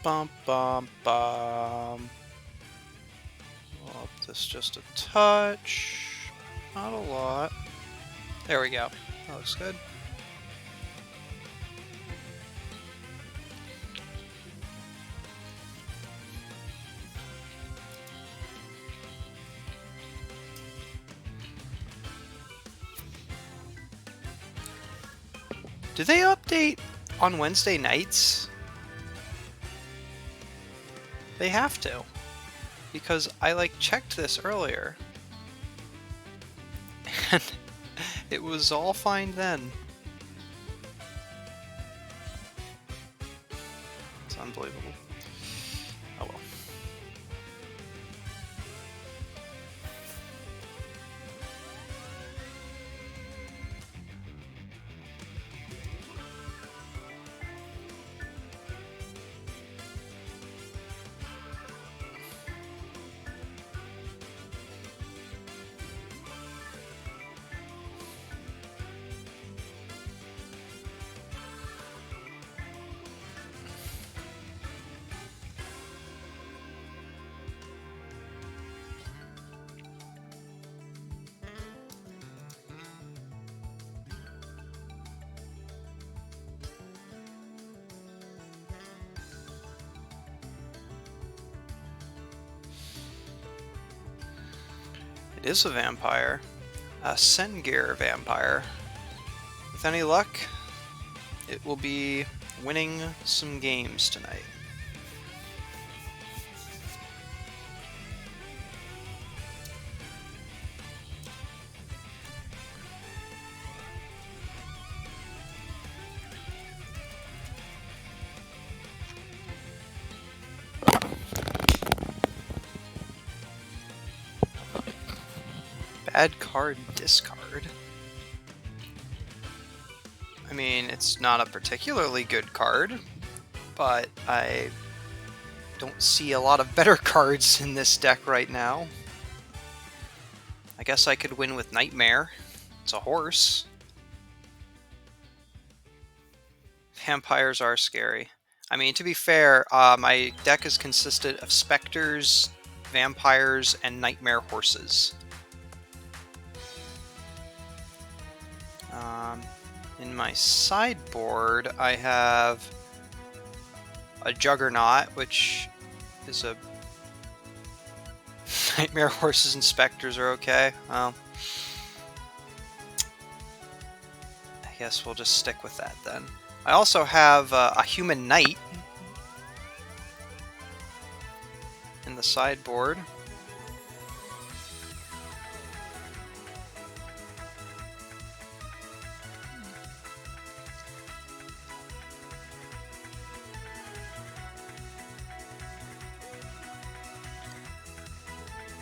Bum bum bum. I'll up this just a touch. Not a lot. There we go. That looks good. Do they update on Wednesday nights? They have to. Because I checked this earlier. And it was all fine then. It's unbelievable. Oh well. It is a vampire. A Sengir vampire. With any luck, it will be winning some games tonight. Bad card discard. I mean, it's not a particularly good card, but I don't see a lot of better cards in this deck right now. I guess I could win with Nightmare. It's a horse. Vampires are scary. I mean, to be fair, my deck is consisted of specters, vampires, and nightmare horses. In my sideboard, I have a Juggernaut, which is a... Nightmare horses and specters are okay. Well, I guess we'll just stick with that then. I also have a Human Knight in the sideboard.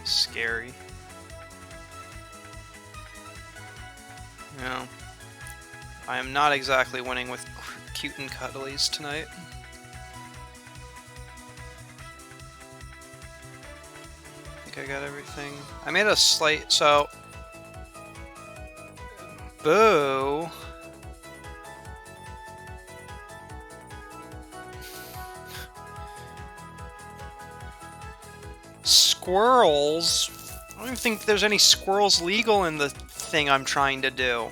Scary. No. I am not exactly winning with cute and cuddlies tonight. I think I got everything. I made a slight... So... Boo! Squirrels? I don't even think there's any squirrels legal in the thing I'm trying to do.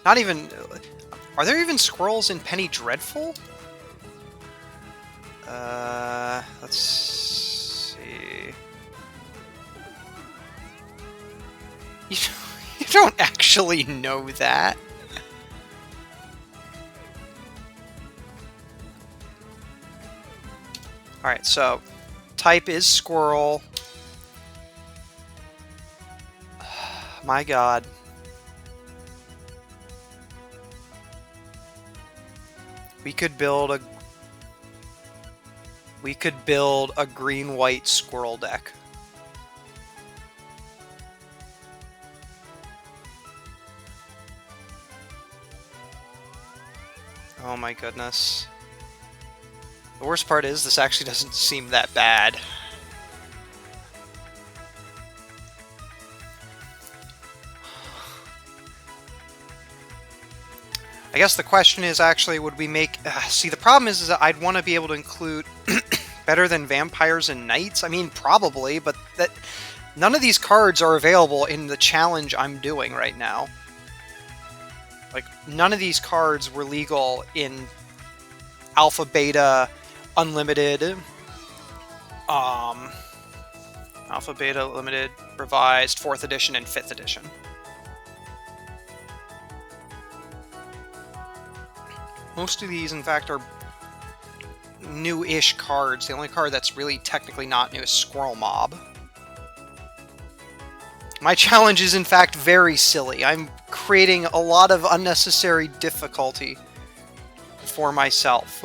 Not even... Are there even squirrels in Penny Dreadful? Let's see... You don't actually know that. Alright, so type is squirrel. My god. We could build a green-white squirrel deck. Oh my goodness. The worst part is this actually doesn't seem that bad. I guess the question is actually, would we make... see, the problem is that I'd want to be able to include better than vampires and knights. I mean, probably, but that none of these cards are available in the challenge I'm doing right now. Like, none of these cards were legal in Alpha, Beta, Unlimited, Alpha, Beta, Limited, Revised, 4th Edition, and 5th Edition. Most of these, in fact, are new-ish cards. The only card that's really technically not new is Squirrel Mob. My challenge is, in fact, very silly. I'm creating a lot of unnecessary difficulty for myself.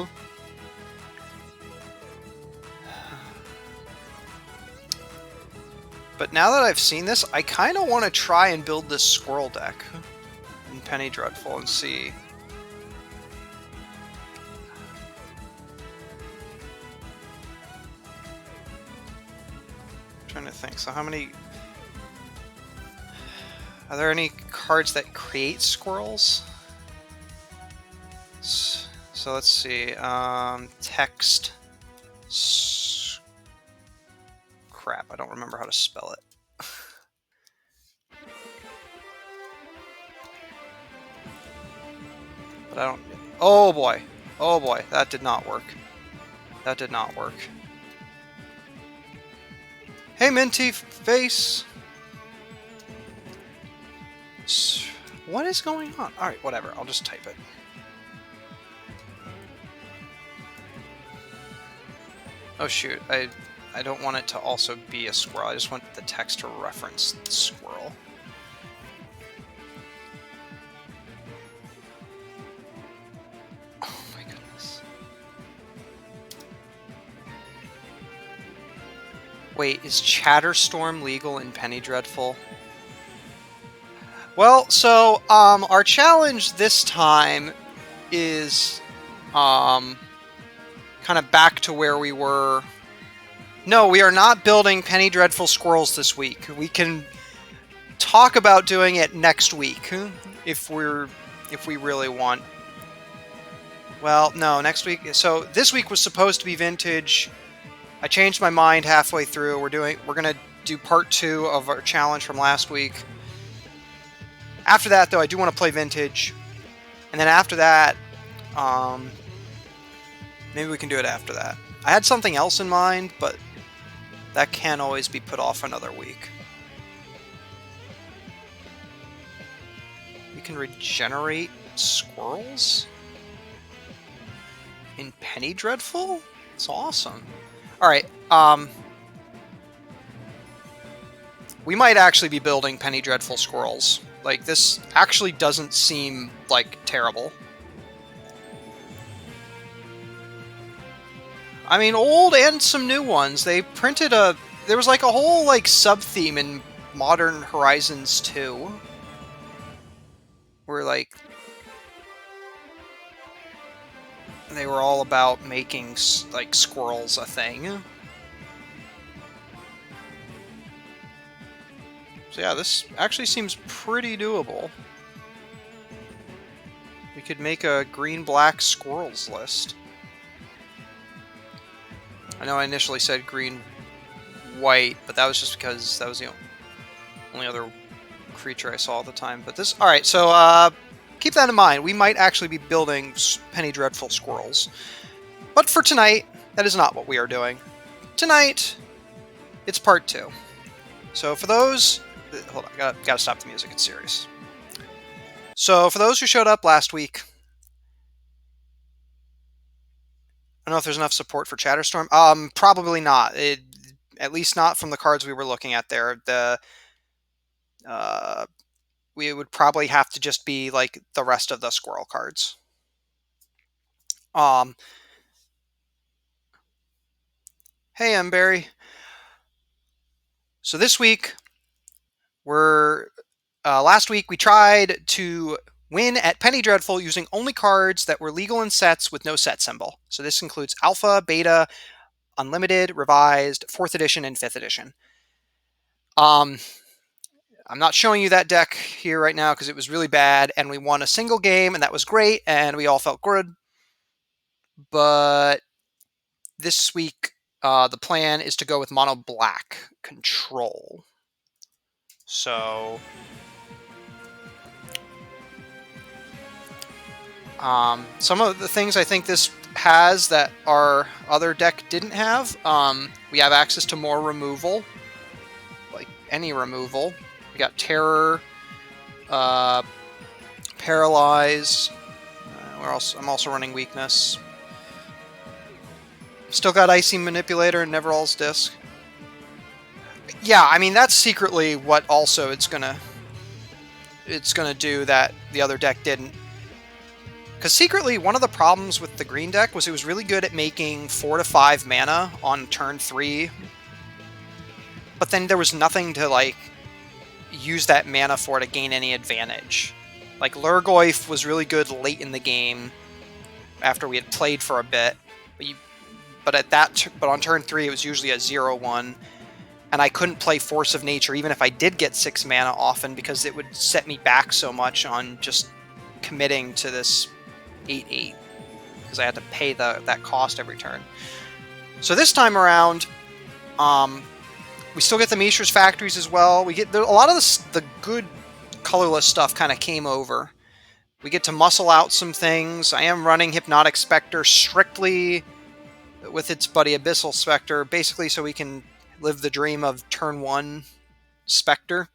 But now that I've seen this, I kind of want to try and build this squirrel deck in Penny Dreadful and see. I'm trying to think. So how many... Are there any cards that create squirrels? So let's see. Text. Crap, I don't remember how to spell it. But I don't... Oh boy. Oh boy, that did not work. That did not work. Hey, Minty Face! What is going on? Alright, whatever. I'll just type it. Oh shoot, I don't want it to also be a squirrel. I just want the text to reference the squirrel. Oh my goodness. Wait, is Chatterstorm legal in Penny Dreadful? Well, so, our challenge this time is, kind of back to where we were. No, we are not building Penny Dreadful squirrels this week. We can talk about doing it next week, if we really want. Well, no, next week. So, this week was supposed to be vintage. I changed my mind halfway through. We're gonna do part 2 of our challenge from last week. After that, though, I do want to play vintage. And then after that, maybe we can do it after that. I had something else in mind, but that can always be put off another week. We can regenerate squirrels? In Penny Dreadful? It's awesome. Alright, we might actually be building Penny Dreadful squirrels. Like, this actually doesn't seem, like, terrible. I mean, old and some new ones. They printed there was, like, a whole, like, sub-theme in Modern Horizons 2. Where, like, they were all about making, like, squirrels a thing. So yeah, this actually seems pretty doable. We could make a green-black squirrels list. I know I initially said green-white, but that was just because that was the only other creature I saw at the time. But this... Alright, so keep that in mind. We might actually be building Penny Dreadful squirrels. But for tonight, that is not what we are doing. Tonight, it's part 2. So for those... Hold on, gotta stop the music, it's serious. So, for those who showed up last week, I don't know if there's enough support for Chatterstorm. Probably not. At least not from the cards we were looking at there. We would probably have to just be like the rest of the squirrel cards. Hey, Emberry. So this week, last week we tried to win at Penny Dreadful using only cards that were legal in sets with no set symbol. So this includes Alpha, Beta, Unlimited, Revised, 4th Edition, and 5th Edition. I'm not showing you that deck here right now because it was really bad, and we won a single game, and that was great, and we all felt good. But this week, the plan is to go with mono black control. So, some of the things I think this has that our other deck didn't have, we have access to more removal, like any removal. We got Terror, Paralyze. I'm also running Weakness. Still got Icy Manipulator and Neverall's Disc. Yeah, I mean that's secretly what also it's gonna do that the other deck didn't. Because secretly, one of the problems with the green deck was it was really good at making 4 to 5 mana on turn 3, but then there was nothing to like use that mana for to gain any advantage. Like Lurgoyf was really good late in the game after we had played for a bit, but on turn 3 it was usually a 0/1, and I couldn't play Force of Nature even if I did get 6 mana often because it would set me back so much on just committing to this 8/8 because I had to pay that cost every turn. So this time around, we still get the Mishra's Factories as well. We get a lot of the good colorless stuff kind of came over. We get to muscle out some things. I am running Hypnotic Spectre strictly with its buddy Abyssal Spectre, basically so we can live the dream of turn 1 Spectre.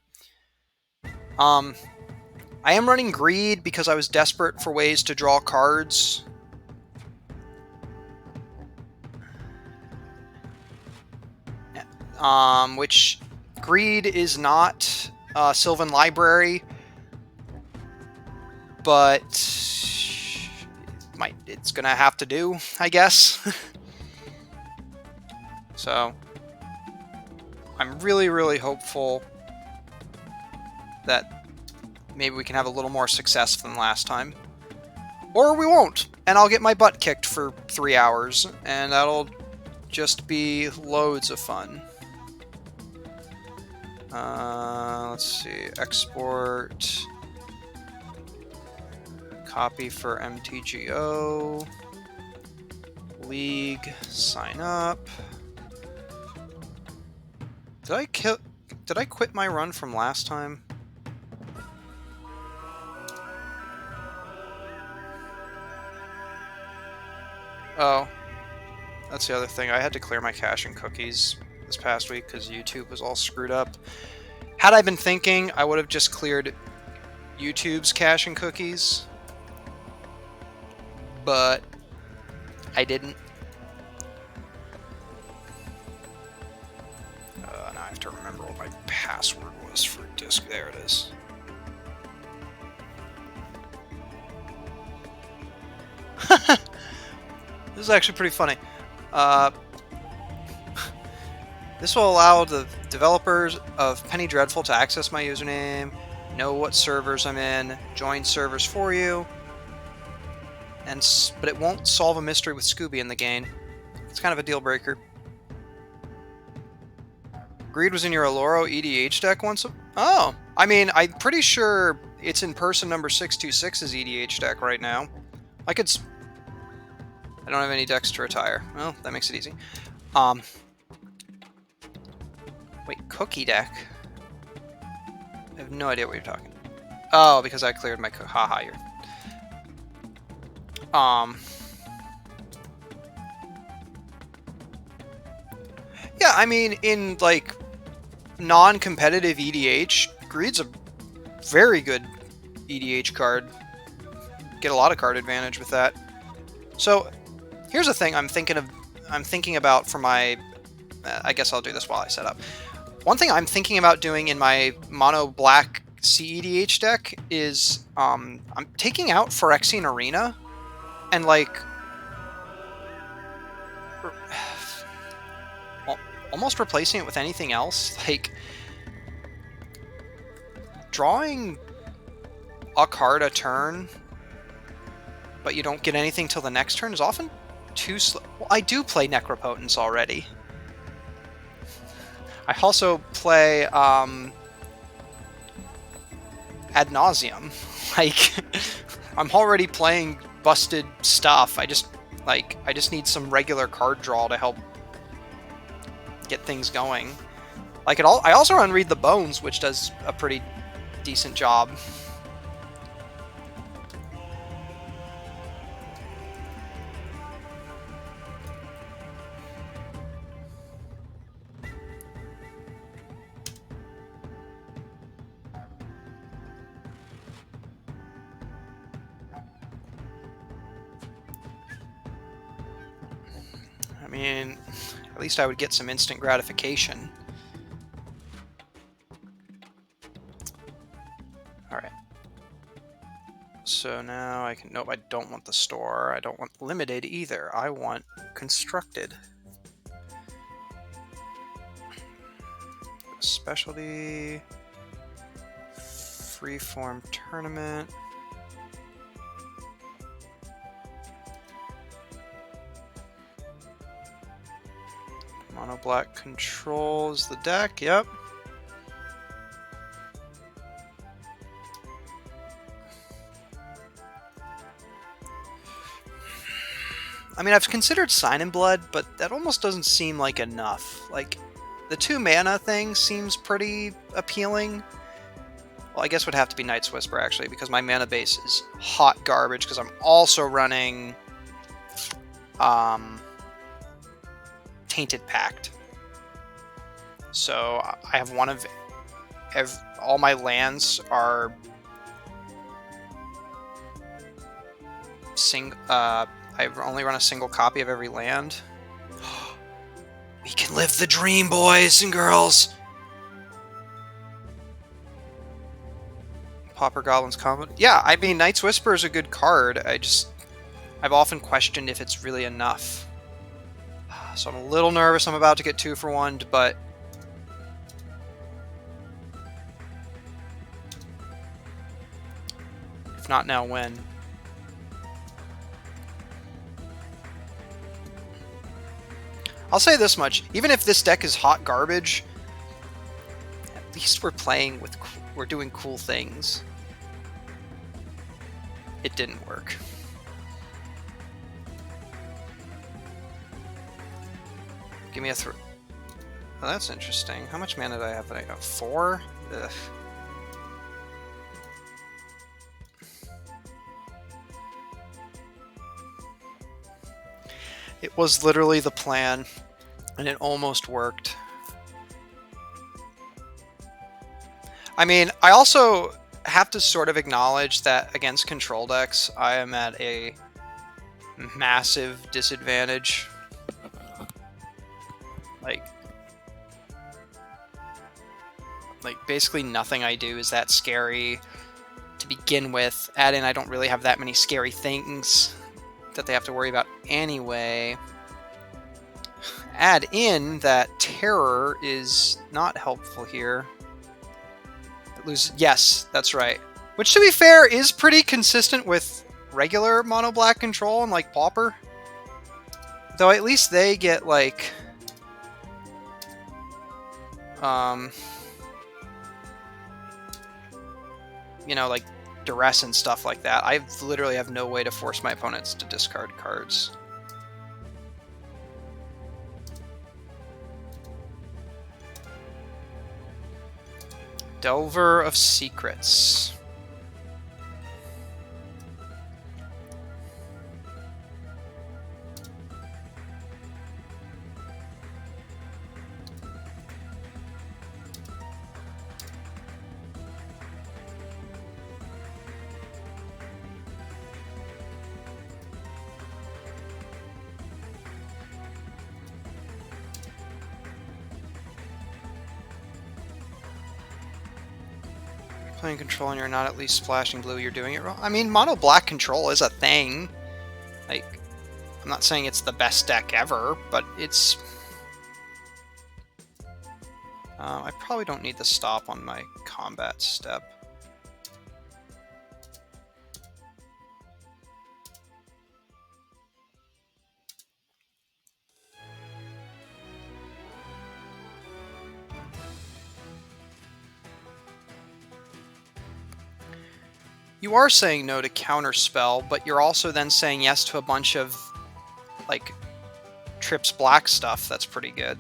I am running Greed because I was desperate for ways to draw cards. Which Greed is not Sylvan Library, but it's gonna have to do, I guess. So I'm really, really hopeful that maybe we can have a little more success than last time. Or we won't, and I'll get my butt kicked for 3 hours, and that'll just be loads of fun. Let's see, export, copy for MTGO, League, sign up. Did I quit my run from last time? Oh, that's the other thing. I had to clear my cache and cookies this past week because YouTube was all screwed up. Had I been thinking, I would have just cleared YouTube's cache and cookies, but I didn't. Now I have to remember what my password was for disk. There it is. This is actually pretty funny. This will allow the developers of Penny Dreadful to access my username, know what servers I'm in, join servers for you, but it won't solve a mystery with Scooby in the game. It's kind of a deal breaker. Greed was in your Aloro EDH deck once. Oh, I mean, I'm pretty sure it's in person number 626's EDH deck right now. I don't have any decks to retire. Well, that makes it easy. Wait, cookie deck? I have no idea what you're talking. Oh, because I cleared my haha, you're... Yeah, I mean, in, like, non-competitive EDH, Greed's a very good EDH card. Get a lot of card advantage with that. So, here's a thing I'm thinking about for my... I guess I'll do this while I set up. One thing I'm thinking about doing in my mono black CEDH deck is I'm taking out Phyrexian Arena and like almost replacing it with anything else. Like drawing a card a turn, but you don't get anything till the next turn is often too slow. Well, I do play Necropotence already. I also play ad nauseum. Like, I'm already playing busted stuff. I just need some regular card draw to help get things going. Like, I also run Read the Bones, which does a pretty decent job. I mean, at least I would get some instant gratification. Alright. So now I can... Nope, I don't want the store. I don't want limited either. I want constructed. Specialty. Freeform tournament. Mono black controls the deck, yep. I mean, I've considered Sign in Blood, but that almost doesn't seem like enough. Like, the 2 mana thing seems pretty appealing. Well, I guess it would have to be Night's Whisper, actually, because my mana base is hot garbage, because I'm also running Tainted Pact. So I have one of... all my lands are... I only run a single copy of every land. We can live the dream, boys and girls! Pauper Goblin's Combo. Yeah, I mean, Night's Whisper is a good card. I've often questioned if it's really enough. So I'm a little nervous I'm about to get 2-for-1, but... if not now, when? I'll say this much. Even if this deck is hot garbage, at least we're doing cool things. It didn't work. Give me a Oh, that's interesting. How much mana did I have? I got 4? Ugh. It was literally the plan, and it almost worked. I mean, I also have to sort of acknowledge that against control decks, I am at a massive disadvantage. Like basically nothing I do is that scary to begin with. Add in, I don't really have that many scary things that they have to worry about anyway. Add in that terror is not helpful here. Yes, that's right. Which, to be fair, is pretty consistent with regular mono black control and like Pauper. Though at least they get like you know, like duress and stuff like that. I literally have no way to force my opponents to discard cards. Delver of Secrets. Playing control and you're not at least splashing blue, you're doing it wrong. I mean, mono black control is a thing. Like, I'm not saying it's the best deck ever, but it's... I probably don't need to stop on my combat step. You are saying no to counterspell, but you're also then saying yes to a bunch of, like, trips black stuff that's pretty good.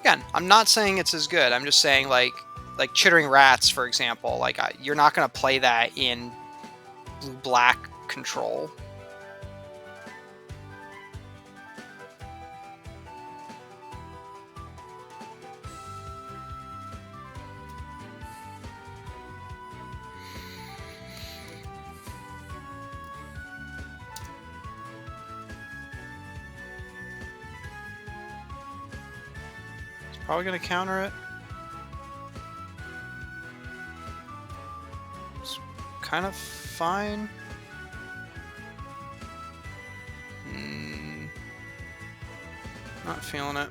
Again, I'm not saying it's as good. I'm just saying, like Chittering Rats, for example. Like, you're not going to play that in blue-black control. It's probably going to counter it. It's kind of fine. Not feeling it.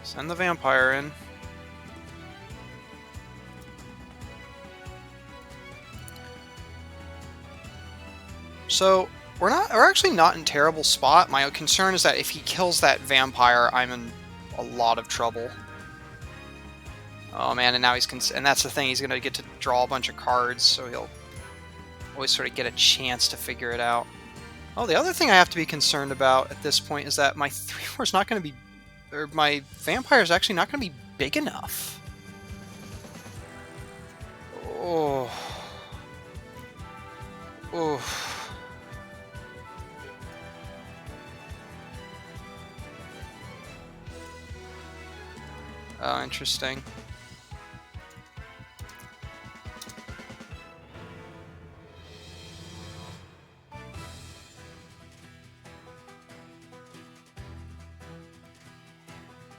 Send the vampire in. So we're actually not in terrible spot. My concern is that if he kills that vampire, I'm in a lot of trouble. Oh man, and now and that's the thing, he's gonna get to draw a bunch of cards, so he'll always sort of get a chance to figure it out. Oh, the other thing I have to be concerned about at this point is that my 3/4 is not going to be, or my vampire is actually not going to be big enough. Oh. Oh. Oh, interesting.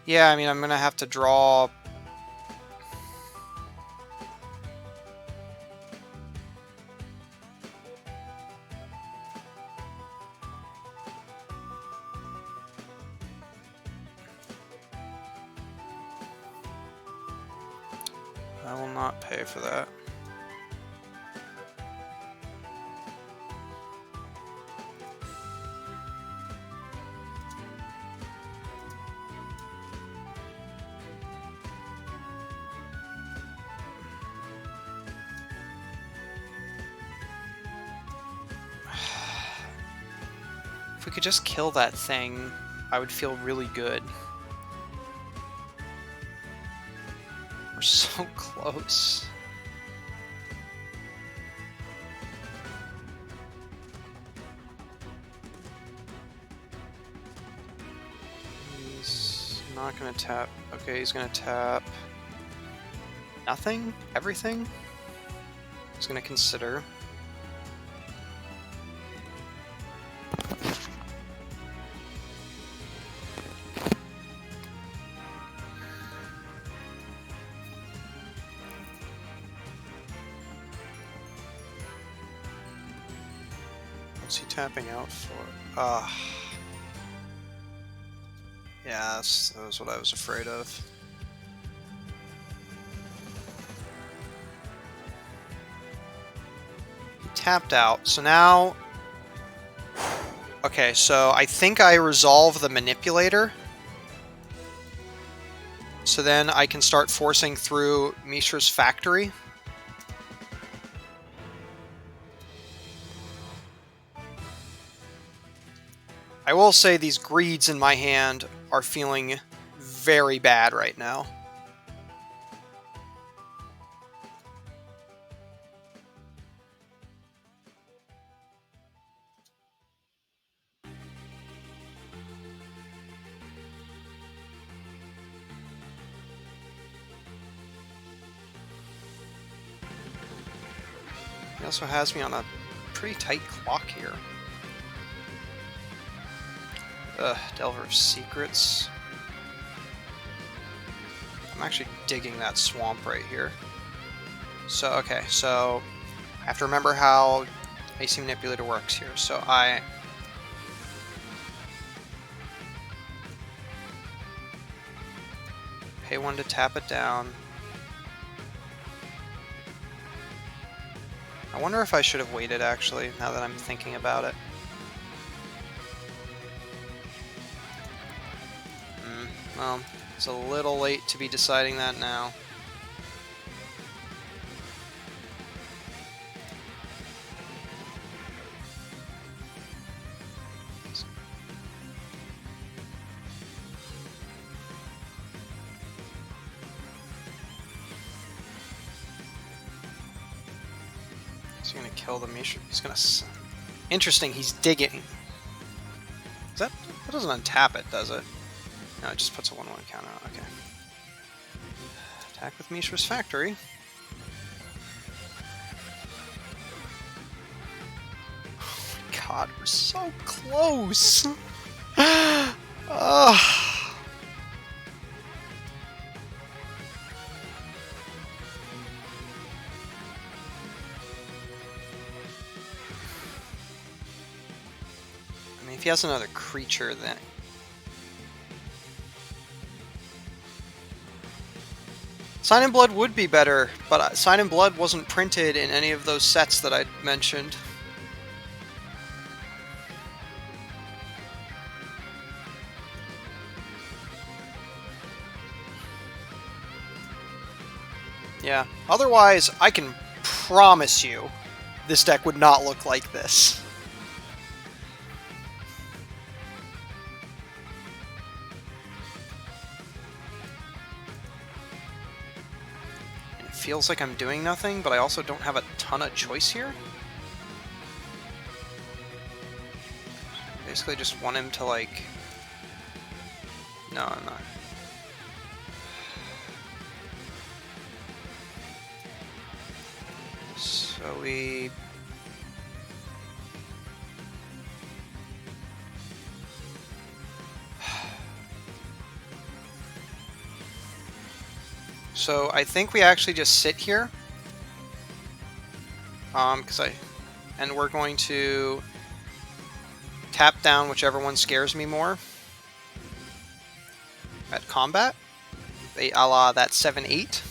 Yeah, I mean, I'm gonna have to draw. I will not pay for that. If we could just kill that thing, I would feel really good. We're so close. He's not gonna tap. Okay, he's gonna tap nothing? Everything? He's gonna consider. What's he tapping out for? Yeah, that was what I was afraid of. He tapped out, so now... Okay, so I think I resolve the manipulator. So then I can start forcing through Mishra's factory. I will say these greeds in my hand are feeling very bad right now. He also has me on a pretty tight clock here. Delver of Secrets. I'm actually digging that swamp right here. So, okay, so I have to remember how AC Manipulator works here. So I... pay one to tap it down. I wonder if I should have waited, actually, now that I'm thinking about it. Well, it's a little late to be deciding that now. He's gonna kill the Mishra. He's gonna. Interesting. He's digging. That doesn't untap it, does it? No, it just puts a 1/1 counter on. Okay. Attack with Mishra's Factory. Oh my god, we're so close. Oh. I mean, if he has another creature, then Sign in Blood would be better, but Sign in Blood wasn't printed in any of those sets that I mentioned. Yeah, otherwise, I can promise you this deck would not look like this. It feels like I'm doing nothing, but I also don't have a ton of choice here. Basically just want him to, like... No, I'm not. So we... So I think we actually just sit here. And we're going to tap down whichever one scares me more at combat. A la that 7/8.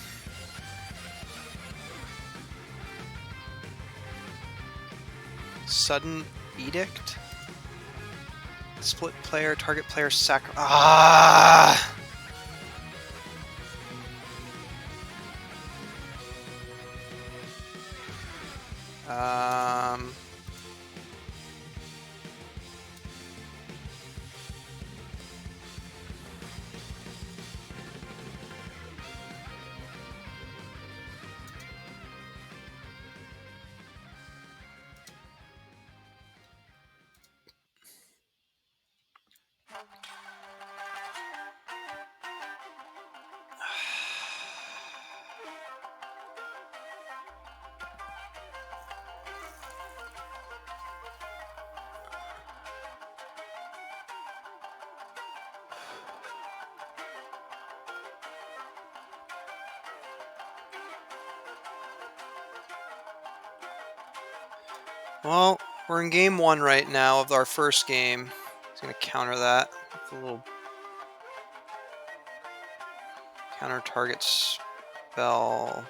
Sudden Edict. Split player, target player sacri- Ah! Well, we're in game 1 right now of our first game. He's going to counter that with a little counter target spell.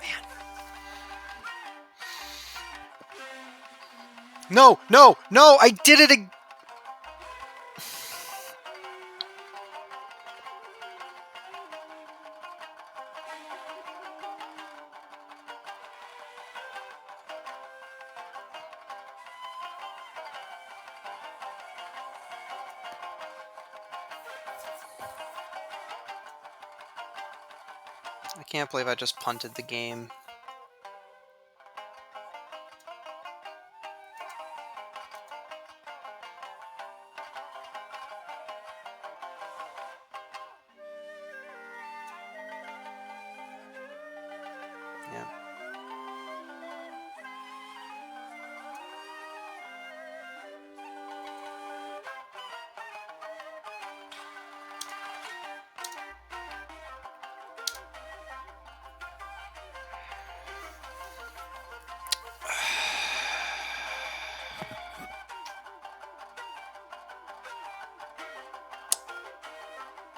Man. No, no, no! I did it again! I can't believe I just punted the game. Yeah.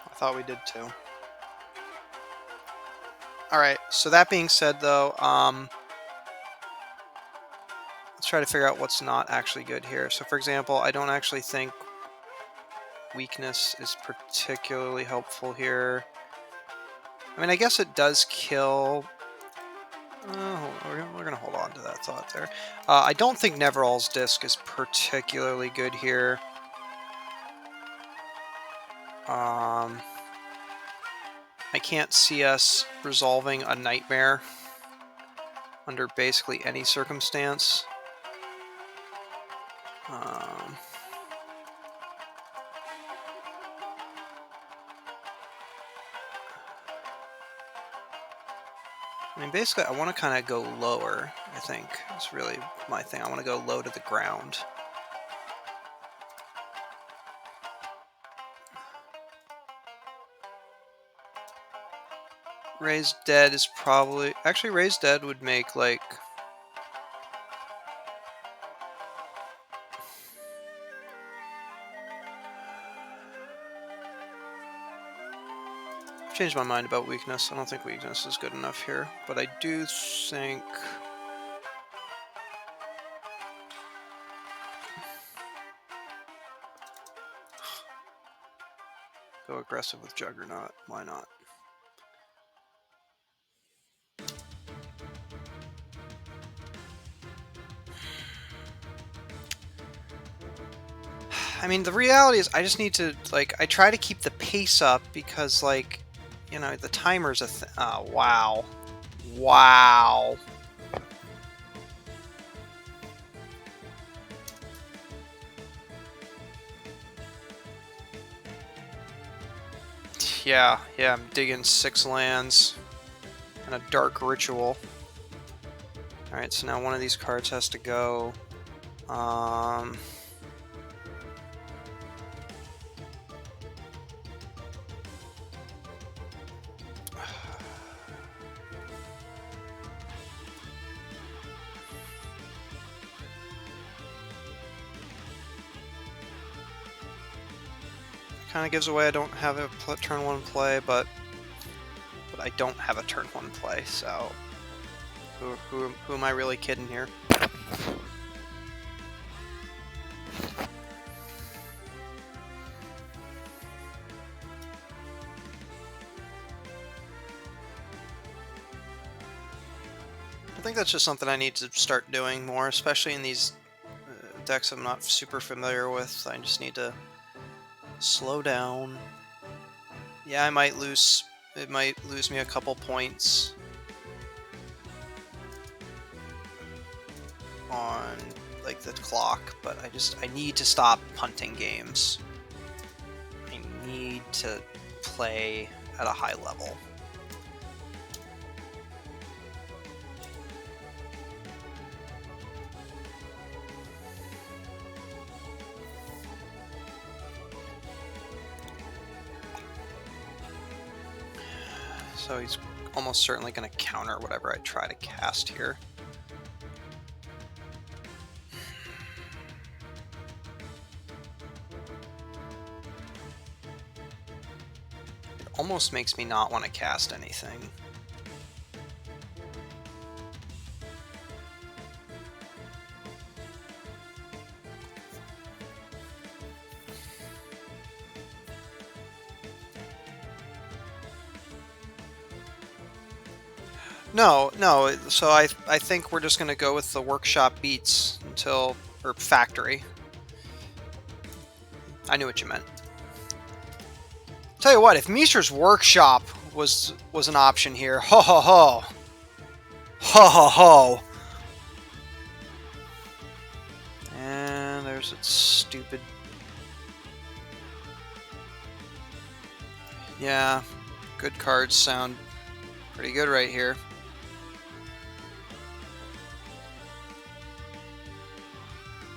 I thought we did too. Alright, so that being said, though, let's try to figure out what's not actually good here. So, for example, I don't actually think weakness is particularly helpful here. I mean, I guess it does kill... we're going to hold on to that thought there. I don't think Neverall's Disc is particularly good here. I can't see us resolving a Nightmare under basically any circumstance. I mean, basically, I want to kind of go lower, I think. That's really my thing. I want to go low to the ground. Raised Dead is probably... Actually, Raised Dead would make, like... I've changed my mind about weakness. I don't think weakness is good enough here. But I do think... Go aggressive with Juggernaut. Why not? I mean, the reality is I just need to, like, I try to keep the pace up because, like, you know, the timer's a oh, wow. Wow. Yeah, I'm digging 6 lands and a Dark Ritual. Alright, so now one of these cards has to go. Kind of gives away I don't have a turn 1 play, but I don't have a turn 1 play, so who am I really kidding here? I think that's just something I need to start doing more, especially in these decks I'm not super familiar with. I just need to slow down. Yeah, I might lose. It might lose me a couple points on, like, the clock, but I need to stop punting games. I need to play at a high level. So he's almost certainly going to counter whatever I try to cast here. It almost makes me not want to cast anything. No, so I think we're just going to go with the Workshop Beats until... or Factory. I knew what you meant. Tell you what, if Mishra's Workshop was an option here, ho ho ho! Ho ho ho! And there's its stupid... Yeah, good cards sound pretty good right here.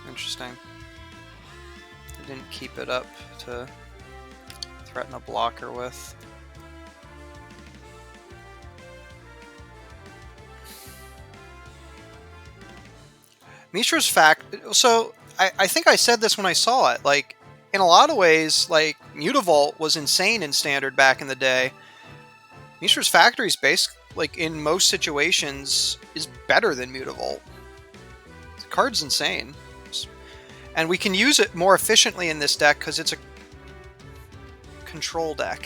Interesting. I didn't keep it up to threaten a blocker with. Mishra's so I think I said this when I saw it, like, in a lot of ways, like, Mutavault was insane in Standard back in the day. Mishra's Factory's like in most situations, is better than Mutavault. The card's insane. And we can use it more efficiently in this deck because it's a control deck.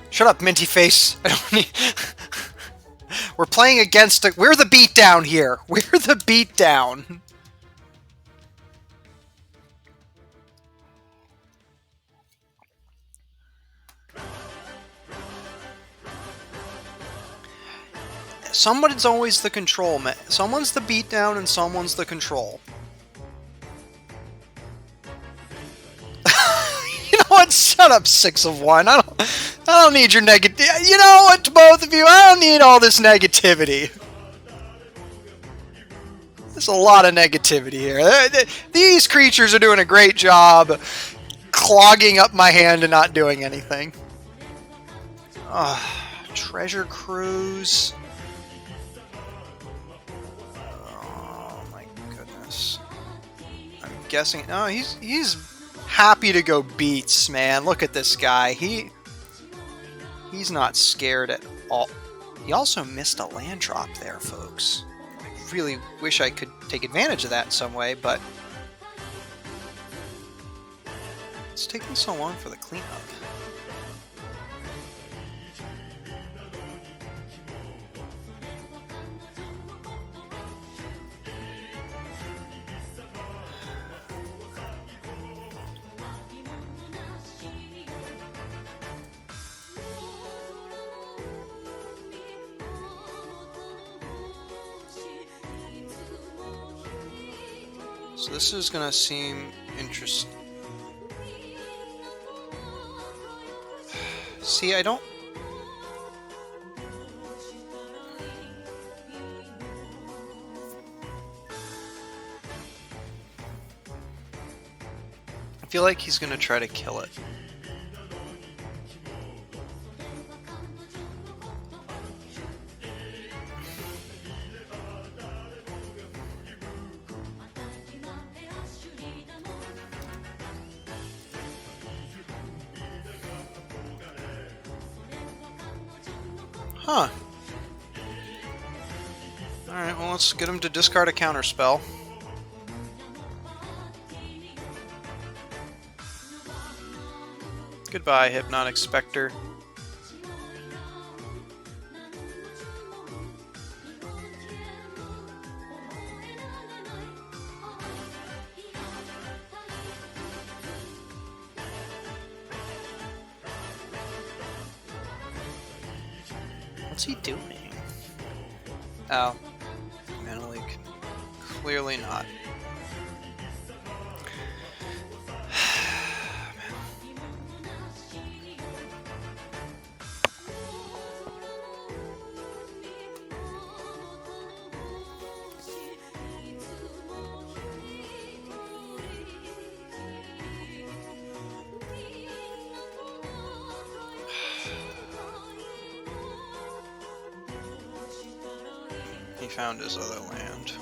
Shut up, Minty Face. I don't need... We're playing against a... We're the beatdown here. We're the beatdown. Someone's always the control, man. Someone's the beatdown and someone's the control. You know what? Shut up, 6 of 1. I don't need your negative. You know what, to both of you? I don't need all this negativity. There's a lot of negativity here. These creatures are doing a great job clogging up my hand and not doing anything. Treasure Cruise. Oh my goodness. I'm guessing. No, he's happy to go beats, man. Look at this guy. He's not scared at all. He also missed a land drop there, folks. I really wish I could take advantage of that in some way, but it's taking so long for the cleanup. So this is gonna seem interesting. See, I don't... I feel like he's gonna try to kill it. Huh. Alright, well, let's get him to discard a counterspell. Goodbye, Hypnotic Spectre. What's he doing? Oh. Mana Leak. Clearly not. He found his other land.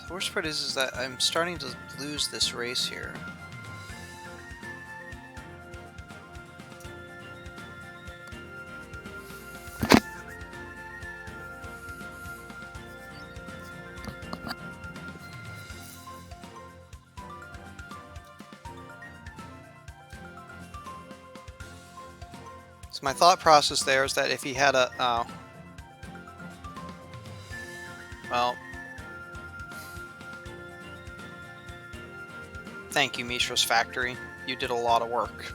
The worst part is that I'm starting to lose this race here. So my thought process there is that if he had a... Oh. Well, thank you, Mishra's Factory. You did a lot of work.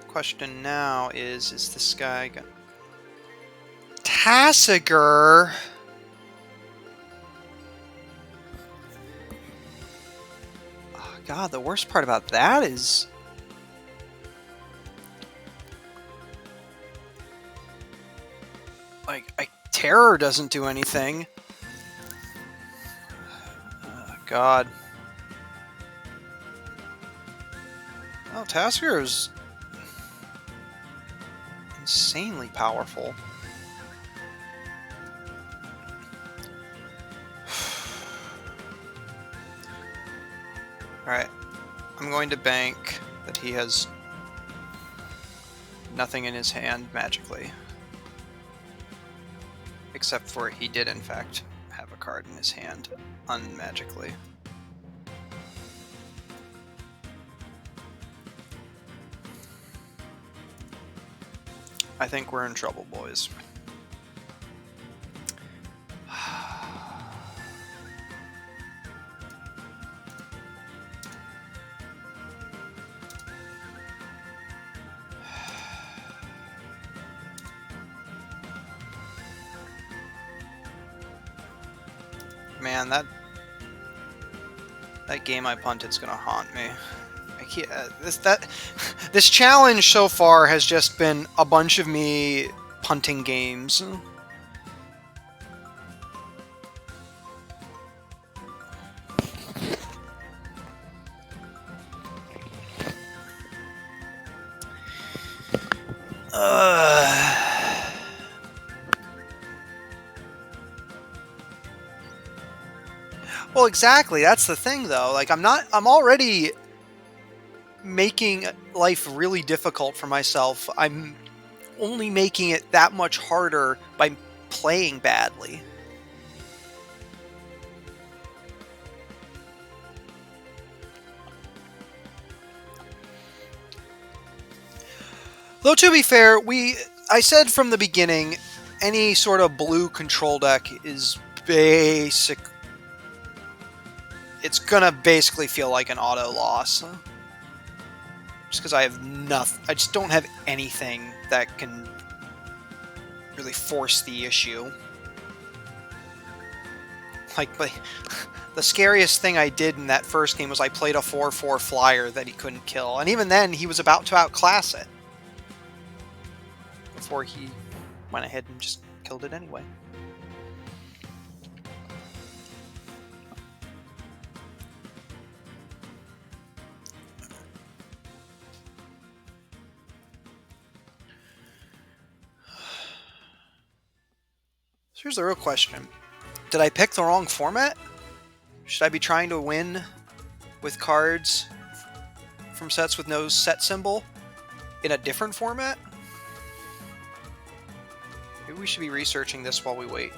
Question now is this guy gonna... Tassiger? Oh, God, the worst part about that is... like, Terror doesn't do anything. God. Oh, Tassiger is insanely powerful. Alright. I'm going to bank that he has nothing in his hand magically. Except for he did, in fact, have a card in his hand unmagically. I think we're in trouble, boys. Man, that game I punted's gonna haunt me. I can't, this challenge so far has just been a bunch of me punting games. Well, exactly. That's the thing, though. Like, I'm already making life really difficult for myself. I'm only making it that much harder by playing badly. Though, to be fair, I said from the beginning, any sort of blue control deck is basic. It's gonna basically feel like an auto loss. Just because I have nothing. I just don't have anything that can really force the issue. Like, the scariest thing I did in that first game was I played a 4/4 flyer that he couldn't kill. And even then, he was about to outclass it. Before he went ahead and just killed it anyway. So here's the real question. Did I pick the wrong format? Should I be trying to win with cards from sets with no set symbol in a different format? Maybe we should be researching this while we wait.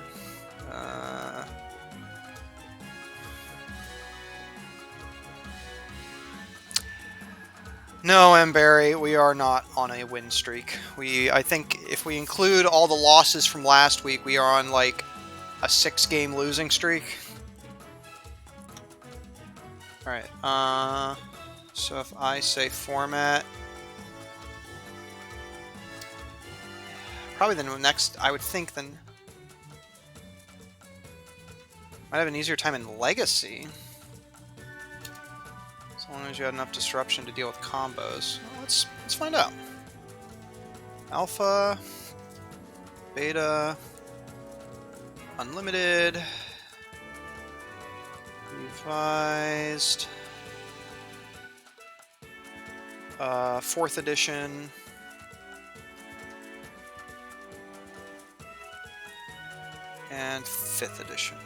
No, Mberry, we are not on a win streak. I think if we include all the losses from last week, we are on like a 6-game losing streak. Alright, so if I say format, probably the next, I would think then, might have an easier time in Legacy. As long as you had enough disruption to deal with combos. Well, let's find out. Alpha, Beta, Unlimited, Revised, 4th edition, and 5th edition.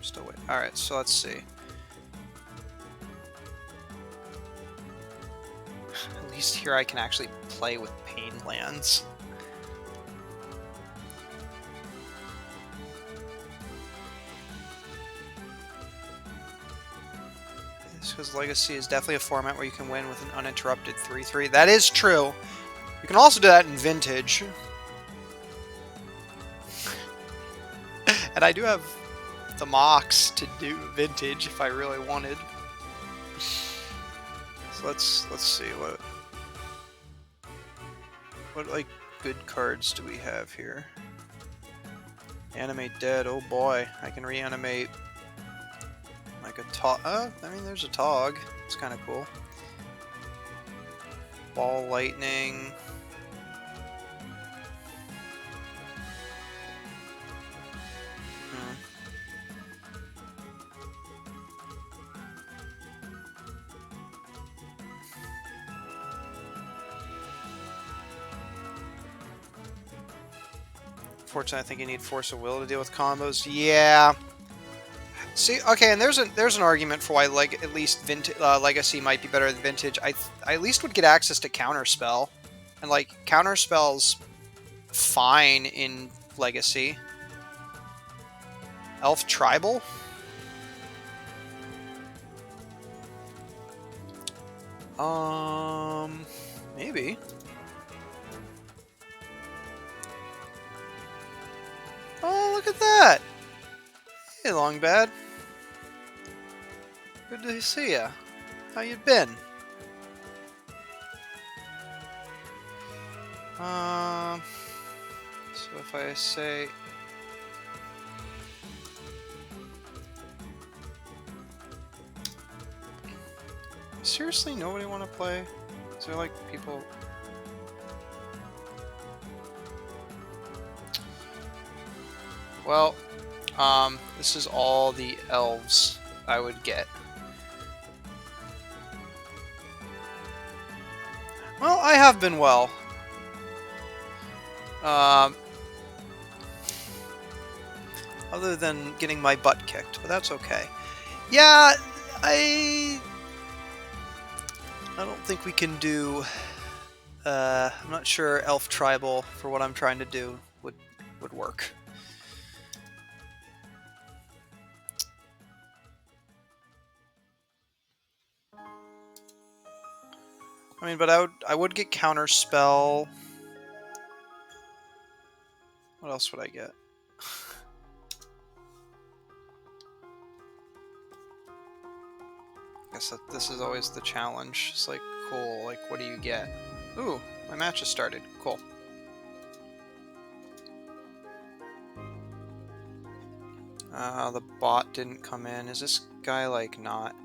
Still wait. Alright, so let's see. At least here I can actually play with pain lands. because Legacy is definitely a format where you can win with an uninterrupted 3-3. That is true. You can also do that in Vintage. And I do have the mocks to do Vintage if I really wanted. So let's see what like good cards do we have here? Animate Dead. Oh boy, I can reanimate like a Tog. I mean, there's a Tog. It's kind of cool. Ball Lightning. Unfortunately, I think you need Force of Will to deal with combos. Yeah. See, okay, and there's an argument for why at least Legacy might be better than Vintage. I at least would get access to Counterspell, and like Counterspell's fine in Legacy. Elf Tribal. Maybe. Oh, look at that! Hey, Longbad. Good to see ya. How you been? So if I say... Seriously, nobody want to play? Is there like people... Well, this is all the elves I would get. Well, I have been well. Other than getting my butt kicked, but that's okay. Yeah, I don't think we can do... I'm not sure Elf Tribal for what I'm trying to do would work. I mean, but I would get Counterspell. What else would I get? I guess that this is always the challenge. It's like, cool, like, what do you get? Ooh, my match has started. Cool. The bot didn't come in. Is this guy, like, not...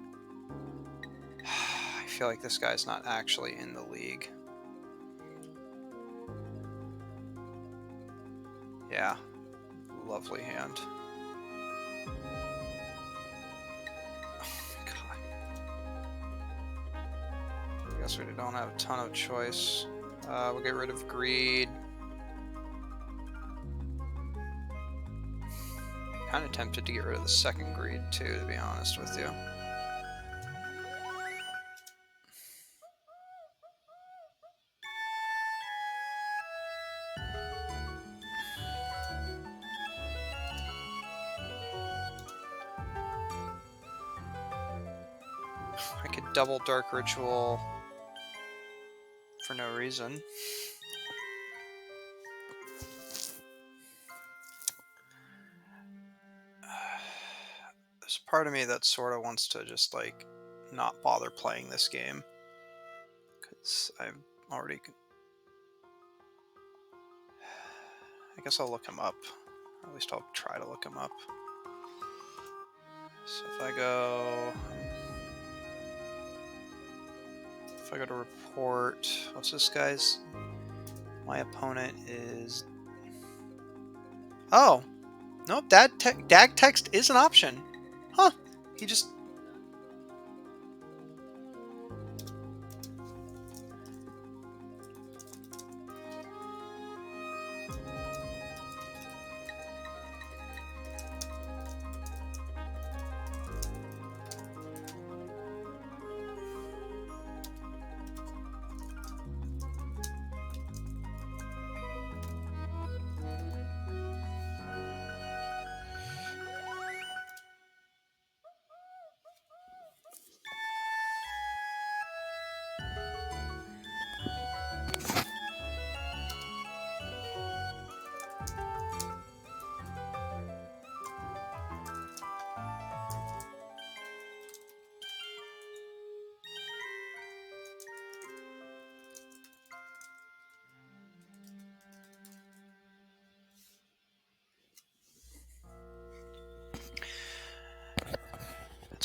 I feel like this guy's not actually in the league. Yeah. Lovely hand. I guess we don't have a ton of choice. We'll get rid of Greed. Kind of tempted to get rid of the second Greed too, to be honest with you. I could double Dark Ritual for no reason. There's a part of me that sort of wants to just, like, not bother playing this game. Because I'm already... I guess I'll look him up. Or at least I'll try to look him up. So if I go... If I go to report... What's this guy's... My opponent is... Oh! Nope, DAG text is an option. Huh. He just...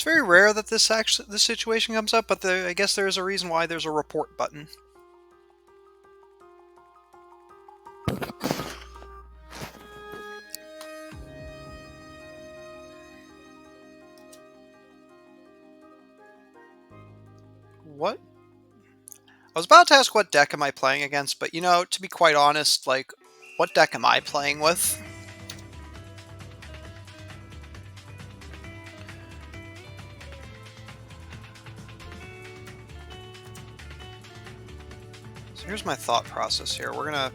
very rare that this situation comes up, but I guess there is a reason why there's a report button. What? I was about to ask what deck am I playing against, but you know, to be quite honest, like, what deck am I playing with? So here's my thought process here. I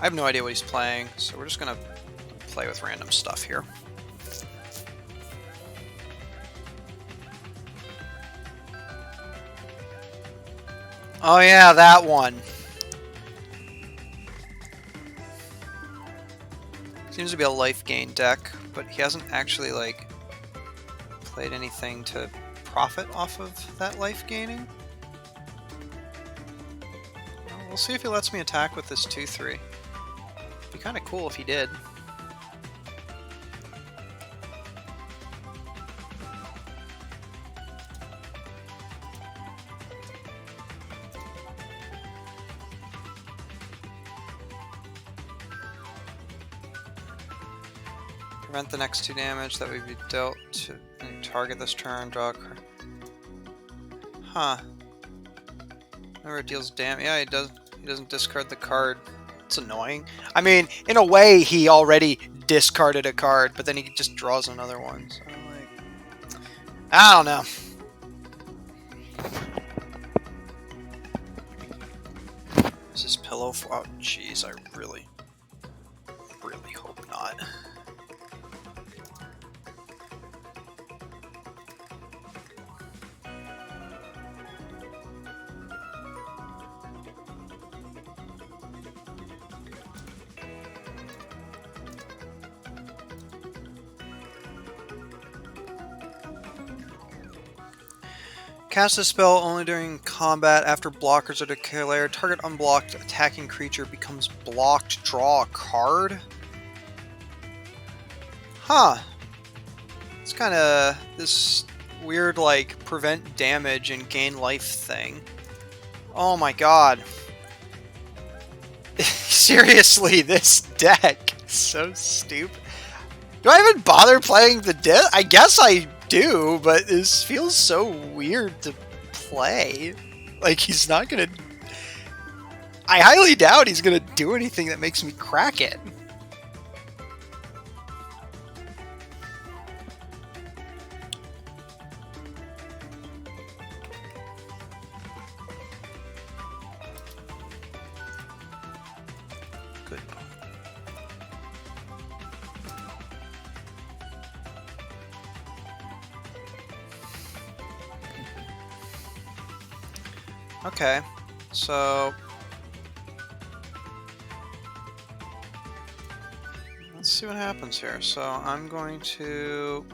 have no idea what he's playing, so we're just gonna play with random stuff here. Oh yeah, that one. Seems to be a life gain deck, but he hasn't actually, like, played anything to profit off of that life gaining. Well, we'll see if he lets me attack with this 2-3. It'd be kind of cool if he did. Prevent the next 2 damage that would be dealt to any target this turn. Draw a card. Huh. Whenever it deals damage, yeah, he doesn't discard the card. It's annoying. I mean, in a way, he already discarded a card, but then he just draws another one. So, like, I don't know. Is this pillow? Oh, jeez, I really hope not. Cast a spell only during combat after blockers are declared. Target unblocked attacking creature becomes blocked. Draw a card? Huh. It's kind of this weird, like, prevent damage and gain life thing. Oh my god. Seriously, this deck is so stupid. Do I even bother playing the deck? I guess I do, but this feels so weird to play. Like, he's not gonna... I highly doubt he's gonna do anything that makes me crack it. Good. Okay, so let's see what happens here. So I'm going to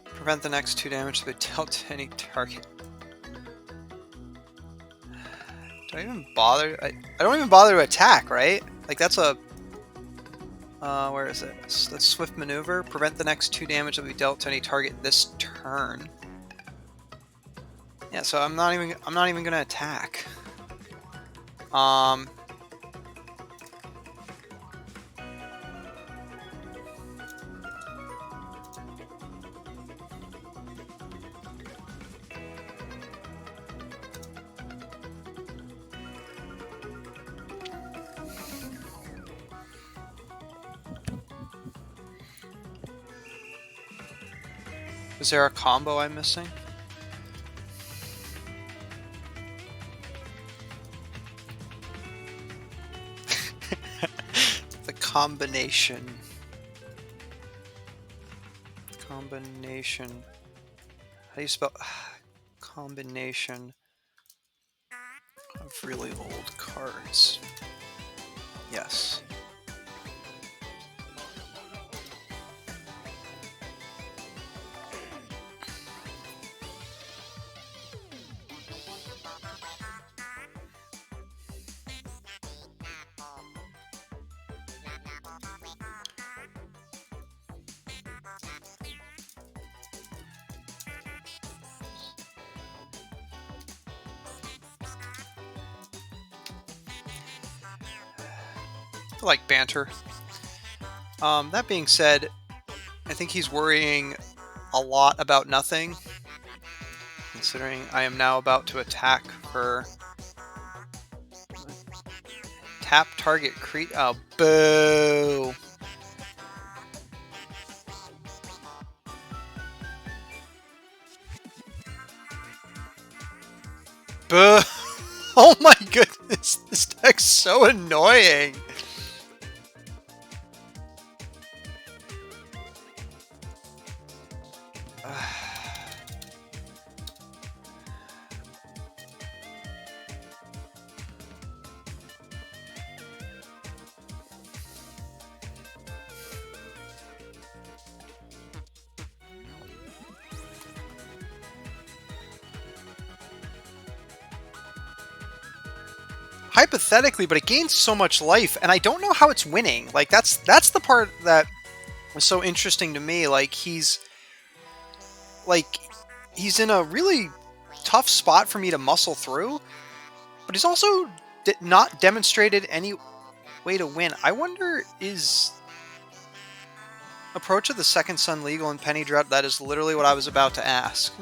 prevent the next 2 damage to be dealt to any target. Do I even bother? I don't even bother to attack, right? Like, that's a... where is it? That's swift maneuver. Prevent the next 2 damage that will be dealt to any target this turn. Yeah, so I'm not even gonna attack. Is there a combo I'm missing? The combination. Combination. How do you spell combination of really old cards? Yes. I like banter. That being said, I think he's worrying a lot about nothing, considering I am now about to attack for tap target creature. Oh, boo! Boo! Oh my goodness, this deck's so annoying. Hypothetically, but it gains so much life, and I don't know how it's winning. Like, that's the part that was so interesting to me. Like, he's in a really tough spot for me to muscle through, but he's also not demonstrated any way to win. I wonder, is Approach of the Second Sun legal in Penny Drought? That is literally what I was about to ask.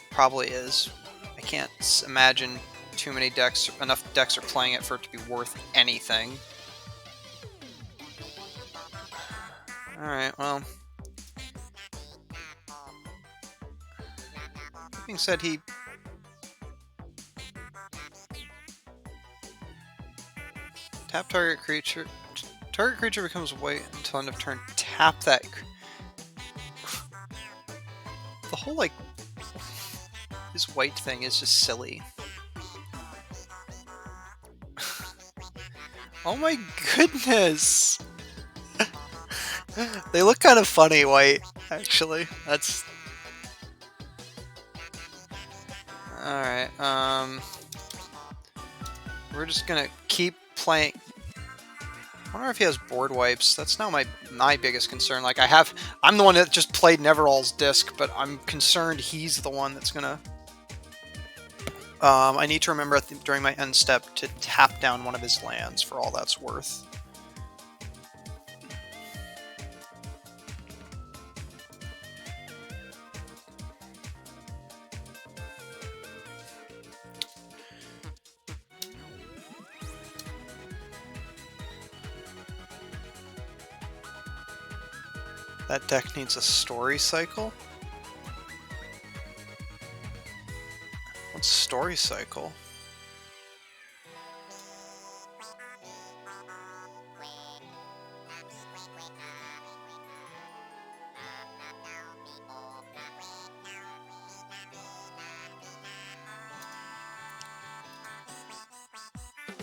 Probably is. I can't imagine too many decks, enough decks are playing it for it to be worth anything. Alright, well. That being said, he... Tap target creature. Target creature becomes white until end of turn. Tap that. The whole, like... This white thing is just silly. Oh my goodness! They look kind of funny, white, actually. That's... Alright, we're just gonna keep playing... I wonder if he has board wipes. That's not my biggest concern. Like, I'm the one that just played Neverall's Disc, but I'm concerned he's the one that's gonna... I need to remember during my end step to tap down one of his lands for all that's worth. That deck needs a story cycle? What's story cycle?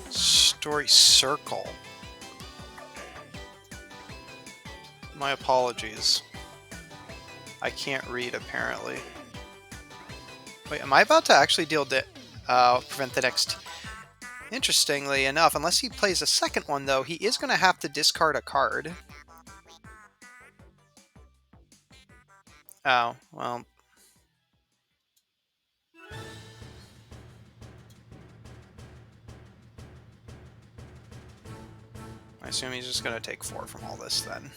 Story circle. My apologies. I can't read, apparently. Wait, am I about to actually prevent the next... Interestingly enough, unless he plays a second one, though, he is going to have to discard a card. Oh, well... I assume he's just going to take 4 from all this, then.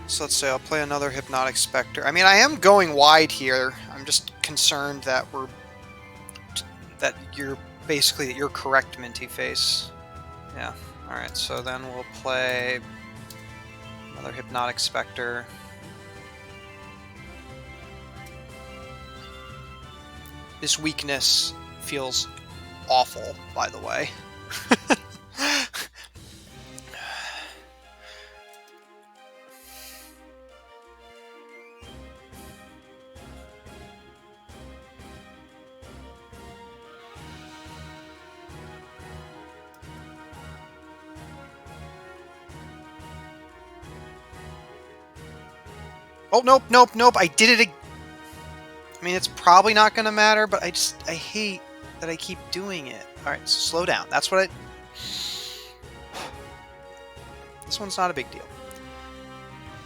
So let's say I'll play another Hypnotic Spectre. I mean, I am going wide here. I'm just concerned that you're correct, Minty Face. Yeah. Alright, so then we'll play another Hypnotic Spectre. This weakness feels awful, by the way. Oh, nope, nope, nope. I did it. I mean, it's probably not going to matter, but I hate that I keep doing it. All right, so slow down. That's what I... This one's not a big deal.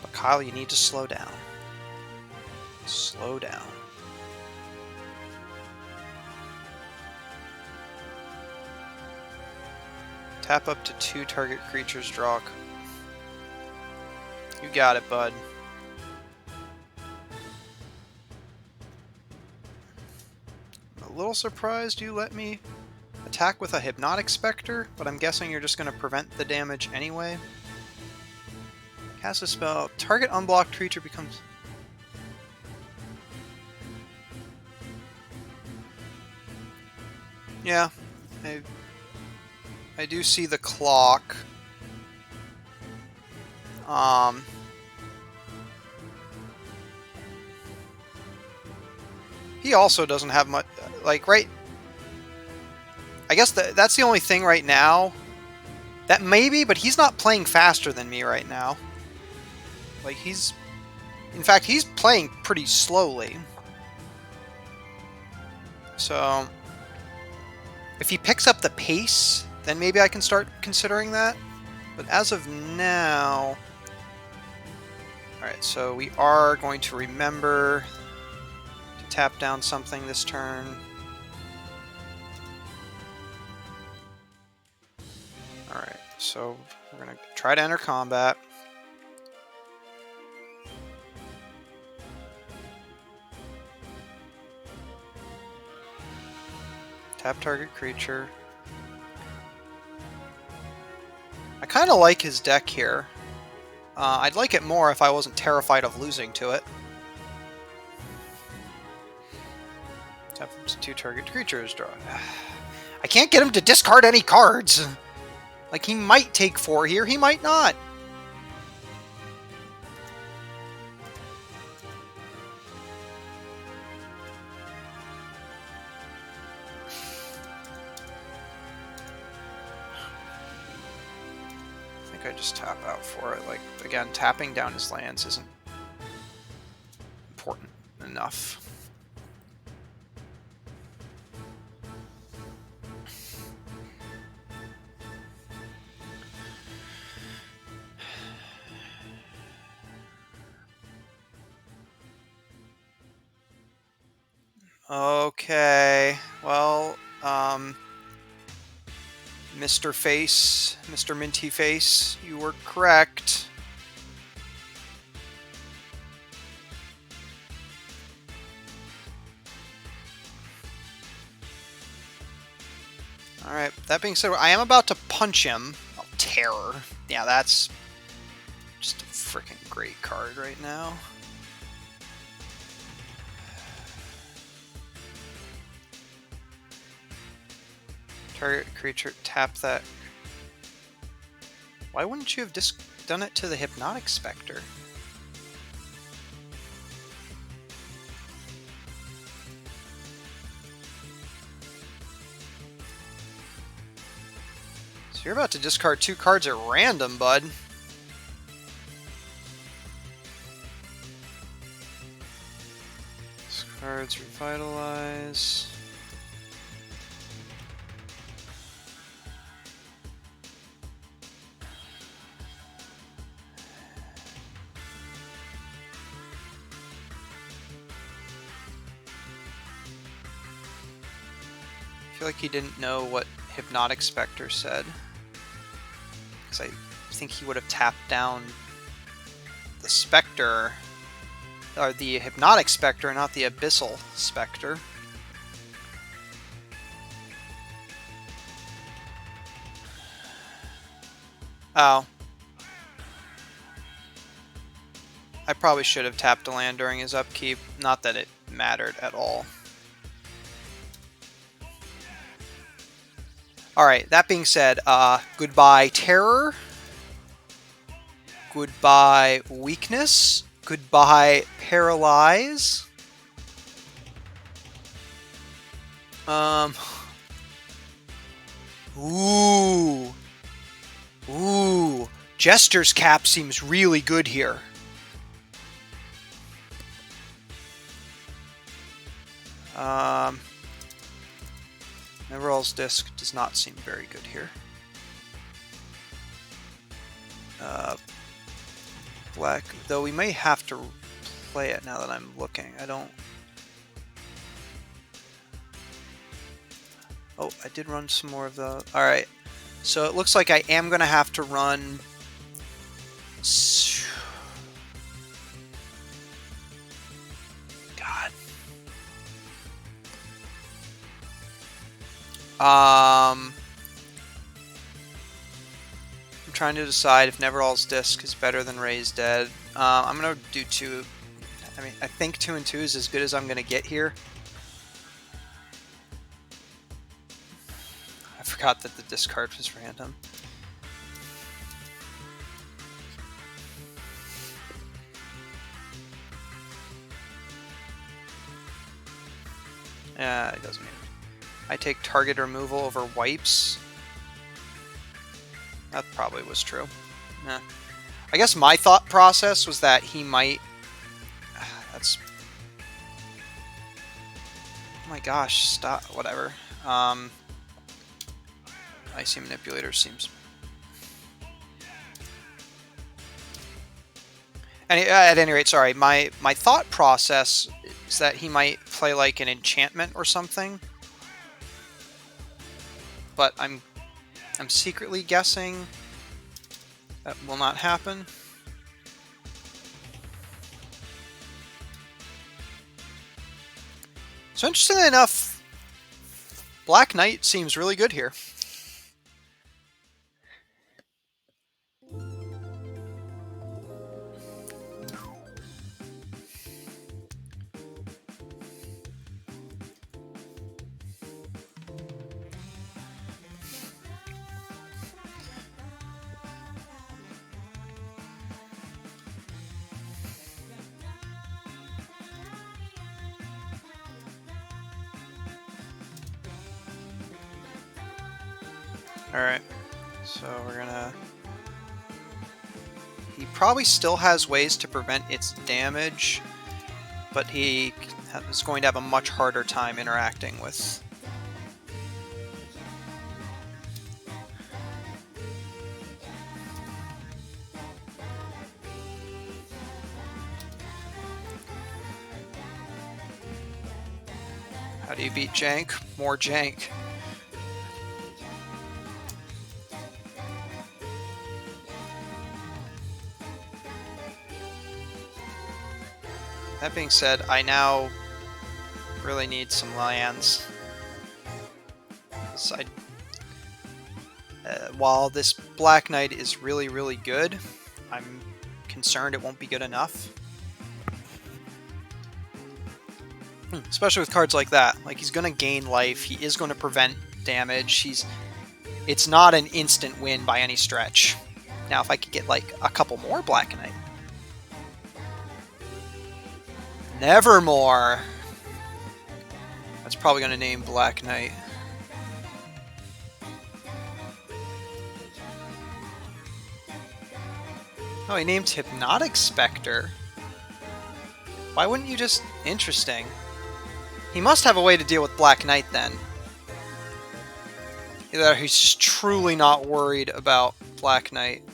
But Kyle, you need to slow down. Slow down. Tap up to 2 target creatures, draw. You got it, bud. I'm a little surprised you let me attack with a Hypnotic Spectre, but I'm guessing you're just going to prevent the damage anyway. Cast a spell. Target unblocked creature becomes... Yeah, I do see the clock. He also doesn't have much, like, right... I guess that's the only thing right now. That maybe, but he's not playing faster than me right now. Like, he's... In fact, he's playing pretty slowly. So... If he picks up the pace, then maybe I can start considering that. But as of now... Alright, so we are going to remember to tap down something this turn. Alright, so we're going to try to enter combat. Tap target creature. I kind of like his deck here. I'd like it more if I wasn't terrified of losing to it. Tap up to 2 target creatures, draw. I can't get him to discard any cards! Like, he might take 4 here, he might not. I think I just tap out for it. Like, again, tapping down his lands isn't important enough. Okay, well, Mr. Face, Mr. Minty Face, you were correct. Alright, that being said, I am about to punch him. Oh, Terror. Yeah, that's just a freaking great card right now. Target creature, tap that. Why wouldn't you have done it to the Hypnotic Spectre? So you're about to discard 2 cards at random, bud. These cards revitalize. I feel like he didn't know what Hypnotic Spectre said. Because I think he would have tapped down the Spectre, or the Hypnotic Spectre, not the Abyssal Spectre. Oh. I probably should have tapped a land during his upkeep. Not that it mattered at all. Alright, that being said, goodbye Terror. Goodbye Weakness. Goodbye Paralyze. Ooh. Ooh. Jester's Cap seems really good here. Neverall's Disc does not seem very good here. Black, though we may have to play it now that I'm looking. I don't... Oh, I did run some more of the... Alright, so it looks like I am going to have to run... God. I'm trying to decide if Neverall's Disc is better than Ray's Dead. I'm going to do 2. I mean, I think 2 and 2 is as good as I'm going to get here. I forgot that the discard was random. Yeah, it doesn't mean it. I take target removal over wipes. That probably was true. Yeah. I guess my thought process was that he might... That's... Oh my gosh, stop. Whatever. Icy Manipulator seems... At any rate, sorry. My thought process is that he might play like an enchantment or something. But I'm secretly guessing that will not happen. So interestingly enough, Black Knight seems really good here. Alright, so we're gonna... He probably still has ways to prevent its damage, but he is going to have a much harder time interacting with... How do you beat jank? More jank. That being said, I now really need some lands. While this Black Knight is really, really good, I'm concerned it won't be good enough. Especially with cards like that. Like, he's going to gain life, he is going to prevent damage, it's not an instant win by any stretch. Now, if I could get, like, a couple more Black Knight. Nevermore! That's probably going to name Black Knight. Oh, he named Hypnotic Spectre. Why wouldn't you just... Interesting. He must have a way to deal with Black Knight, then. Either he's just truly not worried about Black Knight.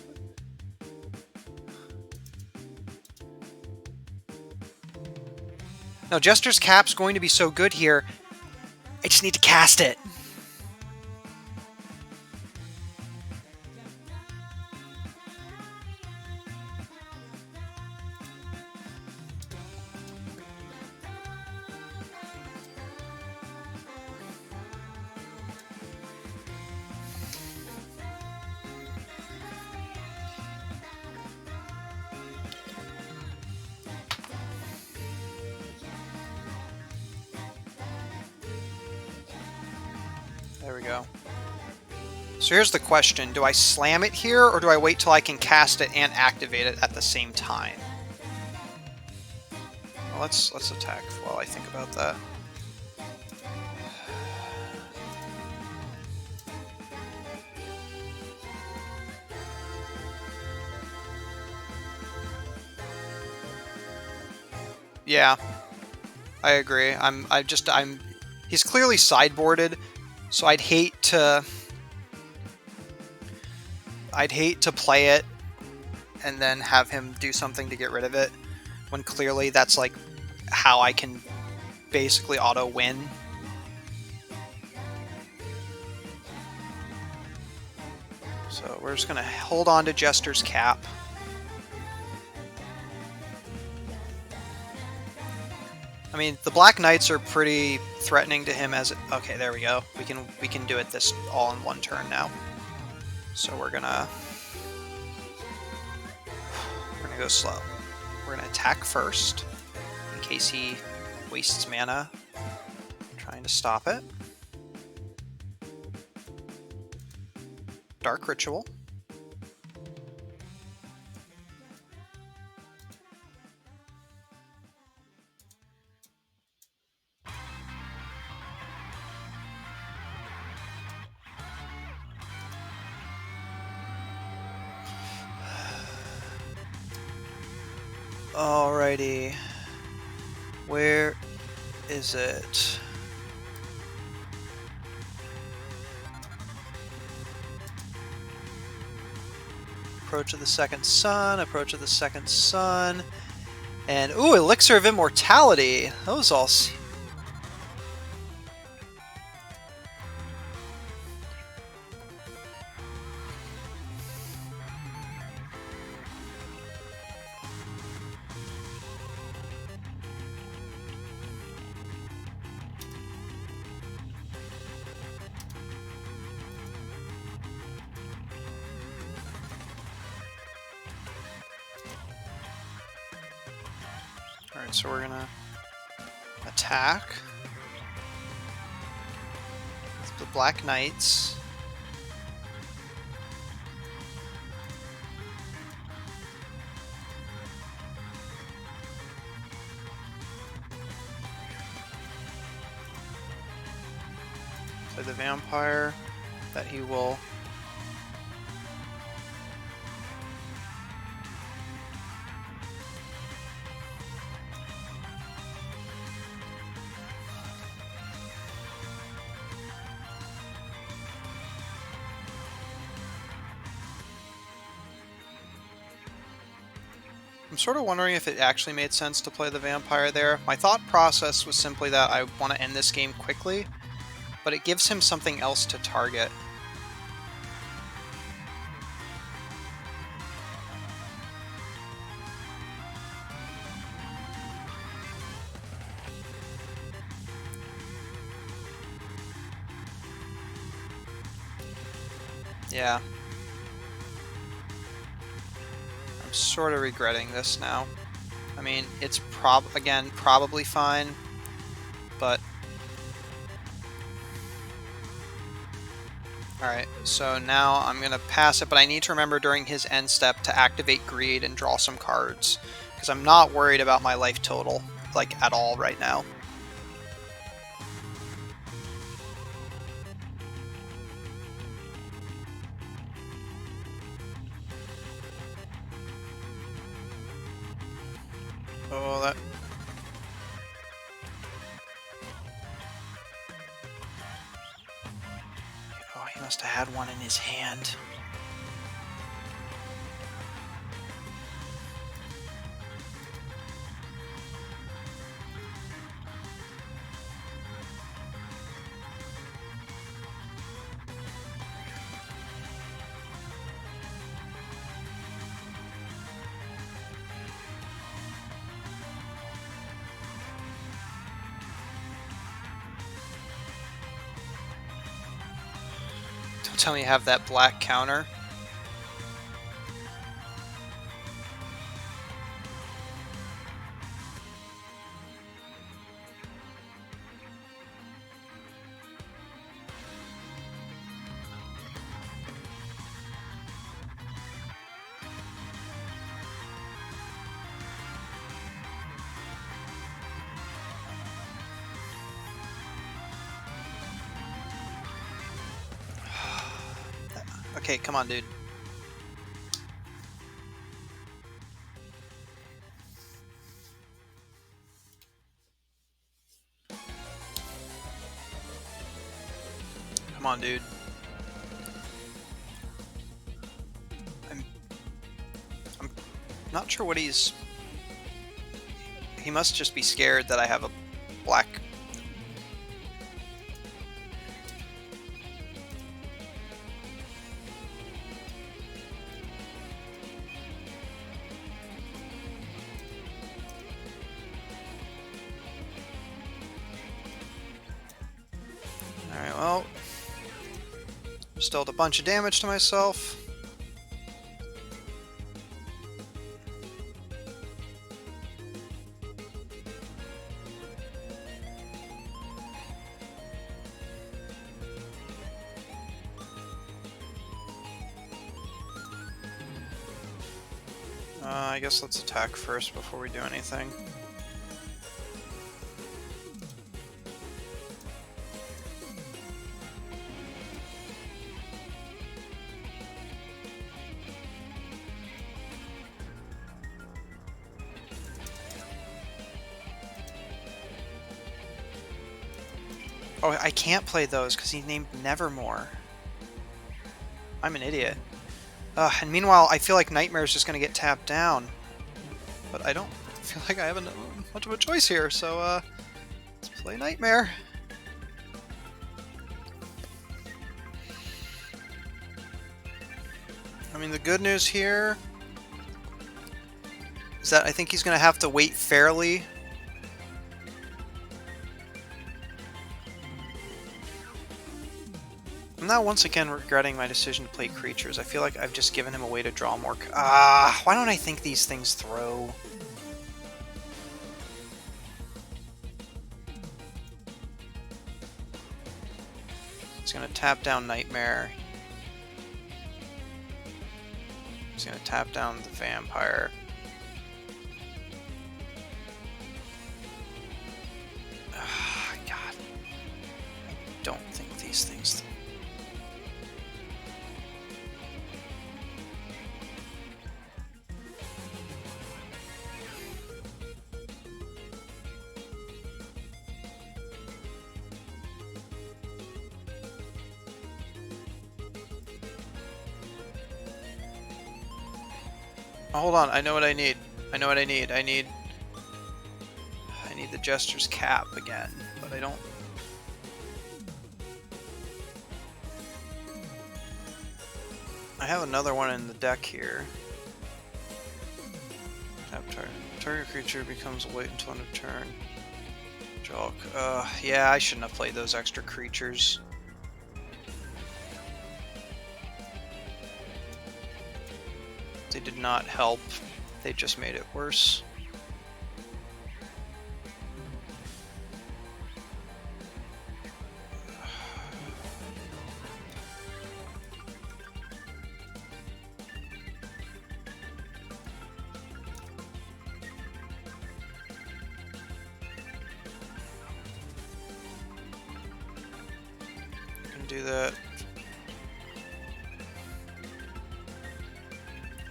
No, Jester's Cap's going to be so good here. I just need to cast it. There we go. So here's the question. Do I slam it here, or do I wait till I can cast it and activate it at the same time? Well, let's attack while I think about that. Yeah, I agree. He's clearly sideboarded, So I'd hate to play it and then have him do something to get rid of it, when clearly that's like how I can basically auto win. So we're just going to hold on to Jester's Cap. I mean, the Black Knights are pretty threatening to him as... Okay, there we go. We can do it this all in one turn now. So we're gonna go slow. We're gonna attack first, in case he wastes mana trying to stop it. Dark Ritual. Alrighty. Where is it? Approach of the Second Sun, Approach of the Second Sun, and ooh, Elixir of Immortality. Those all... Alright, so we're gonna attack with the Black Knights. Play the Vampire that he will... I'm sort of wondering if it actually made sense to play the Vampire there. My thought process was simply that I want to end this game quickly, but it gives him something else to target. Yeah. I'm sort of regretting this now. I mean, it's probably fine, but... Alright, so now I'm going to pass it, but I need to remember during his end step to activate Greed and draw some cards, because I'm not worried about my life total, like, at all right now. Oh, that... Oh, he must have had one in his hand. Don't tell me you have that black counter. Okay, come on, dude. on, dude. I'm not sure what he's... He must just be scared that I have a black... Alright, well... Just dealt a bunch of damage to myself. I guess let's attack first before we do anything. Oh, I can't play those because he named Nevermore. I'm an idiot. And meanwhile, I feel like Nightmare's just going to get tapped down. But I don't feel like I have much of a choice here, so let's play Nightmare. I mean, the good news here is that I think he's going to have to wait fairly. I'm now once again regretting my decision to play creatures. I feel like I've just given him a way to draw more... why don't I think these things throw? He's going to tap down Nightmare. He's going to tap down the Vampire. God. I don't think these things... Hold on, I know what I need. I know what I need. I need the Jester's Cap again, but I don't... I have another one in the deck here. Tap target creature becomes a wait until end of turn. Joke. Yeah, I shouldn't have played those extra creatures. They did not help. They just made it worse. I can do that.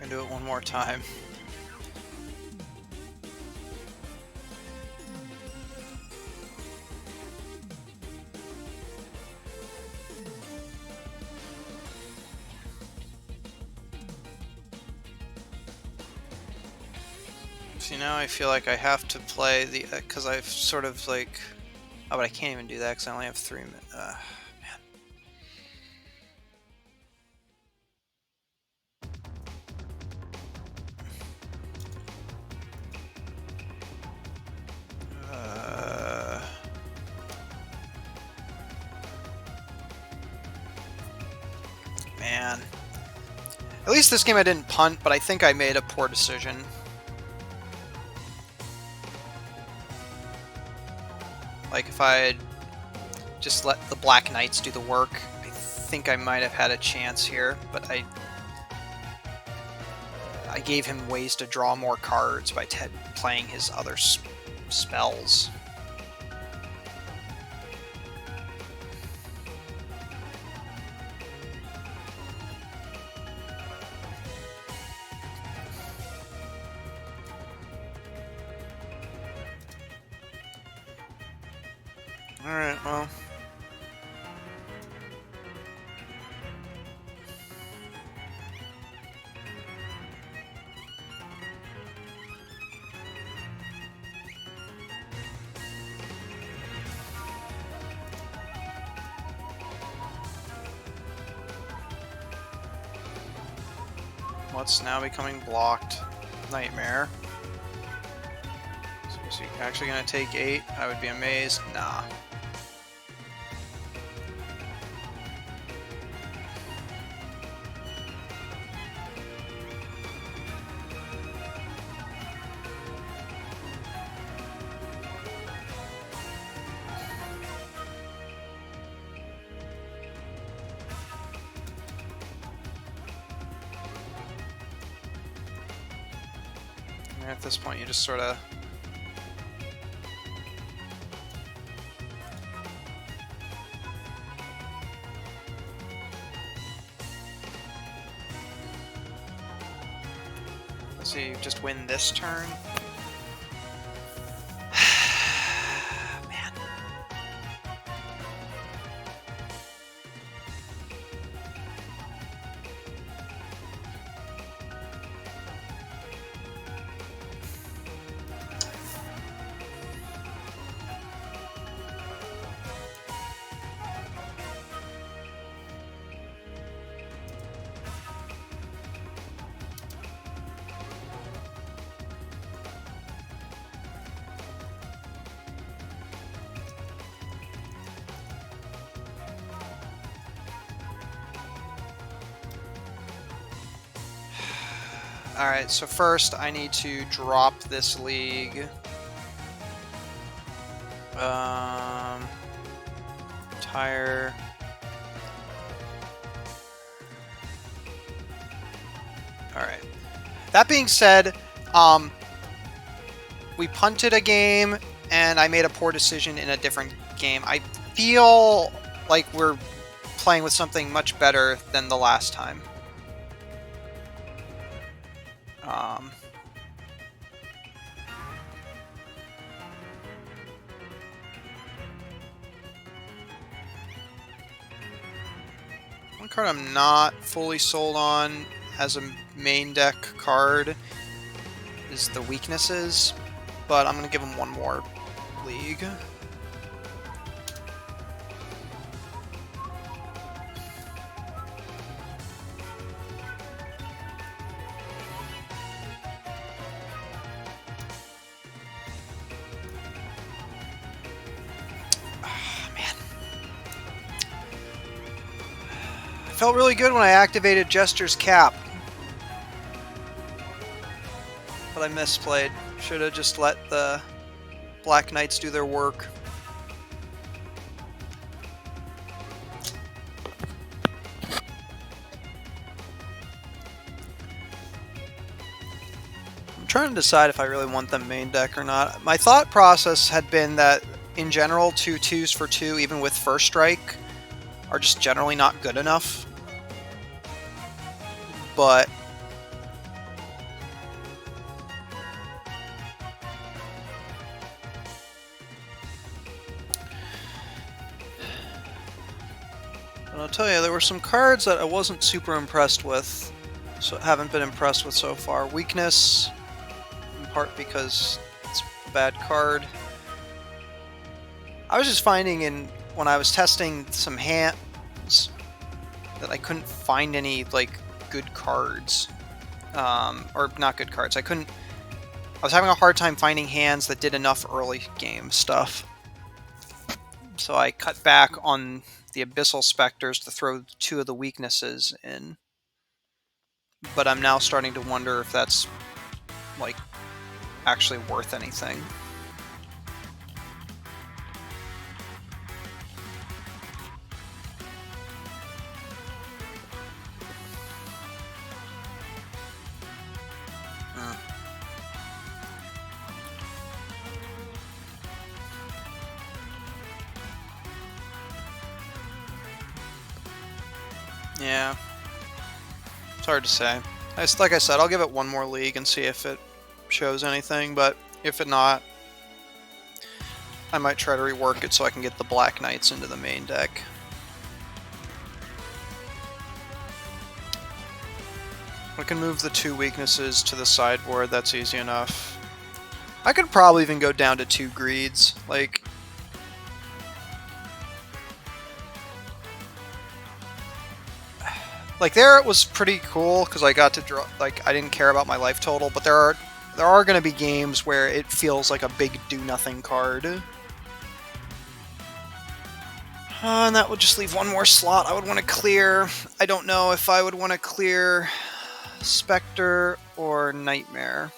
Do it one more time. See, now I feel like I have to play the... because I've sort of like... Oh, but I can't even do that because I only have 3 minutes. Man. Man. At least this game I didn't punt, but I think I made a poor decision. Like, if I had just let the Black Knights do the work, I think I might have had a chance here, but I gave him ways to draw more cards by playing his other spells. Alright, well. What's now becoming blocked? Nightmare. So is he actually going to take 8? I would be amazed. Nah. At this point, you just sort of... Let's see, you just win this turn. Man. Alright, so first I need to drop this league. Tire. Alright. That being said, we punted a game and I made a poor decision in a different game. I feel like we're playing with something much better than the last time. One card I'm not fully sold on as a main deck card is the weaknesses, but I'm going to give him one more league. Felt really good when I activated Jester's Cap. But I misplayed. Should have just let the Black Knights do their work. I'm trying to decide if I really want them main deck or not. My thought process had been that, in general, 2 2s for 2, even with First Strike, are just generally not good enough. But I'll tell you, there were some cards that I wasn't super impressed with, so haven't been impressed with so far. Weakness, in part because it's a bad card. I was just finding when I was testing some hands that I couldn't find any good cards, or not good cards. I was having a hard time finding hands that did enough early game stuff. So I cut back on the Abyssal Specters to throw 2 of the weaknesses in. But I'm now starting to wonder if that's actually worth anything. Yeah, it's hard to say. Like I said, I'll give it one more league and see if it shows anything, but if it not, I might try to rework it so I can get the Black Knights into the main deck. I can move the 2 weaknesses to the sideboard, that's easy enough. I could probably even go down to 2 greeds, Like there it was pretty cool because I got to draw, like I didn't care about my life total, but there are going to be games where it feels like a big do nothing card. And that would just leave one more slot I would want to clear. I don't know if I would want to clear Spectre or Nightmare.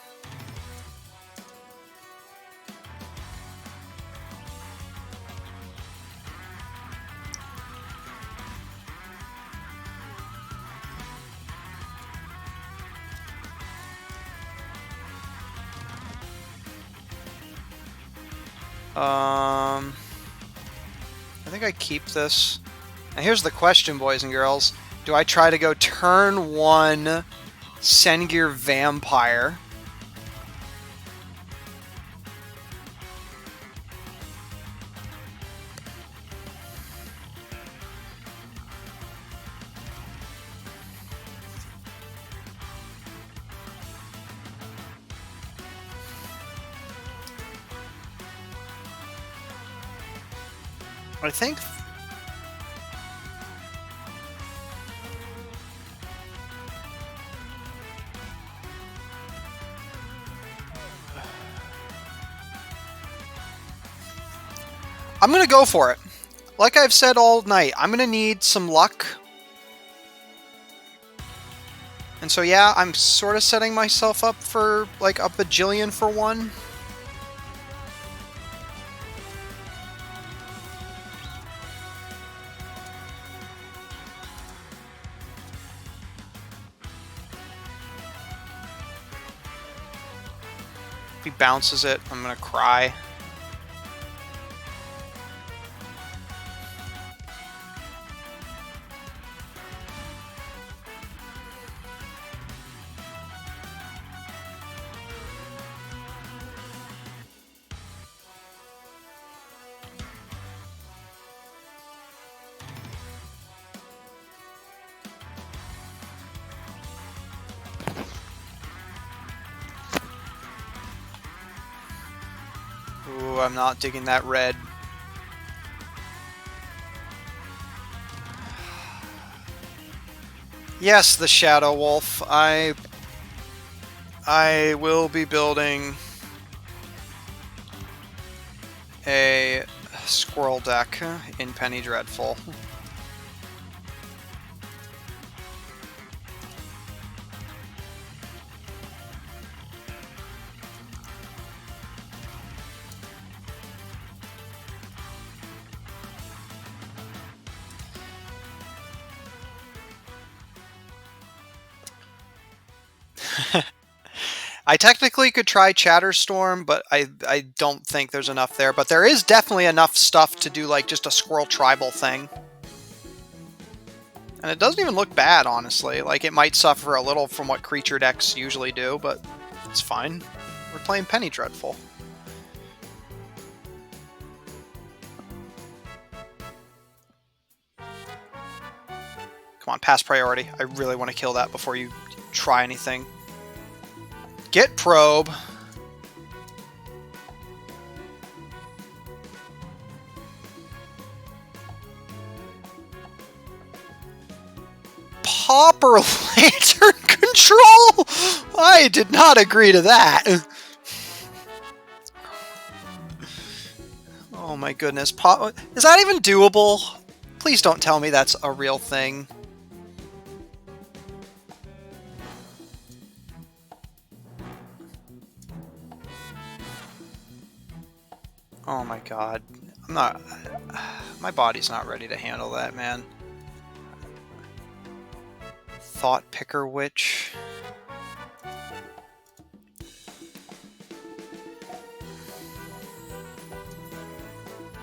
I think I keep this. Now here's the question, boys and girls. Do I try to go turn 1 Sengir Vampire? I think I'm gonna go for it. Like I've said all night, I'm gonna need some luck. And so yeah, I'm sort of setting myself up for like a bajillion for one. If he bounces it, I'm gonna cry. Ooh, I'm not digging that red. Yes, the Shadow Wolf. I will be building a squirrel deck in Penny Dreadful. I technically could try Chatterstorm, but I don't think there's enough there. But there is definitely enough stuff to do like just a squirrel tribal thing. And it doesn't even look bad, honestly. Like, it might suffer a little from what creature decks usually do, but it's fine. We're playing Penny Dreadful. Come on, pass priority. I really want to kill that before you try anything. Get probe. Pauper Lantern Control? I did not agree to that. Oh my goodness. Is that even doable? Please don't tell me that's a real thing. Oh my god. I'm not... My body's not ready to handle that, man. Thought Picker Witch.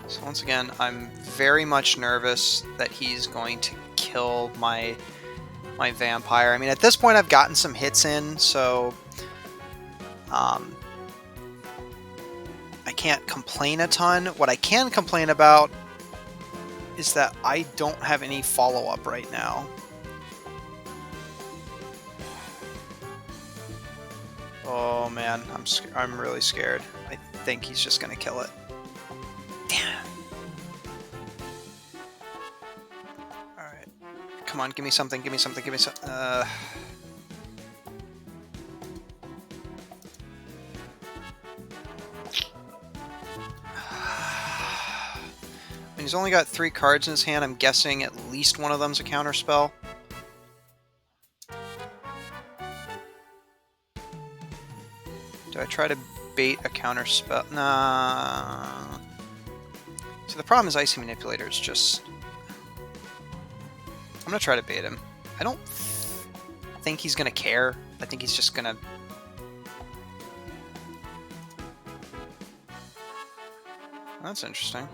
So once again, I'm very much nervous that he's going to kill my vampire. I mean, at this point I've gotten some hits in, so I can't complain a ton. What I can complain about is that I don't have any follow-up right now. Oh man, I'm really scared. I think he's just gonna kill it. Damn. Alright. Come on, give me something, give me something, give me some. And he's only got 3 cards in his hand. I'm guessing at least one of them's a counterspell. Do I try to bait a counterspell? Nah. So the problem is Icy Manipulator is just... I'm going to try to bait him. I don't think he's going to care. I think he's just going to... That's interesting.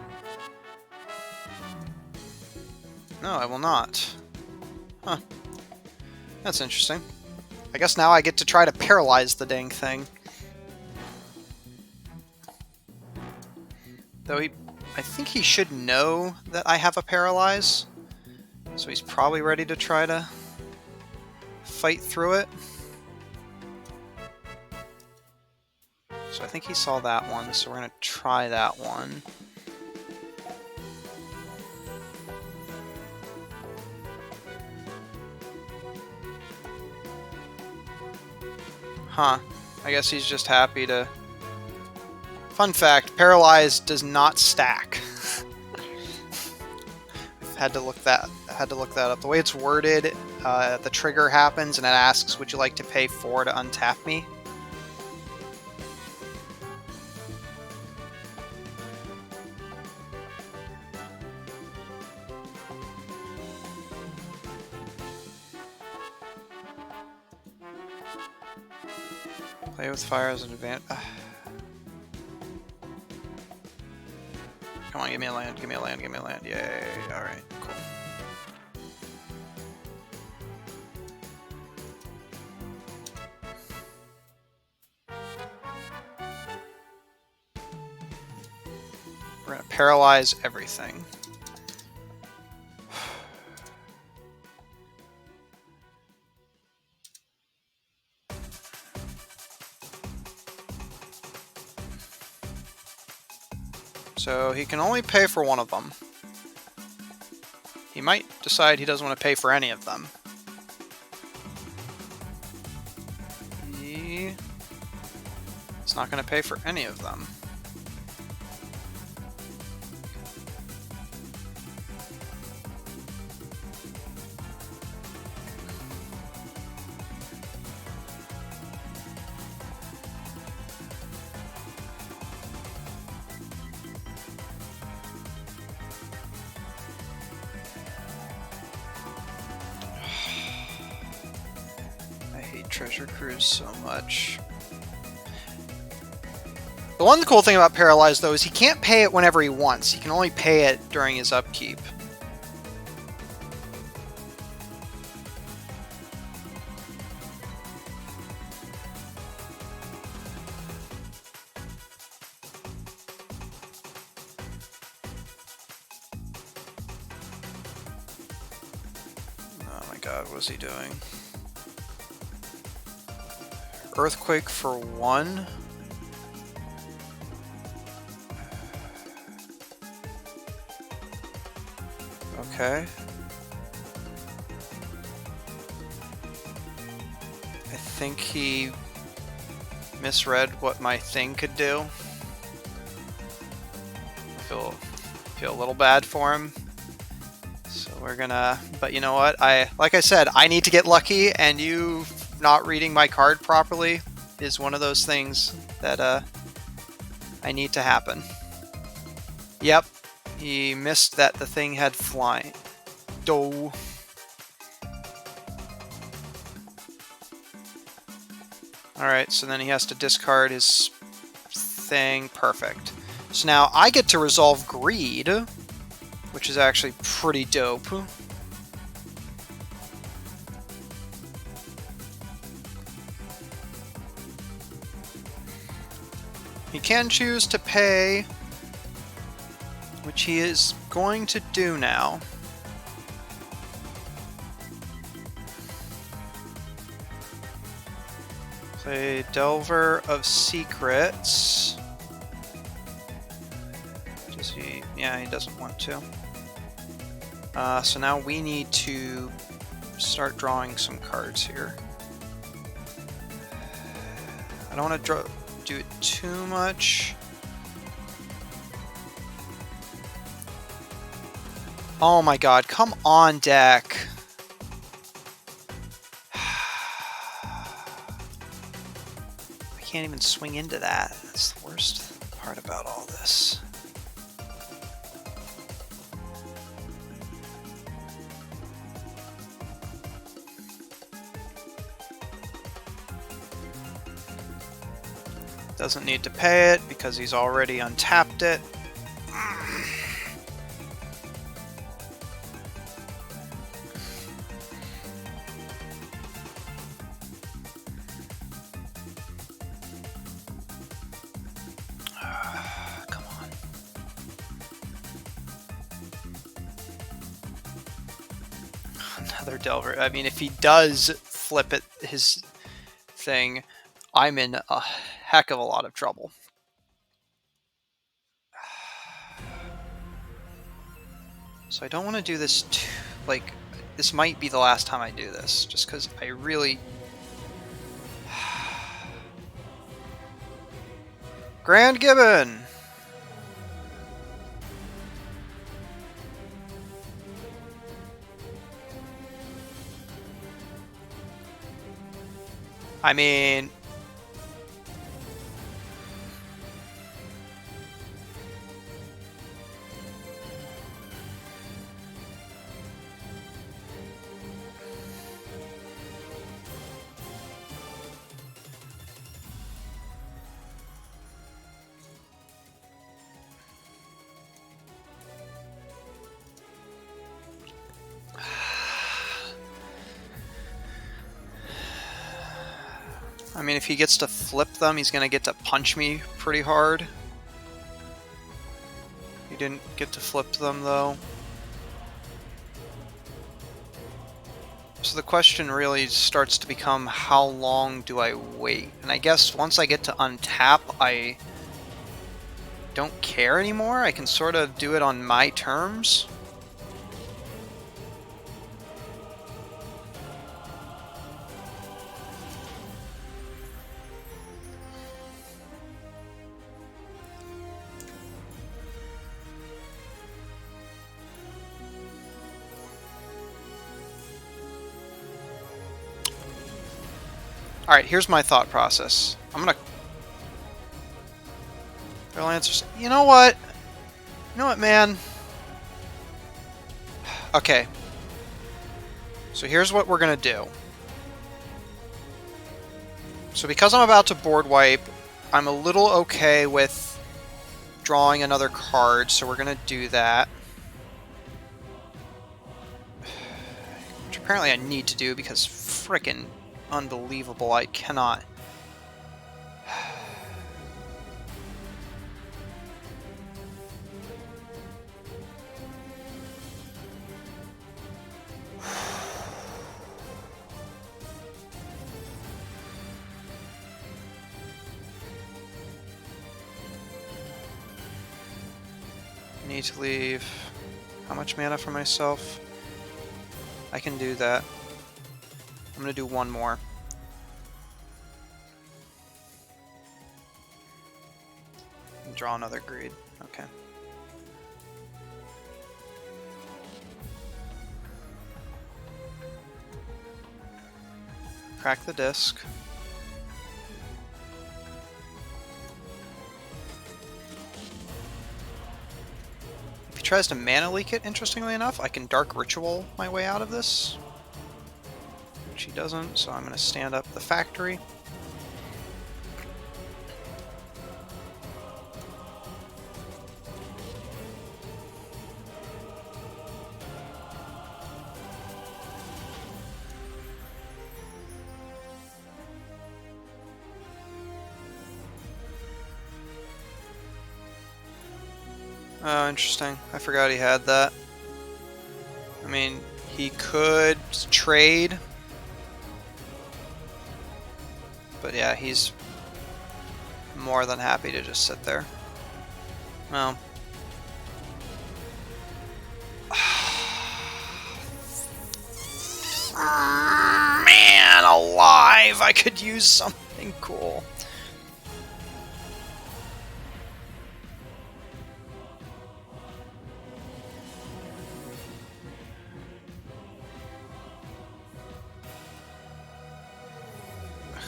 No, I will not. Huh. That's interesting. I guess now I get to try to paralyze the dang thing. Though I think he should know that I have a paralyze. So he's probably ready to try to fight through it. So I think he saw that one, so we're going to try that one. Huh. I guess he's just happy to... Fun fact, Paralyzed does not stack. had to look that up. The way it's worded, the trigger happens and it asks, would you like to pay 4 to untap me? Play with fire as an advantage. Come on, give me a land, give me a land, give me a land. Yay, alright, cool. We're gonna paralyze everything. So he can only pay for one of them. He might decide he doesn't want to pay for any of them. He's not going to pay for any of them. Treasure Cruise so much. The one cool thing about Paralyzed, though, is he can't pay it whenever he wants. He can only pay it during his upkeep. Oh my god, what is he doing? Earthquake for 1. Okay. I think he misread what my thing could do. I feel a little bad for him. So we're gonna... But you know what? Like I said, I need to get lucky, and you... not reading my card properly is one of those things that I need to happen. Yep, he missed that the thing had flying. Doh. Alright, so then he has to discard his thing. Perfect. So now I get to resolve Greed, which is actually pretty dope. He can choose to pay, which he is going to do now. Play Delver of Secrets. Does he? Yeah, he doesn't want to. So now we need to start drawing some cards here. I don't want to do it too much. Oh my god, come on, deck. I can't even swing into that. That's the worst part about all this. Doesn't need to pay it because he's already untapped it. Come on. Another Delver. I mean, if he does flip it, his thing, I'm in a heck of a lot of trouble. So I don't want to do this too, like, this might be the last time I do this, just because I really... Grand Gibbon! I mean... I mean, if he gets to flip them, he's going to get to punch me pretty hard. He didn't get to flip them, though. So the question really starts to become, how long do I wait? And I guess once I get to untap, I don't care anymore. I can sort of do it on my terms. Alright, here's my thought process. I'm gonna... Real answers. You know what? You know what, man? Okay. So here's what we're gonna do. So because I'm about to board wipe, I'm a little okay with drawing another card, so we're gonna do that. Which apparently I need to do because frickin' unbelievable, I cannot. Need to leave how much mana for myself? I can do that. I'm gonna do one more. And draw another greed. Okay. Crack the disc. If he tries to mana leak it, interestingly enough, I can Dark Ritual my way out of this. Which he doesn't, so I'm going to stand up the factory. Oh, interesting. I forgot he had that. I mean, he could trade. But yeah, he's more than happy to just sit there. Well. Man alive! I could use something cool.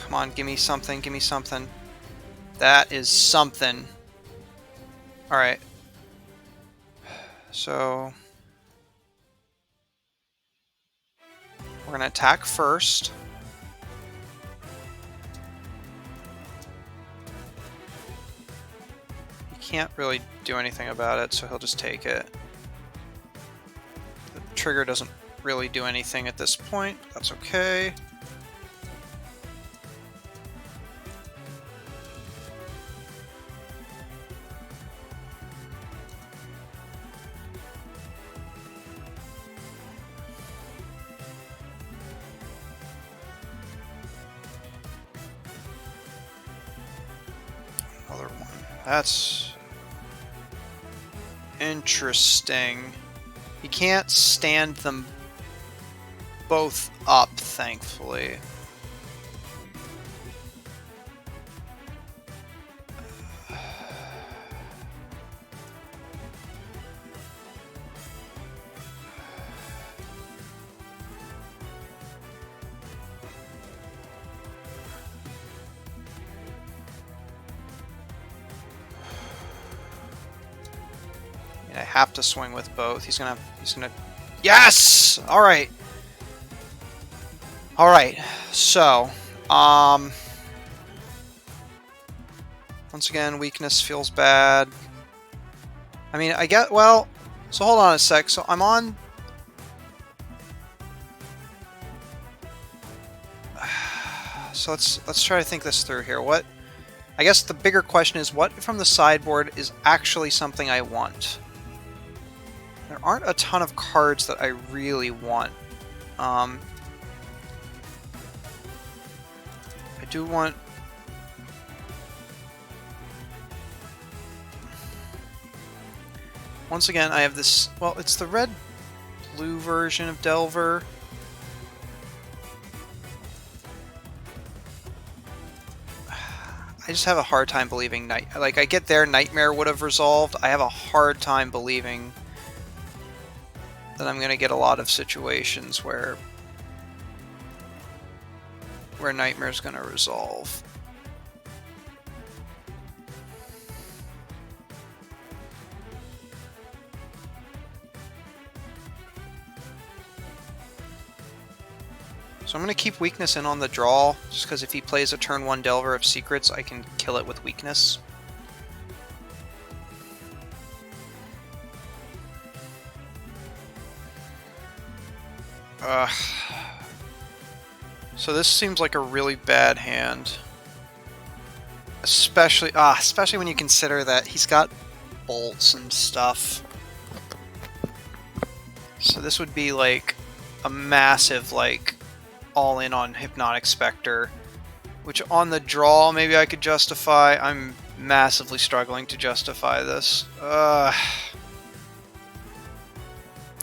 Come on, give me something, give me something. That is something. Alright. So... we're gonna attack first. He can't really do anything about it, so he'll just take it. The trigger doesn't really do anything at this point. That's okay. Another one. That's interesting. You can't stand them both up, thankfully. I have to swing with both. He's gonna... Yes! Alright. Alright. So, once again, weakness feels bad. I mean, I get... Well, so hold on a sec. So I'm on... So let's try to think this through here. What... I guess the bigger question is, what from the sideboard is actually something I want? There aren't a ton of cards that I really want. I do want... Once again, I have this... Well, it's the red-blue version of Delver. I just have a hard time believing Like, I get there, Nightmare would have resolved. I have a hard time believing that I'm going to get a lot of situations where Nightmare's going to resolve. So I'm going to keep weakness in on the draw, just because if he plays a turn 1 Delver of Secrets, I can kill it with weakness. So this seems like a really bad hand. Especially when you consider that he's got bolts and stuff. So this would be like a massive, like, all-in on Hypnotic Spectre, which on the draw maybe I could justify. I'm massively struggling to justify this.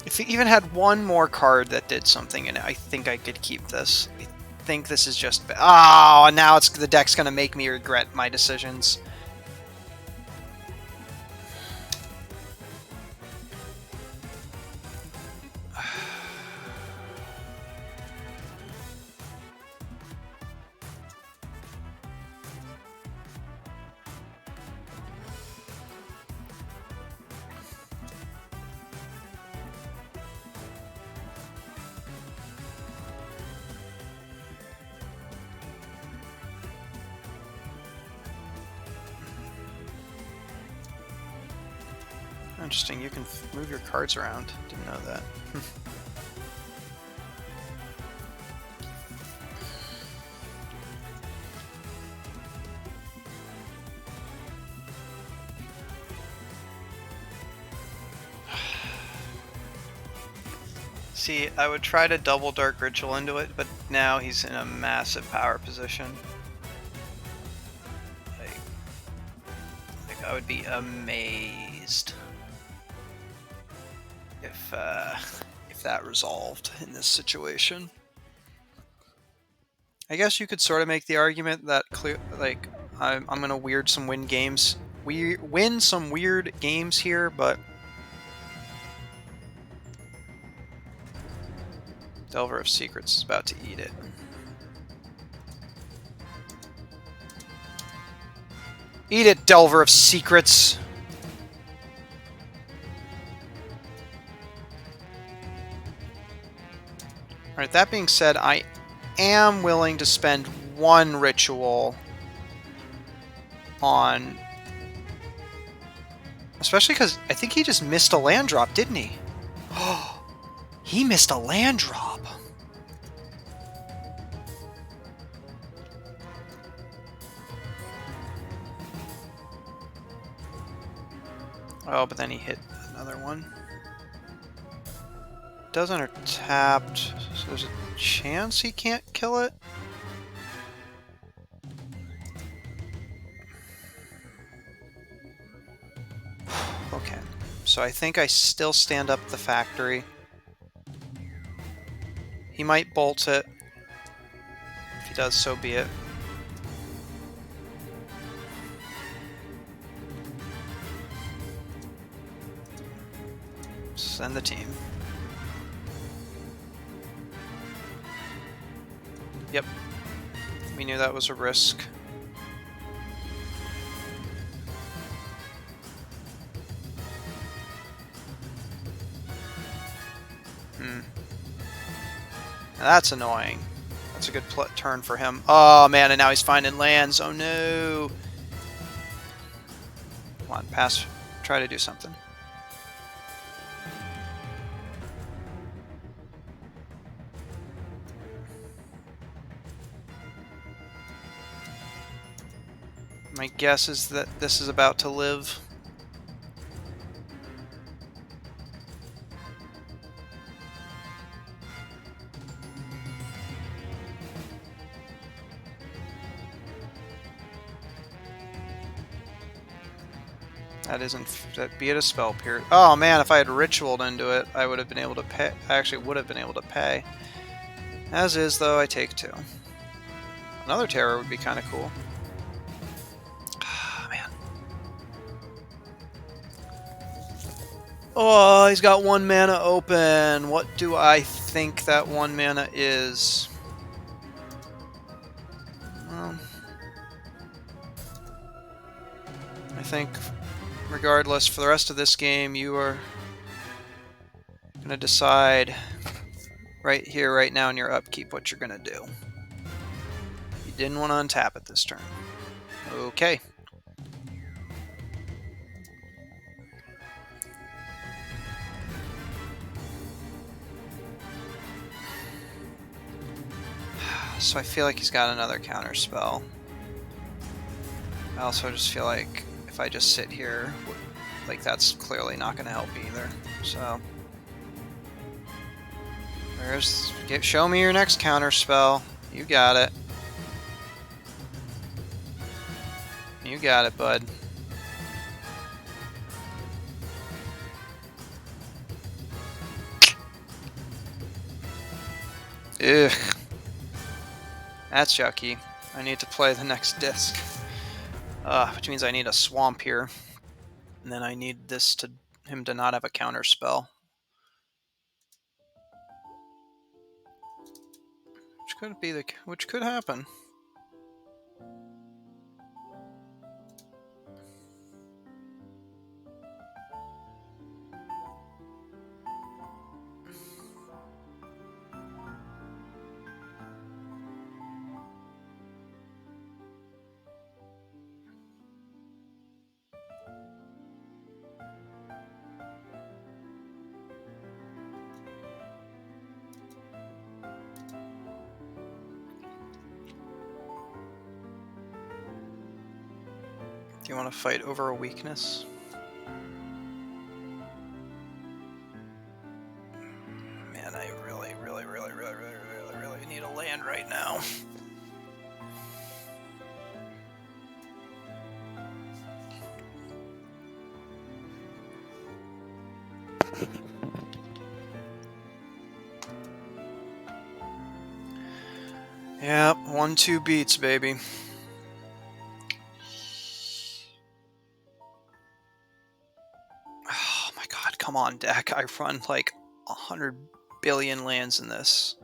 If he even had one more card that did something in it, I think I could keep this. I think this is just... Oh, now the deck's gonna make me regret my decisions. Interesting, you can move your cards around. Didn't know that. See, I would try to double Dark Ritual into it, but now he's in a massive power position. Like I would be amazed if that resolved in this situation. I guess you could sort of make the argument that I'm gonna win some weird games here, but Delver of Secrets is about to eat it. Eat it, Delver of Secrets! Alright, that being said, I am willing to spend one ritual on... Especially because I think he just missed a land drop, didn't he? Oh, he missed a land drop! Oh, but then he hit another one. Doesn't are tapped, so there's a chance he can't kill it? Okay, so I think I still stand up the factory. He might bolt it. If he does, so be it. Send the team. Yep. We knew that was a risk. That's annoying. That's a good turn for him. Oh man, and now he's finding lands. Oh no. Come on, pass. Try to do something. My guess is that this is about to live. That be it a spell period. Oh man, if I had ritualed into it, I would have been able to pay. I actually would have been able to pay. As is, though, I take 2. Another terror would be kind of cool. Ah, man. Oh, he's got 1 mana open. What do I think that 1 mana is? I think, regardless, for the rest of this game, you are going to decide right here, right now in your upkeep what you're going to do. You didn't want to untap it this turn. Okay. So I feel like he's got another counter spell. I also just feel like if I just sit here, like that's clearly not going to help either. So show me your next counter spell. You got it. You got it, bud. Ugh. That's yucky. I need to play the next disc. Which means I need a swamp here. And then I need him to not have a counter spell. Which could happen. Do you want to fight over a weakness? Man, I really need a land right now. Yep, 1-2 beats, baby. Oh my god, come on, deck. I run like 100 billion lands in this.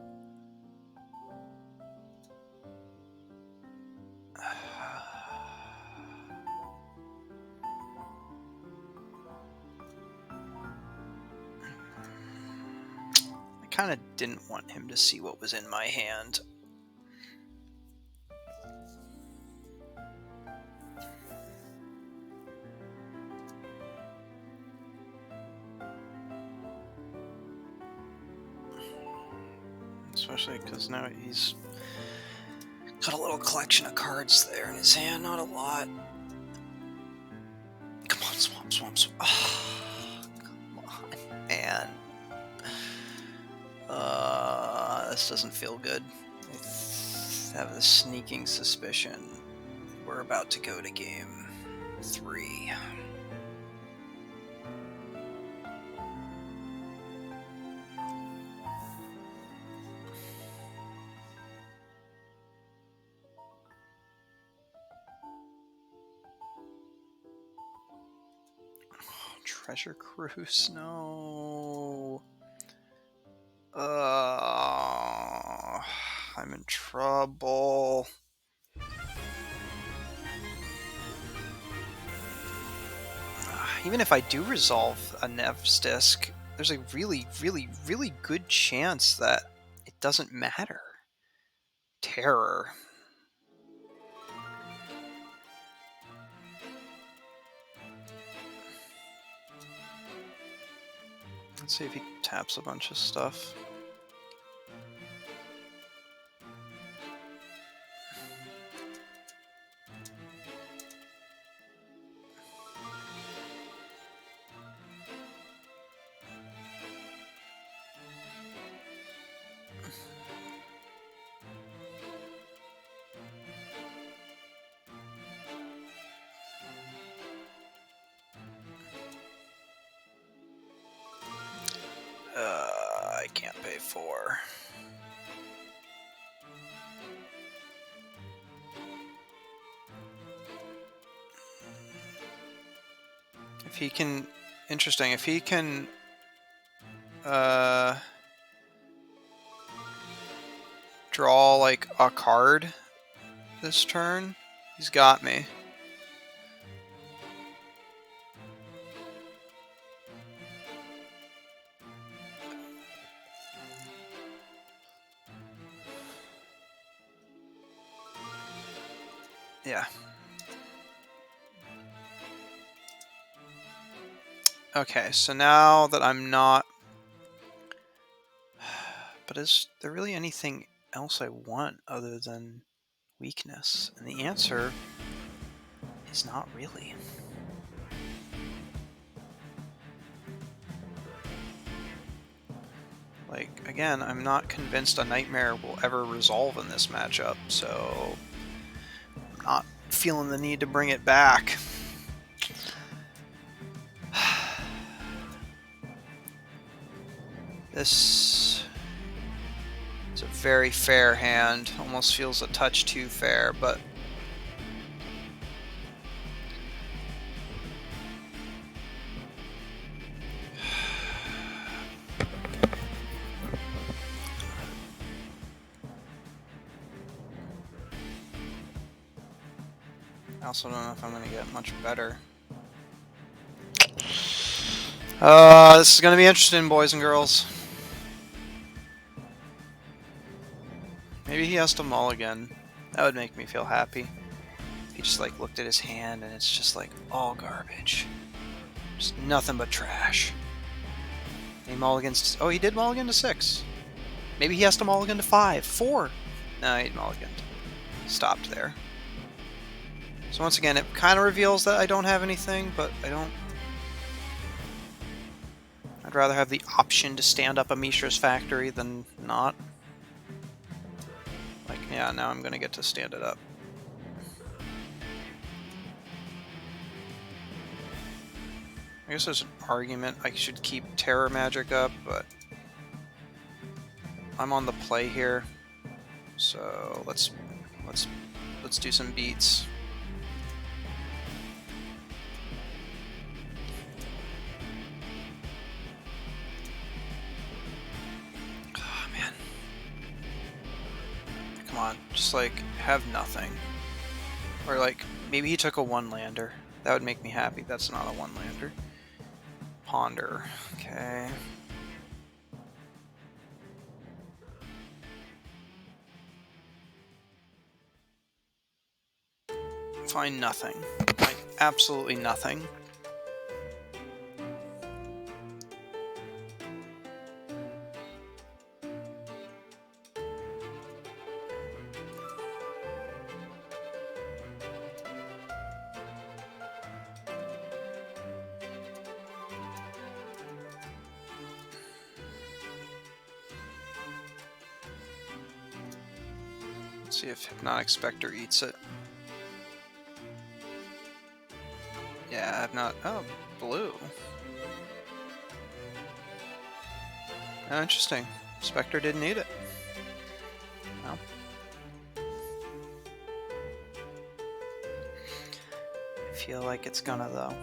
I kind of didn't want him to see what was in my hand. Especially because now he's got a little collection of cards there in his hand, not a lot. Come on, swamp, swamp, swamp. Oh, come on, man. This doesn't feel good. I have a sneaking suspicion we're about to go to game 3. Treasure Cruise, no. I'm in trouble. Even if I do resolve a Nev's disc, there's a really, really, really good chance that it doesn't matter. Terror. Let's see if he taps a bunch of stuff. I can't pay 4. If he can... Interesting, if he can... draw, like, a card this turn, he's got me. Yeah. Okay, so now that I'm not... But is there really anything else I want other than weakness? And the answer is not really. Like, again, I'm not convinced a Nightmare will ever resolve in this matchup, so I'm not feeling the need to bring it back. This is a very fair hand. Almost feels a touch too fair, but... I also don't know if I'm going to get much better. This is going to be interesting, boys and girls. Maybe he has to mulligan. That would make me feel happy. He just like looked at his hand and it's just like all garbage. Just nothing but trash. He mulligans. Oh, he did mulligan to 6. Maybe he has to mulligan to 5, 4. No, he mulliganed. Stopped there. So once again, it kind of reveals that I don't have anything, but I don't... I'd rather have the option to stand up a Mishra's Factory than not. Like, yeah, now I'm gonna get to stand it up. I guess there's an argument I should keep Terror Magic up, but I'm on the play here. So let's do some beats. Oh man. Come on, just like have nothing. Or like maybe he took a one lander. That would make me happy. That's not a one lander. Ponder. Okay. Find nothing. Like absolutely nothing. Let's see if Hypnotic Spectre eats it. Yeah, I've not. Oh, blue. Oh, interesting. Spectre didn't eat it. Well. I feel like it's gonna, though.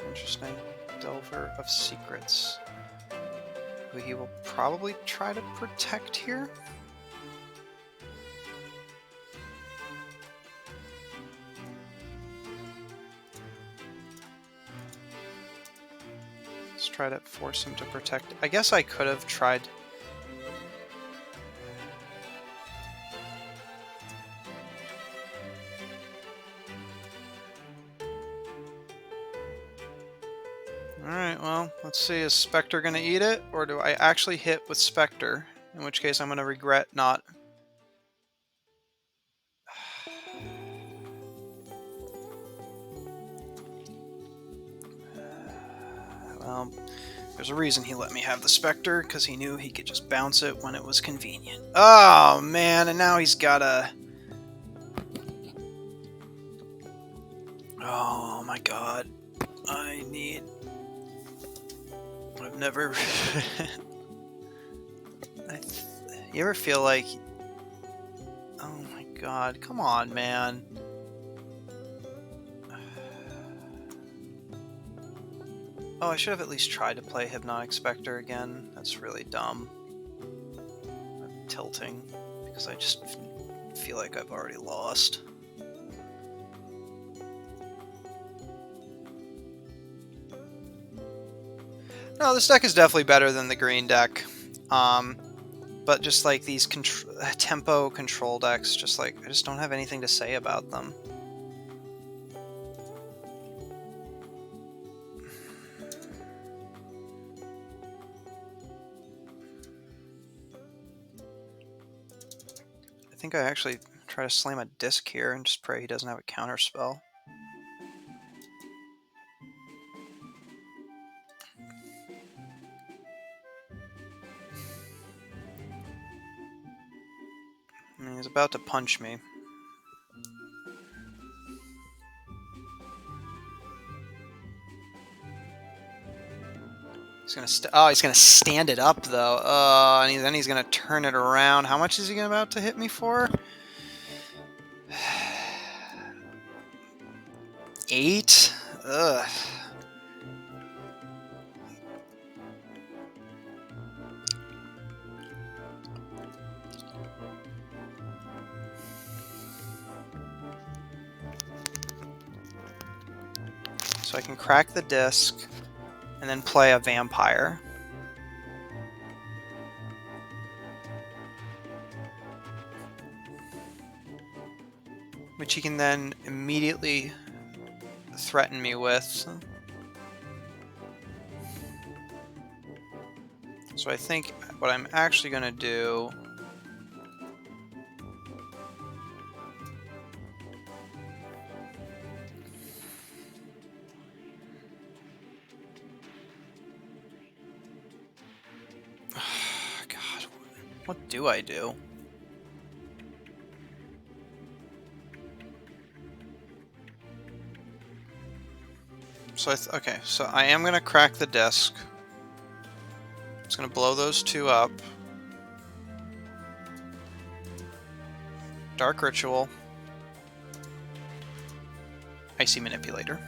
Interesting. Delver of Secrets. Who he will probably try to protect here? Let's try to force him to protect. I guess I could have tried. Alright, well, let's see. Is Spectre going to eat it? Or do I actually hit with Spectre? In which case I'm going to regret not. Well, there's a reason he let me have the Spectre, because he knew he could just bounce it when it was convenient. Oh, man, and now he's got a... Oh, my God. I need... I've never... You ever feel like... Oh, my God. Come on, man. Oh, I should have at least tried to play Hypnotic Spectre again. That's really dumb. I'm tilting because I just feel like I've already lost. No, this deck is definitely better than the green deck. But just like these tempo control decks, just like I just don't have anything to say about them. I think I actually try to slam a disc here and just pray he doesn't have a counter spell. I mean, he's about to punch me. He's gonna stand it up though. And then he's gonna turn it around. How much is he about to hit me for? 8? Ugh. So I can crack the disc and then play a vampire. Which he can then immediately threaten me with. So I think what I'm actually going to do... God, what do I do? So okay, so I am gonna crack the disc. It's gonna blow those two up. Dark Ritual. Icy Manipulator.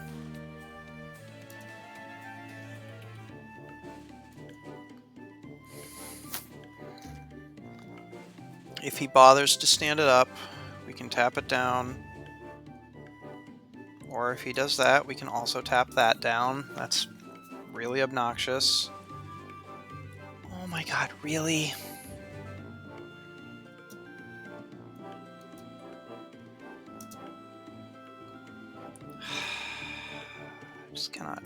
If he bothers to stand it up, we can tap it down. Or if he does that, we can also tap that down. That's really obnoxious. Oh my god, really? I just cannot.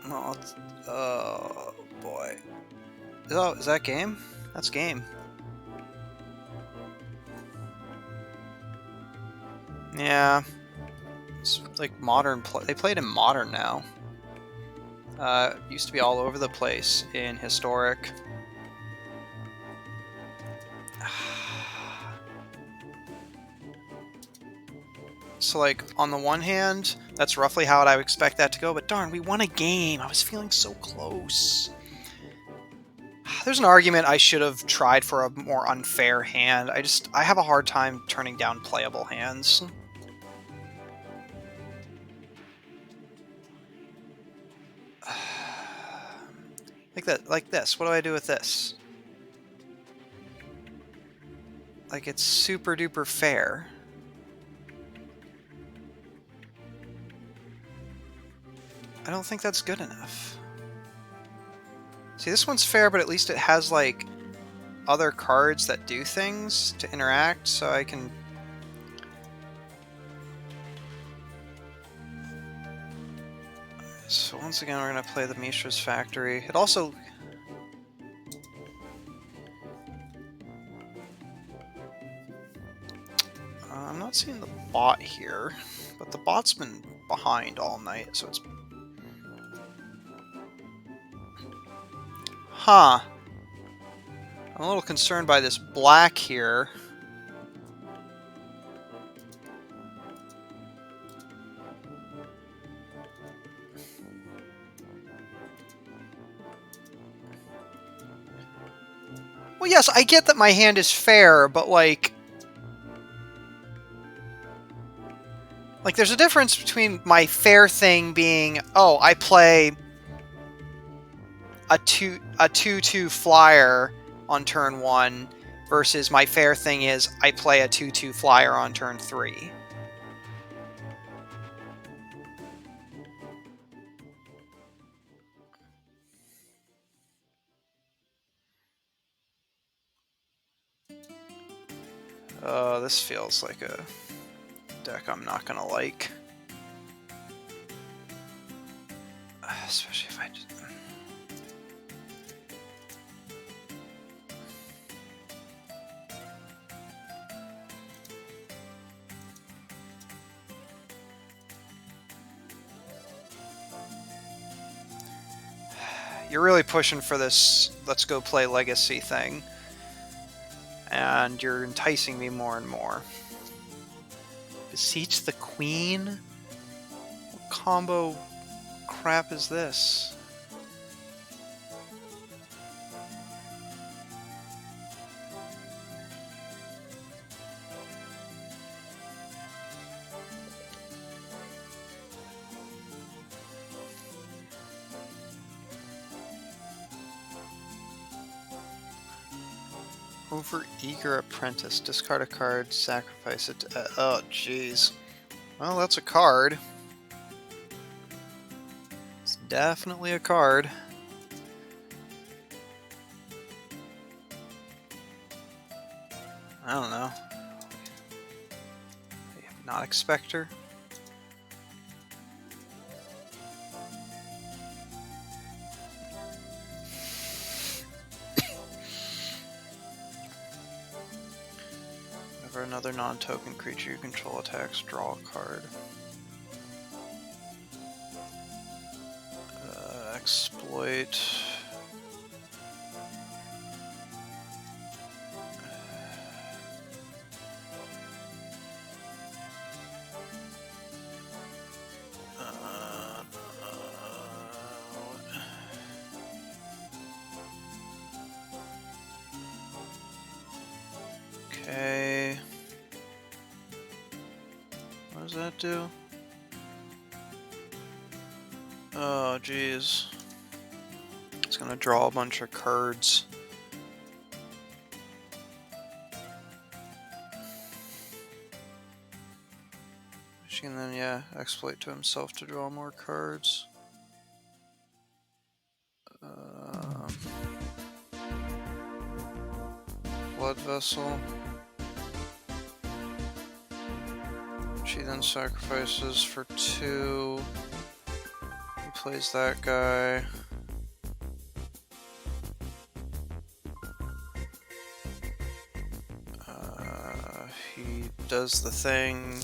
No, oh boy. Oh, is that game? That's game. Yeah. It's like modern they play it in modern now. Used to be all over the place in historic. So like on the one hand, that's roughly how I would expect that to go, but darn, we won a game. I was feeling so close. There's an argument I should have tried for a more unfair hand. I have a hard time turning down playable hands. Like this. What do I do with this? Like, it's super duper fair. I don't think that's good enough. See, this one's fair, but at least it has, like, other cards that do things to interact, so I can... So once again, we're going to play the Mishra's Factory. It also... I'm not seeing the bot here, but the bot's been behind all night, so it's... Huh. I'm a little concerned by this black here. Well, yes, I get that my hand is fair, but like there's a difference between my fair thing being, oh, I play a 2/2 flyer on turn 1 versus my fair thing is I play a 2/2 flyer on turn 3. This feels like a deck I'm not gonna like. Especially if I just... You're really pushing for this let's go play Legacy thing. And you're enticing me more and more. Beseech the Queen? What combo crap is this? Over-eager apprentice. Discard a card, sacrifice it. Oh, jeez. Well, that's a card. It's definitely a card. I don't know. Hypnotic Spectre? Whenever another non-token creature you control attacks, draw a card. Exploit. What does that do? Oh, geez. It's gonna draw a bunch of cards. She can then, yeah, exploit to himself to draw more cards. Blood Vessel. She then sacrifices for 2. He plays that guy. He does the thing.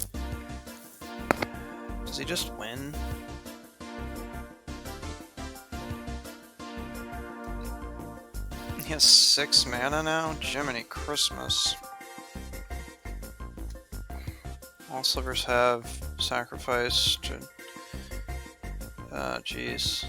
Does he just win? He has 6 mana now? Jiminy Christmas. All slivers have sacrifice to... jeez.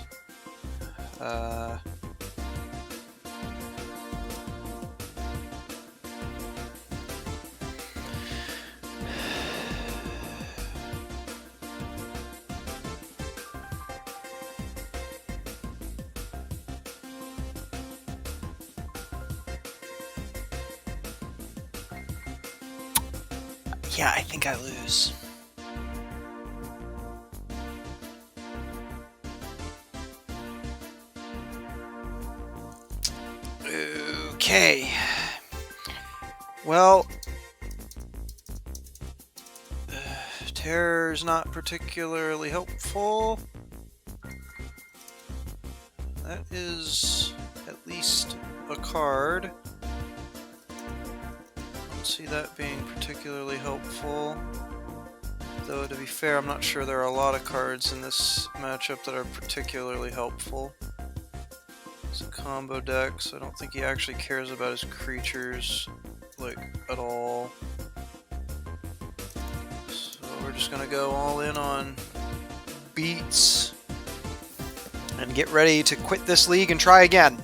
Yeah, I think I lose. Okay. Well, terror's not particularly helpful. That is at least a card. See that being particularly helpful, though to be fair I'm not sure there are a lot of cards in this matchup that are particularly helpful. It's a combo deck, so I don't think he actually cares about his creatures like at all. So we're just gonna go all in on beats and get ready to quit this league and try again.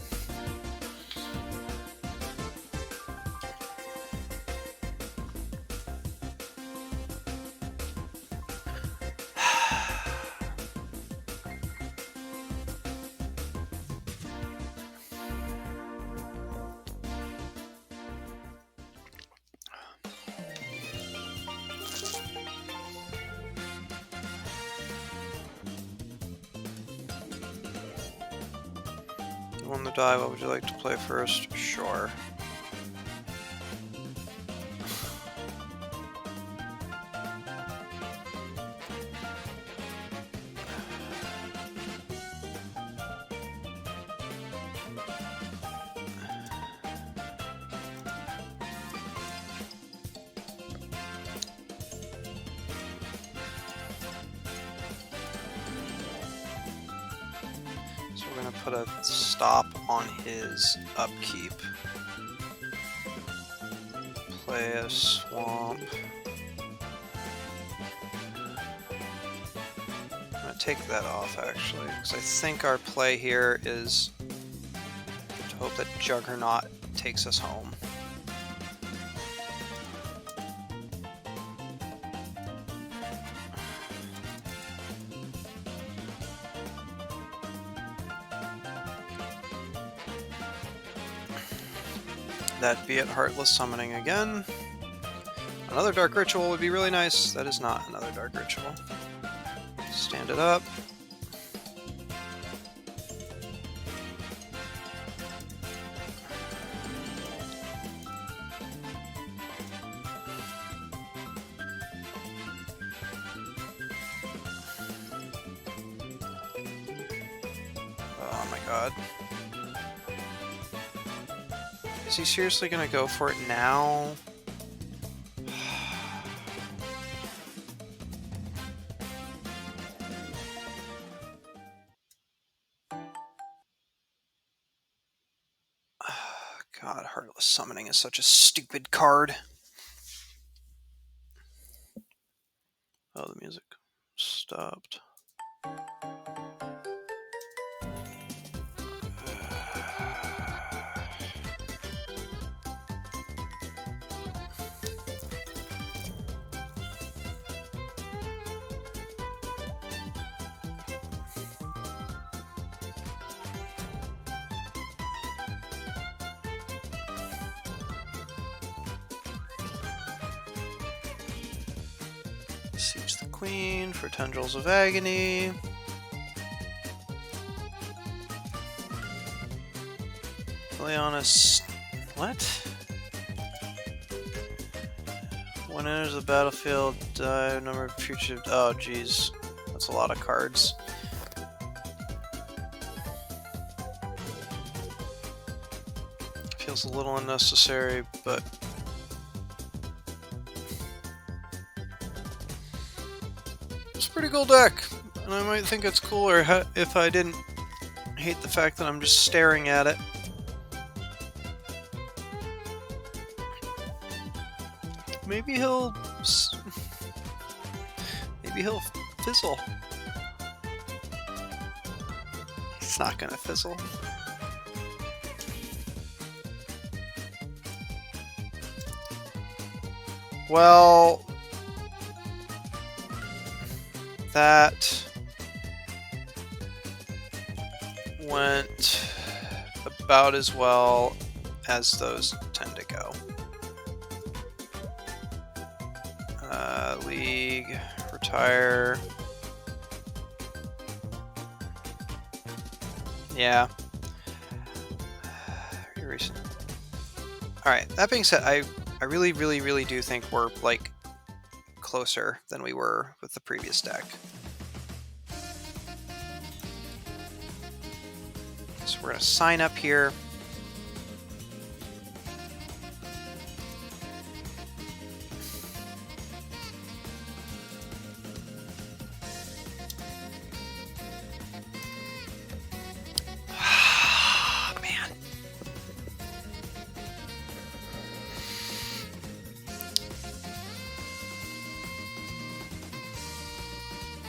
On the die, what would you like to play first? Sure. We're going to put a stop on his upkeep. Play a swamp. I'm going to take that off actually, because I think our play here is to hope that Juggernaut takes us home. That be it, Heartless Summoning again. Another Dark Ritual would be really nice. That is not another Dark Ritual. Stand it up. Oh my god. Is he seriously gonna go for it now? God, Heartless Summoning is such a stupid card. Oh, the music stopped. Siege the Queen for Tendrils of Agony. Leonis. What? When enters the battlefield, number of future. Oh, geez. That's a lot of cards. Feels a little unnecessary, but. It's a pretty cool deck, and I might think it's cooler if I didn't hate the fact that I'm just staring at it. Maybe he'll fizzle. It's not gonna fizzle. Well, that went about as well as those tend to go. League, retire. Yeah. Very recent. Alright, that being said, I really do think we're, like, closer than we were with the previous deck. So we're going to sign up here. Man.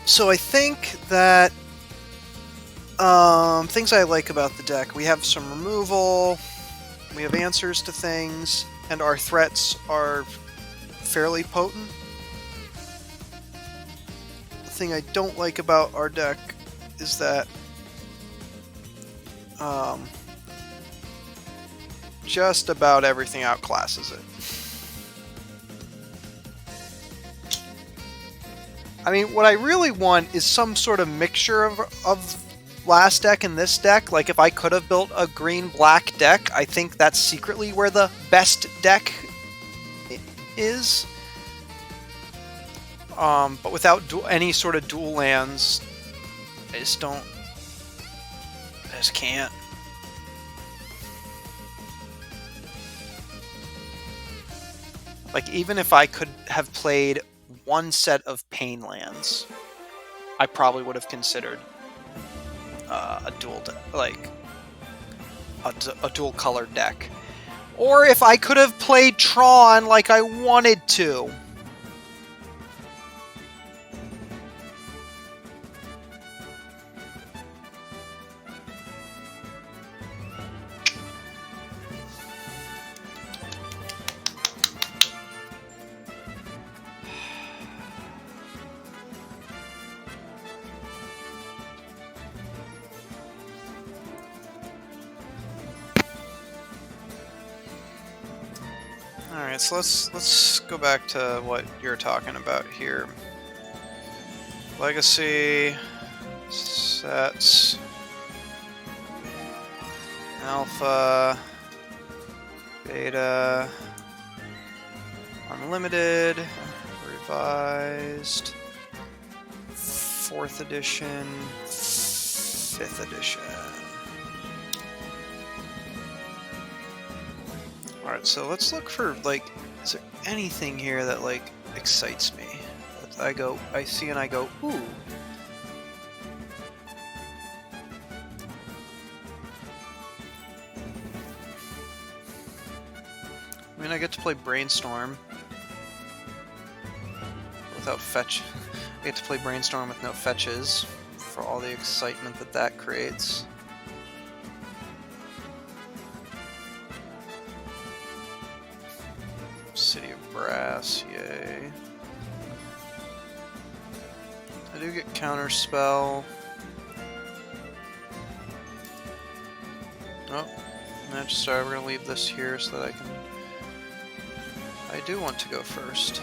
So I think that things I like about the deck, we have some removal, we have answers to things, and our threats are fairly potent. The thing I don't like about our deck is that just about everything outclasses it. I mean, what I really want is some sort of mixture of last deck and this deck. Like, if I could have built a green-black deck, I think that's secretly where the best deck is. But without any sort of dual lands, I just can't. Like, even if I could have played one set of pain lands, I probably would have considered a dual a dual colored deck. Or if I could have played Tron like I wanted to. Alright, so let's go back to what you're talking about here. Legacy, sets, alpha, beta, unlimited, revised, 4th edition, 5th edition. Alright, so let's look for, like, is there anything here that, like, excites me? That I see and I go, ooh. I mean, I get to play Brainstorm without fetch. I get to play Brainstorm with no fetches for all the excitement that creates. City of Brass, yay. I do get Counterspell. Oh, Match Star, we're gonna leave this here so that I do want to go first.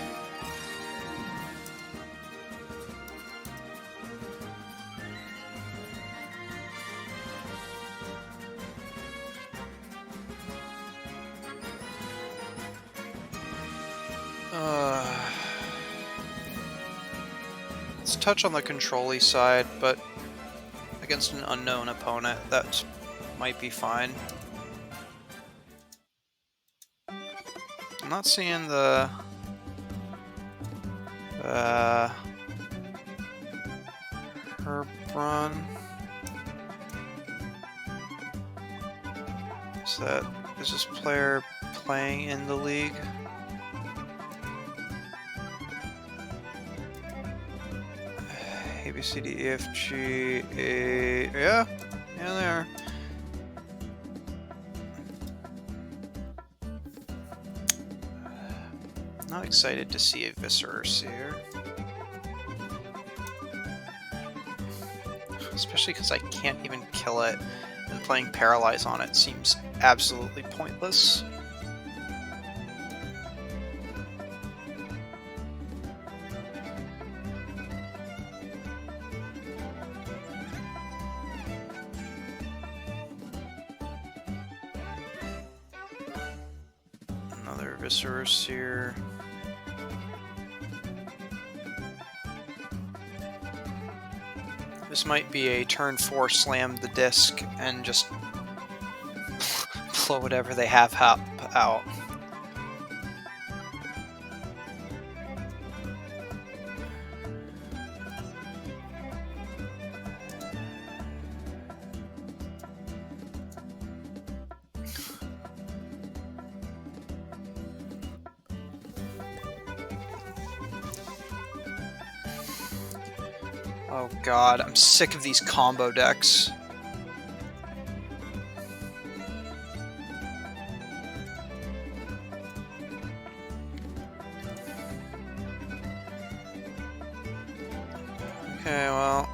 Let's touch on the control-y side, but against an unknown opponent, that might be fine. I'm not seeing the Herb run. Is this player playing in the league? A, B, C, D, E, F, G, A... Yeah, there. Not excited to see a Viscerus here. Especially because I can't even kill it, and playing Paralyze on it seems absolutely pointless. Another Viscerus here. This might be a turn 4 slam the disc and just blow whatever they have out. Oh god, I'm sick of these combo decks. Okay, well...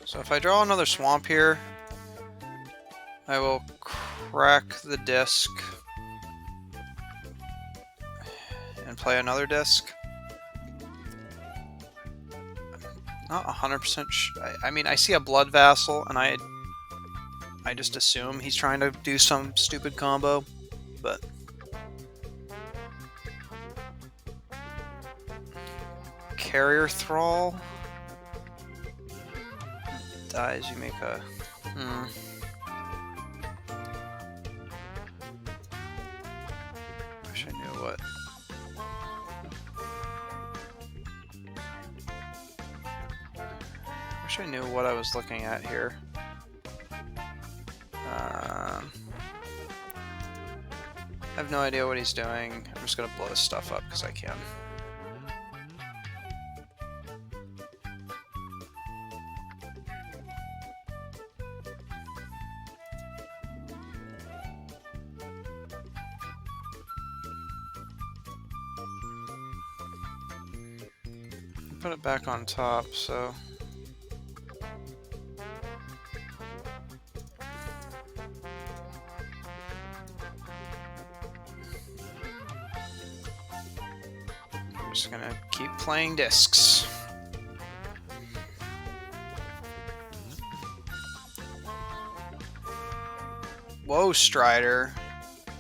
So if I draw another swamp here, I will crack the disc and play another disc. Not 100% I mean, I see a Blood Vassal, and I just assume he's trying to do some stupid combo, but... Carrier Thrall... Dies, you make a... Wish I knew what... Wish I knew what I was looking at here. I have no idea what he's doing. I'm just gonna blow his stuff up because I can. Put it back on top, so... I'm just gonna keep playing discs. Whoa, Strider.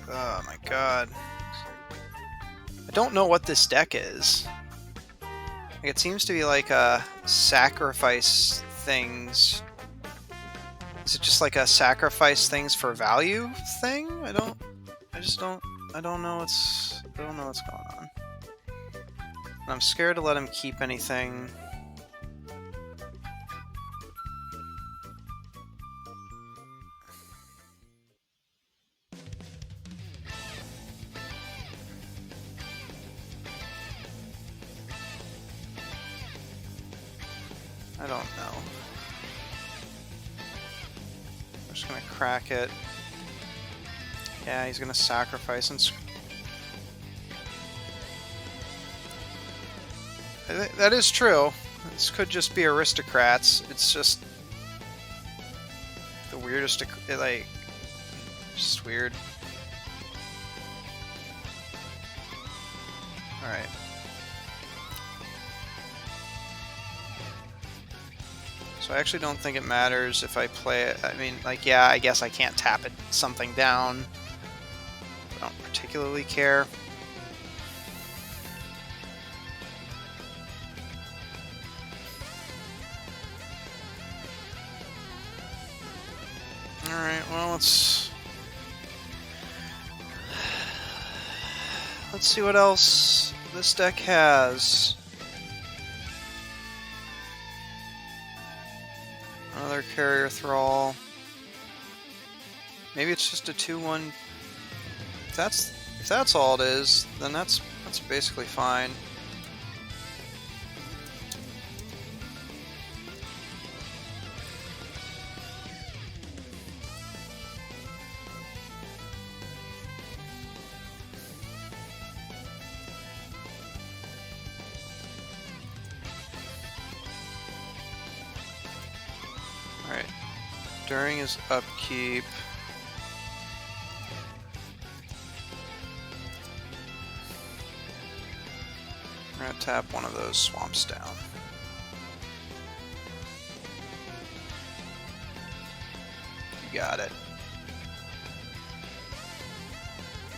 Oh my god. I don't know what this deck is. Like, it seems to be like a sacrifice things. Is it just like a sacrifice things for value thing? I don't know what's going on. And I'm scared to let him keep anything. I don't know. I'm just gonna crack it. Yeah, he's gonna sacrifice and... That is true. This could just be aristocrats. It's just... the weirdest... like... just weird. Alright. So I actually don't think it matters if I play it. I mean, like, yeah, I guess I can't tap it something down. I don't particularly care. Alright, well, let's see what else this deck has. Another Carrier Thrall. Maybe it's just a 2-1. If that's all it is, then that's basically fine. Alright. During his upkeep, we're gonna tap one of those swamps down. You got it.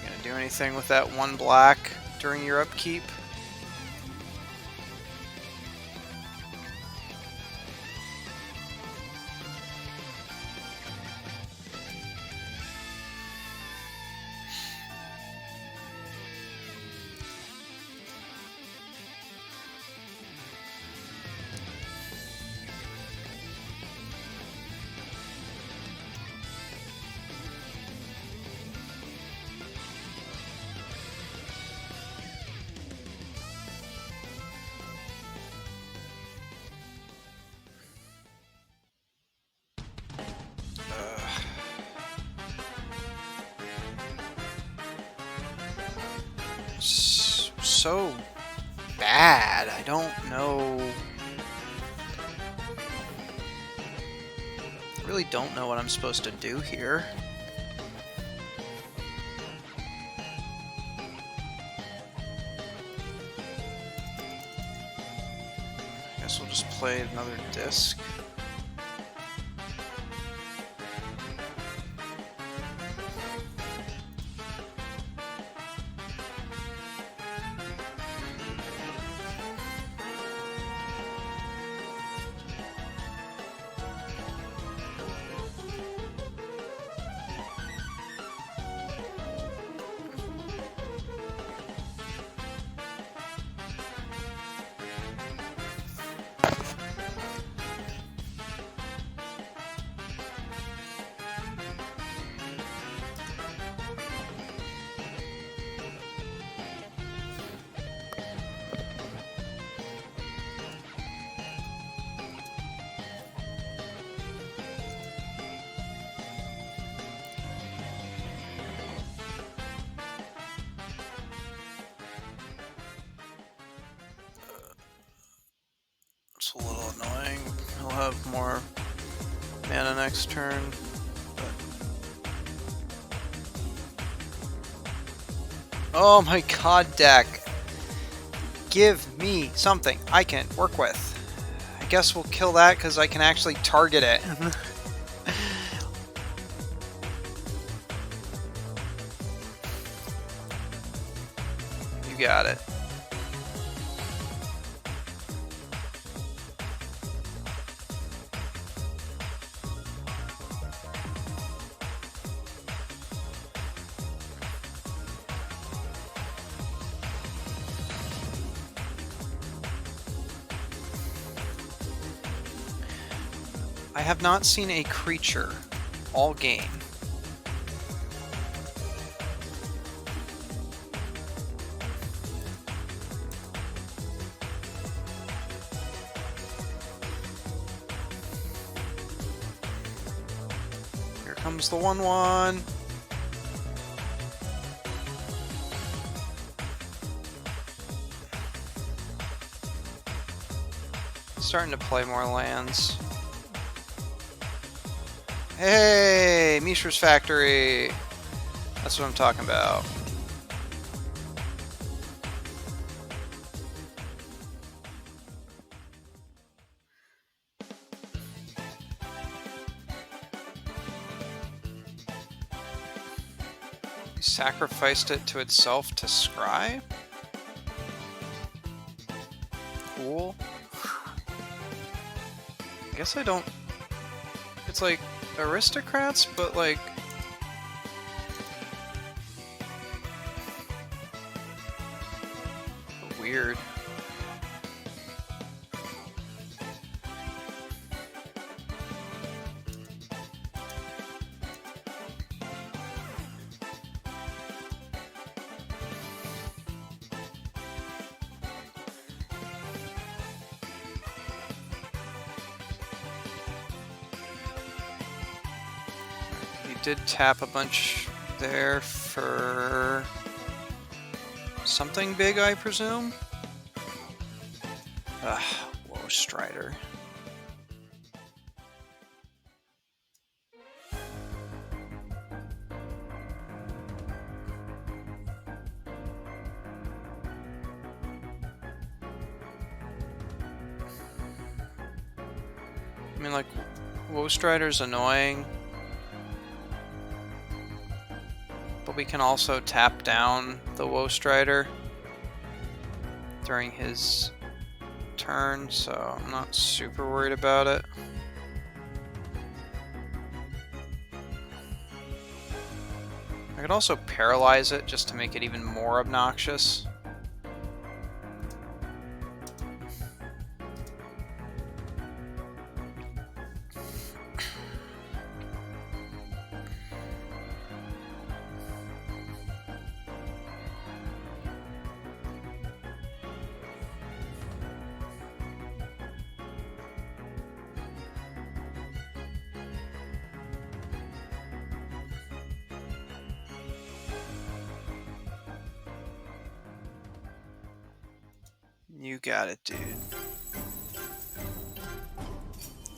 You gonna do anything with that 1 black during your upkeep? So bad. I don't know. I really don't know what I'm supposed to do here. Guess we'll just play another disc. It's a little annoying. He'll have more mana next turn. Oh my god, deck. Give me something I can work with. I guess we'll kill that because I can actually target it. You got it. I have not seen a creature all game. Here comes the 1/1. Starting to play more lands. Hey, Mishra's Factory. That's what I'm talking about. He sacrificed it to itself to scry? Cool. I guess I don't... It's like aristocrats, but like... weird. He did tap a bunch there for something big, I presume? Whoa, Strider. I mean, like, Woe Strider's annoying, but we can also tap down the Woe Strider during his turn, so I'm not super worried about it. I could also paralyze it just to make it even more obnoxious. You got it, dude.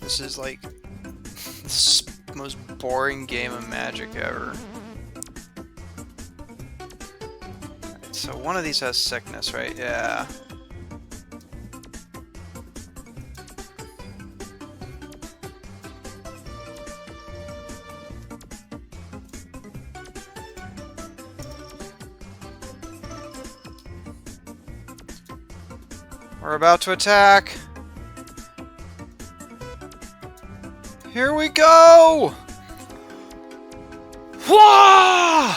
This is like the most boring game of Magic ever. Right, so one of these has sickness, right? Yeah. We're about to attack. Here we go! Whoa!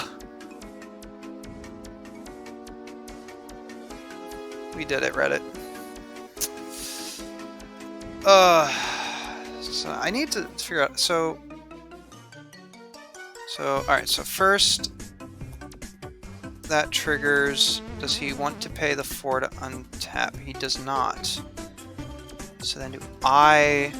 We did it, Reddit. So I need to figure out. So all right. So first, that triggers. Does he want to pay the 4 to untap? He does not. So then, do I?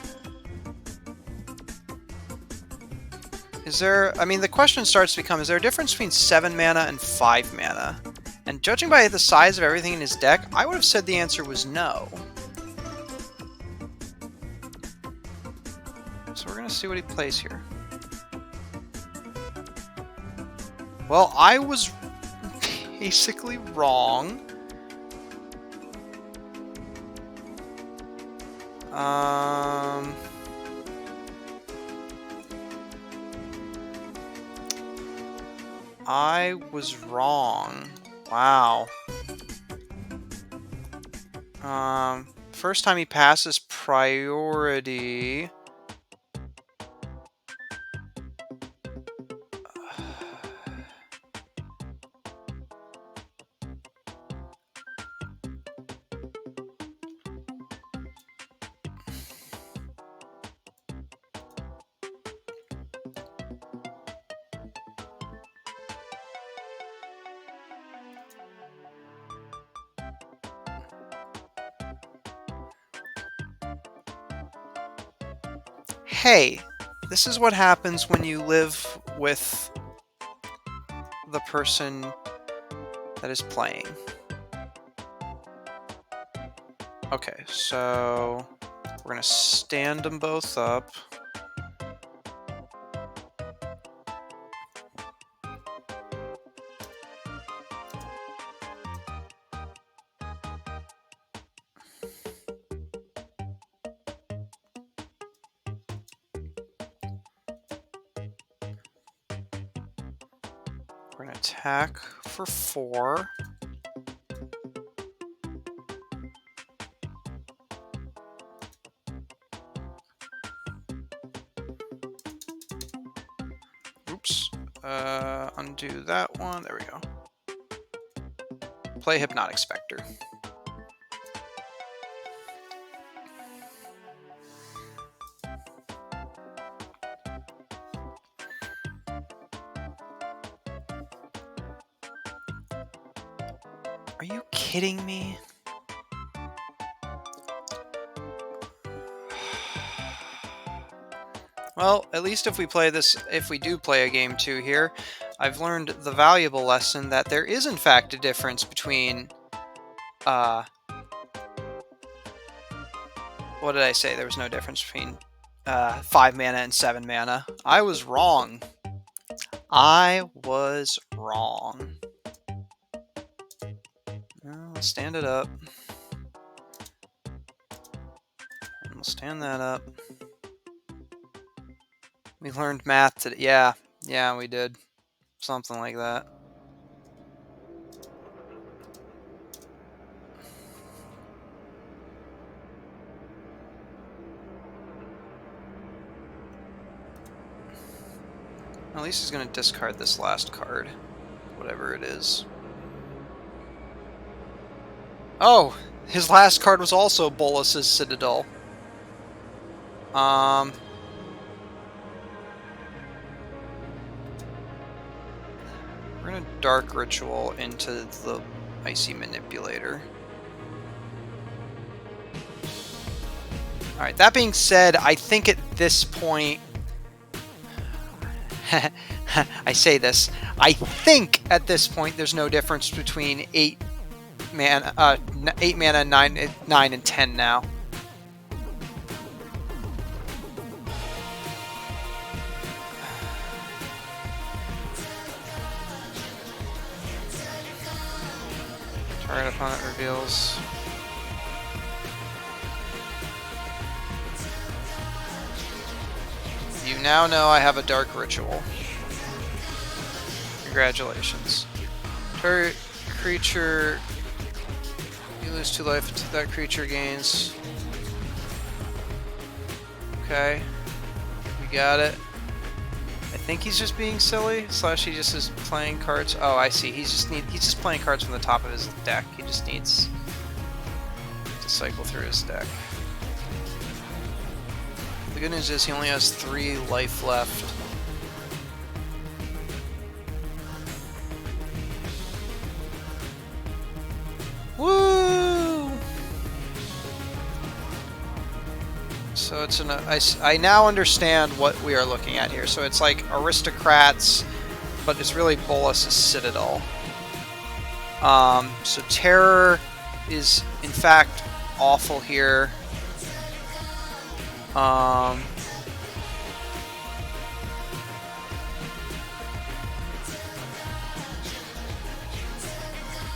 Is there? I mean, the question starts to become: is there a difference between 7 mana and 5 mana? And judging by the size of everything in his deck, I would have said the answer was no. So we're gonna see what he plays here. Well, I was basically wrong. I was wrong. Wow. First time he passes priority. Hey, this is what happens when you live with the person that is playing. Okay, so we're gonna stand them both up. We're going to attack for 4. Oops. Undo that one. There we go. Play Hypnotic Spectre. Are you kidding me? Well, at least if we do play a game 2 here, I've learned the valuable lesson that there is in fact a difference between, what did I say? There was no difference between 5 mana and 7 mana. I was wrong. I was wrong. Let's stand it up. And we'll stand that up. We learned math today. Yeah, we did. Something like that. At least he's going to discard this last card. Whatever it is. Oh! His last card was also Bolas's Citadel. We're going to Dark Ritual into the Icy Manipulator. Alright, that being said, I think at this point... I say this. I think at this point there's no difference between 8 mana, 9 and 10 now. Target opponent reveals. You now know I have a Dark Ritual. Congratulations. Target creature. You lose 2 life until that creature gains. Okay. We got it. I think he's just being silly. Slash he just is playing cards. Oh, I see. He's just playing cards from the top of his deck. He just needs to cycle through his deck. The good news is he only has 3 life left. Woo! So it's I now understand what we are looking at here. So it's like Aristocrats, but it's really Bolas's Citadel. So Terror is in fact awful here. I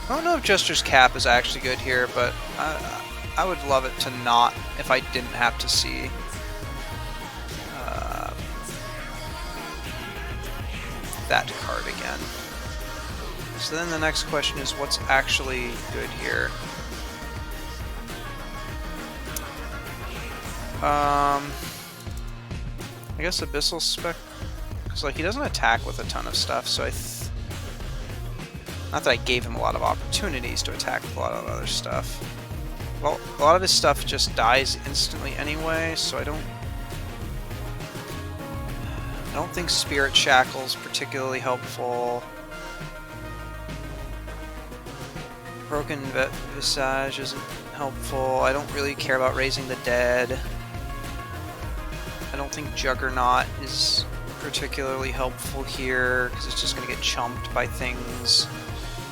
don't know if Jester's Cap is actually good here, but I would love it to not if I didn't have to see that card again. So then the next question is what's actually good here? I guess Abyssal Spec, because like he doesn't attack with a ton of stuff, so not that I gave him a lot of opportunities to attack with a lot of other stuff. Well, a lot of his stuff just dies instantly anyway, so I don't think Spirit Shackle's particularly helpful. Broken Visage isn't helpful. I don't really care about Raising the Dead. I don't think Juggernaut is particularly helpful here, because it's just going to get chumped by things.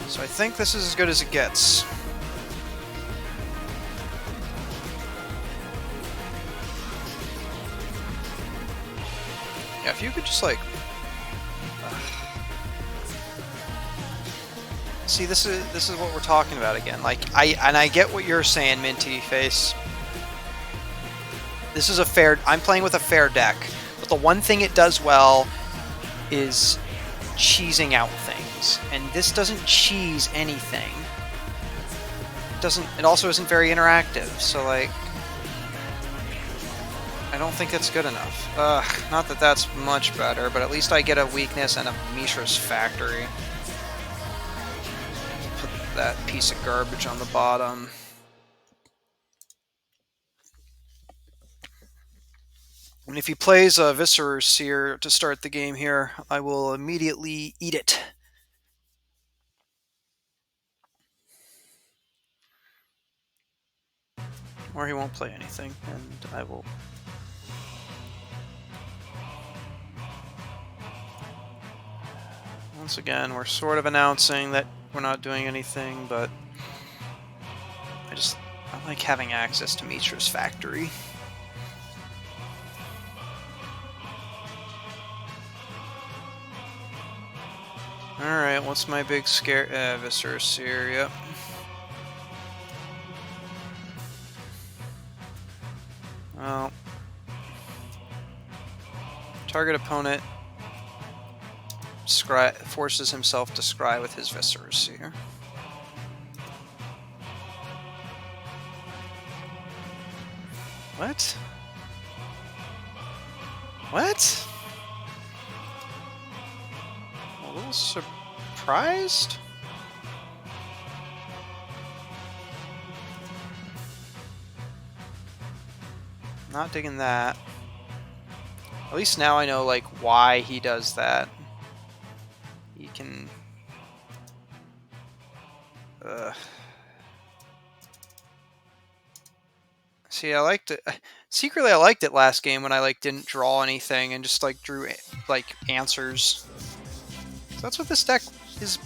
So I think this is as good as it gets. Yeah, if you could just like... See, this is what we're talking about again. Like, I get what you're saying, Minty Face. This is a fair... I'm playing with a fair deck, but the one thing it does well is cheesing out things. things, and this doesn't cheese anything. It also isn't very interactive, so like I don't think it's good enough. Not that that's much better, but at least I get a weakness and a Mishra's Factory. Put that piece of garbage on the bottom. And if he plays a Viscerer Seer to start the game here, I will immediately eat it. Or he won't play anything, and I will... Once again, we're sort of announcing that we're not doing anything, but I like having access to Mishra's Factory. Alright, what's my big scare? Viscerer Seer, yep. Well, target opponent forces himself to scry with his Viscerer Seer. What? What? A little surprised? Not digging that. At least now I know, like, why he does that. He can... See, I liked it. Secretly, I liked it last game when I, like, didn't draw anything and just, like, drew, like, answers. So that's what this deck is...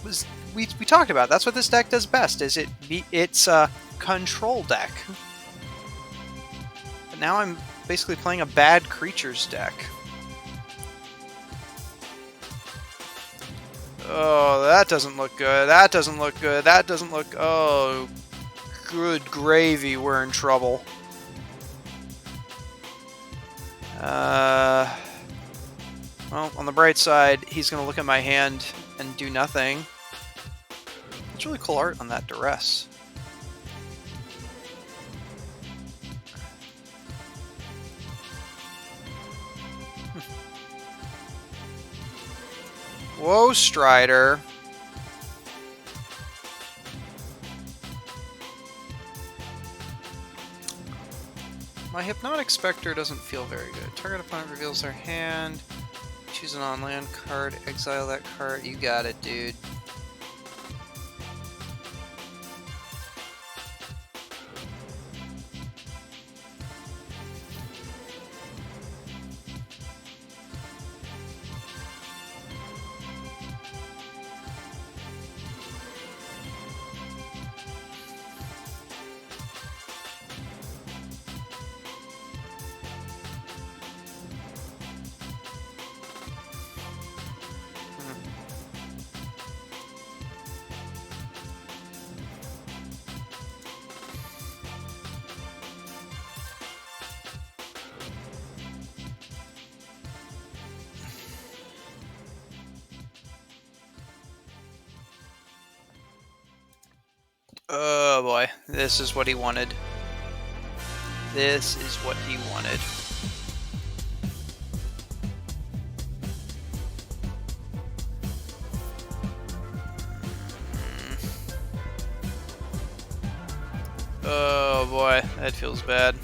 We talked about. That's what this deck does best, is it's a control deck. But now I'm basically playing a bad creatures deck. Oh, that doesn't look good. That doesn't look good. That doesn't look... Oh, good gravy. We're in trouble. Well, on the bright side, he's going to look at my hand and do nothing. It's really cool art on that Duress. Whoa, Strider. My Hypnotic Spectre doesn't feel very good. Target opponent reveals their hand. Choose an on-land card. Exile that card. You got it, dude. Oh boy, this is what he wanted. This is what he wanted. Oh boy, that feels bad.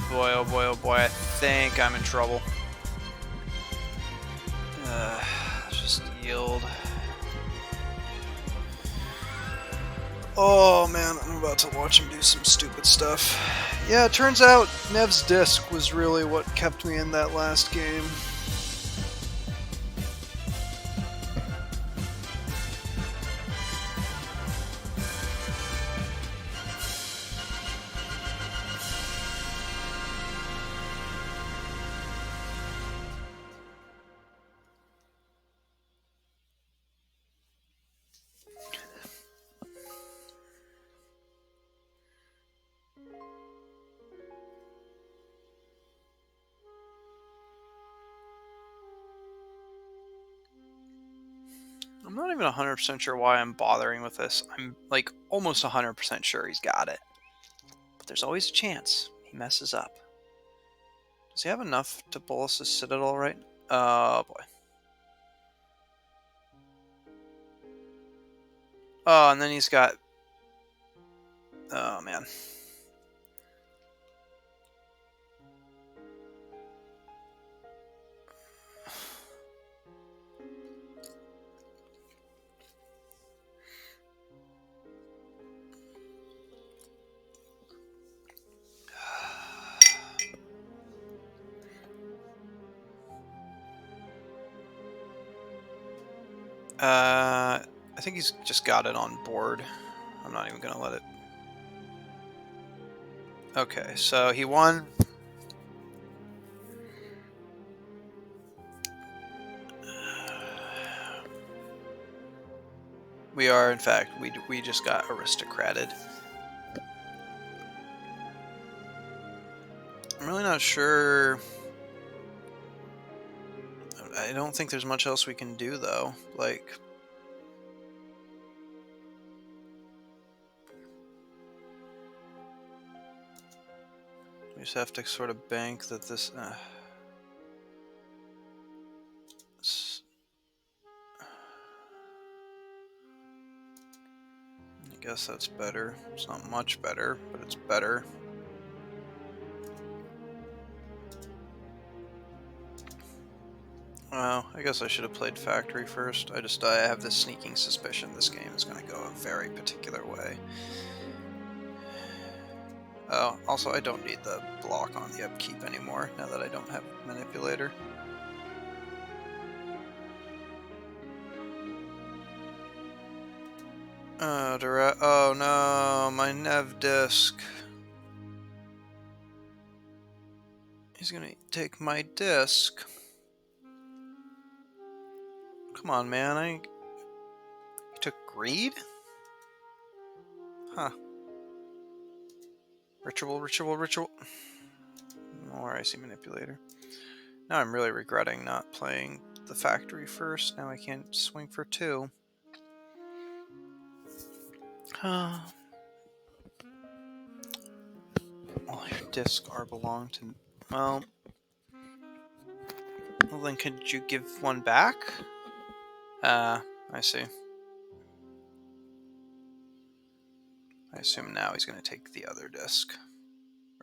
Boy, oh boy, oh boy, I think I'm in trouble. Just yield. Oh man, I'm about to watch him do some stupid stuff. Yeah, it turns out Nev's disc was really what kept me in that last game. not even 100% sure why I'm bothering with this. I'm like almost 100% sure he's got it. But there's always a chance he messes up. Does he have enough to bolus his Citadel right? Oh boy. Oh, and then he's got... Oh man. I think he's just got it on board. I'm not even gonna let it. Okay, so he won. We are, in fact, we just got aristocrated. I'm really not sure. I don't think there's much else we can do, though. Like, we just have to sort of bank that this... I guess that's better. It's not much better, but it's better. Well, I guess I should have played factory first. I have this sneaking suspicion this game is going to go a very particular way. Oh, also I don't need the block on the upkeep anymore now that I don't have manipulator. Oh no, my Nev disc. He's gonna take my disc. Come on, man. He took greed? Huh. Ritual. More icy manipulator. Now I'm really regretting not playing the factory first. Now I can't swing for 2. All your discs are belong to... Well, then could you give one back? I see. I assume now he's going to take the other disc.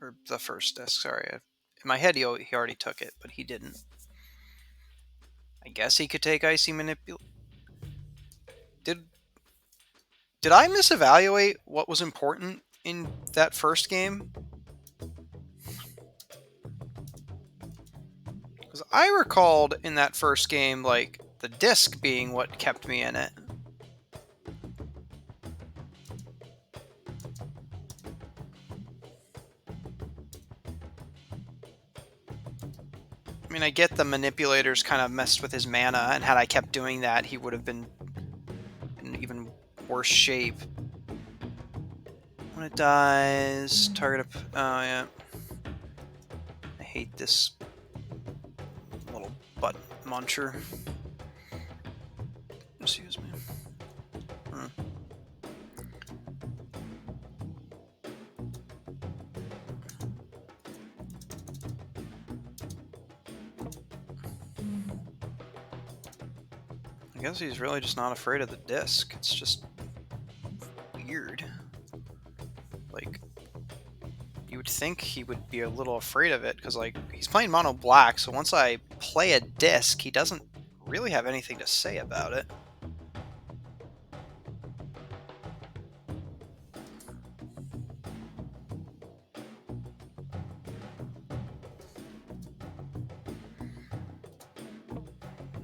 Or the first disc, sorry. In my head, he already took it, but he didn't. I guess he could take icy manipulate. Did I misevaluate what was important in that first game? Because I recalled in that first game, like, the disc being what kept me in it. I mean, I get the manipulators kind of messed with his mana, and had I kept doing that, he would have been in even worse shape. When it dies, target up... Oh, yeah. I hate this little butt muncher. Excuse me. I guess he's really just not afraid of the disc. It's just weird. Like, you would think he would be a little afraid of it, because, like, he's playing mono black, so once I play a disc, he doesn't really have anything to say about it.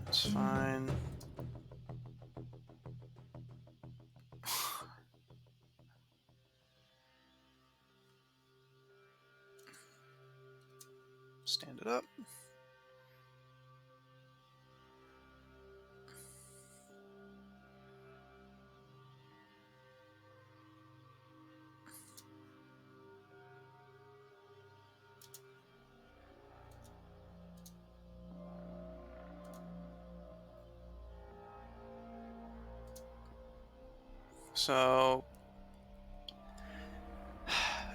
It's fine. Stand it up. So,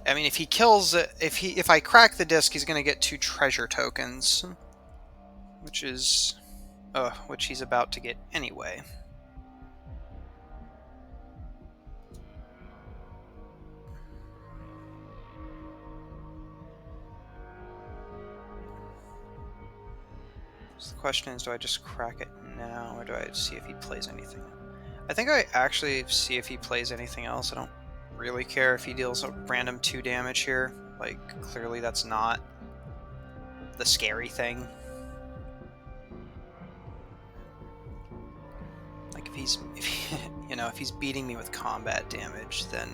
I mean, if he kills it, if I crack the disc, he's gonna get 2 treasure tokens, which is, which he's about to get anyway. So the question is, do I just crack it now, or do I see if he plays anything? I think I actually see if he plays anything else. I don't really care if he deals a random 2 damage here. Like, clearly that's not the scary thing. Like, if he's beating me with combat damage, then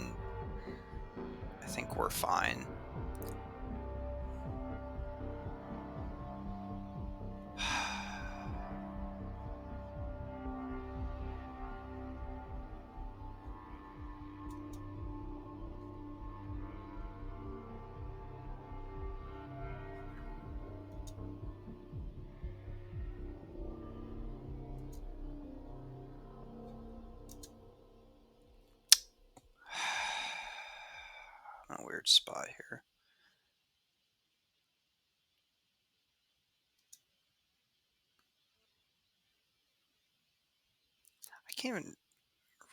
I think we're fine. A weird spot here. I can't even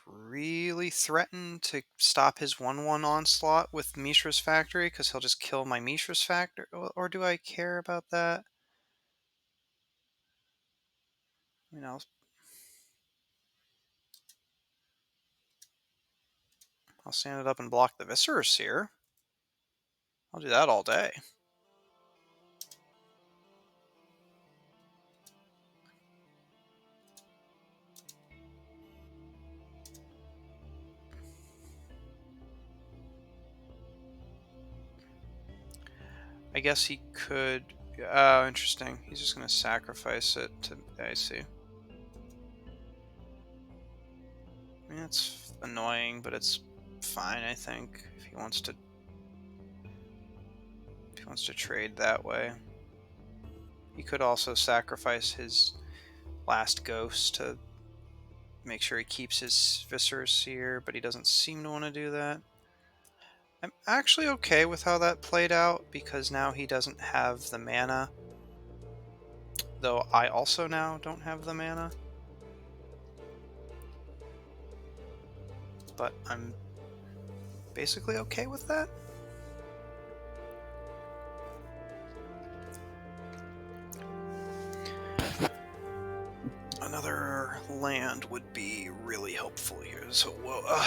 really threaten to stop his 1/1 onslaught with Mishra's Factory because he'll just kill my Mishra's Factory. Or do I care about that? You know, I'll stand it up and block the Viscera Seer. I'll do that all day. I guess he could... Oh, interesting. He's just going to sacrifice it to... I see. I mean, it's annoying, but it's fine, I think, if he wants to... If he wants to trade that way. He could also sacrifice his last ghost to make sure he keeps his Viscera Seer, but he doesn't seem to want to do that. I'm actually okay with how that played out, because now he doesn't have the mana. Though I also now don't have the mana. But I'm basically okay with that. Another land would be really helpful here. So, whoa,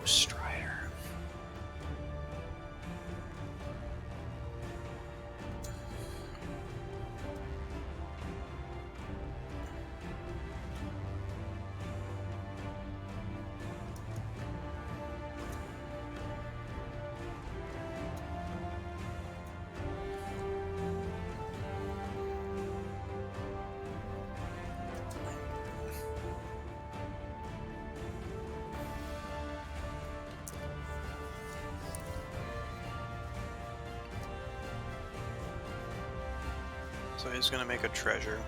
Strider. So he's going to make a treasure.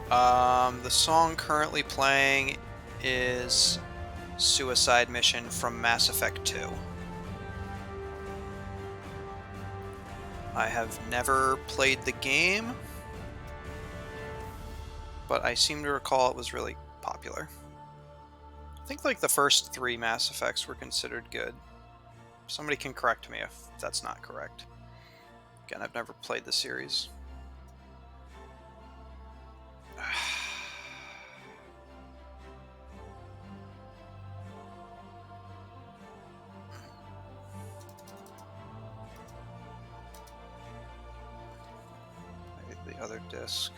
The song currently playing is Suicide Mission from Mass Effect 2. I have never played the game, but I seem to recall it was really popular. I think like the first 3 Mass Effects were considered good. Somebody can correct me if that's not correct. Again, I've never played the series. Maybe the other disc.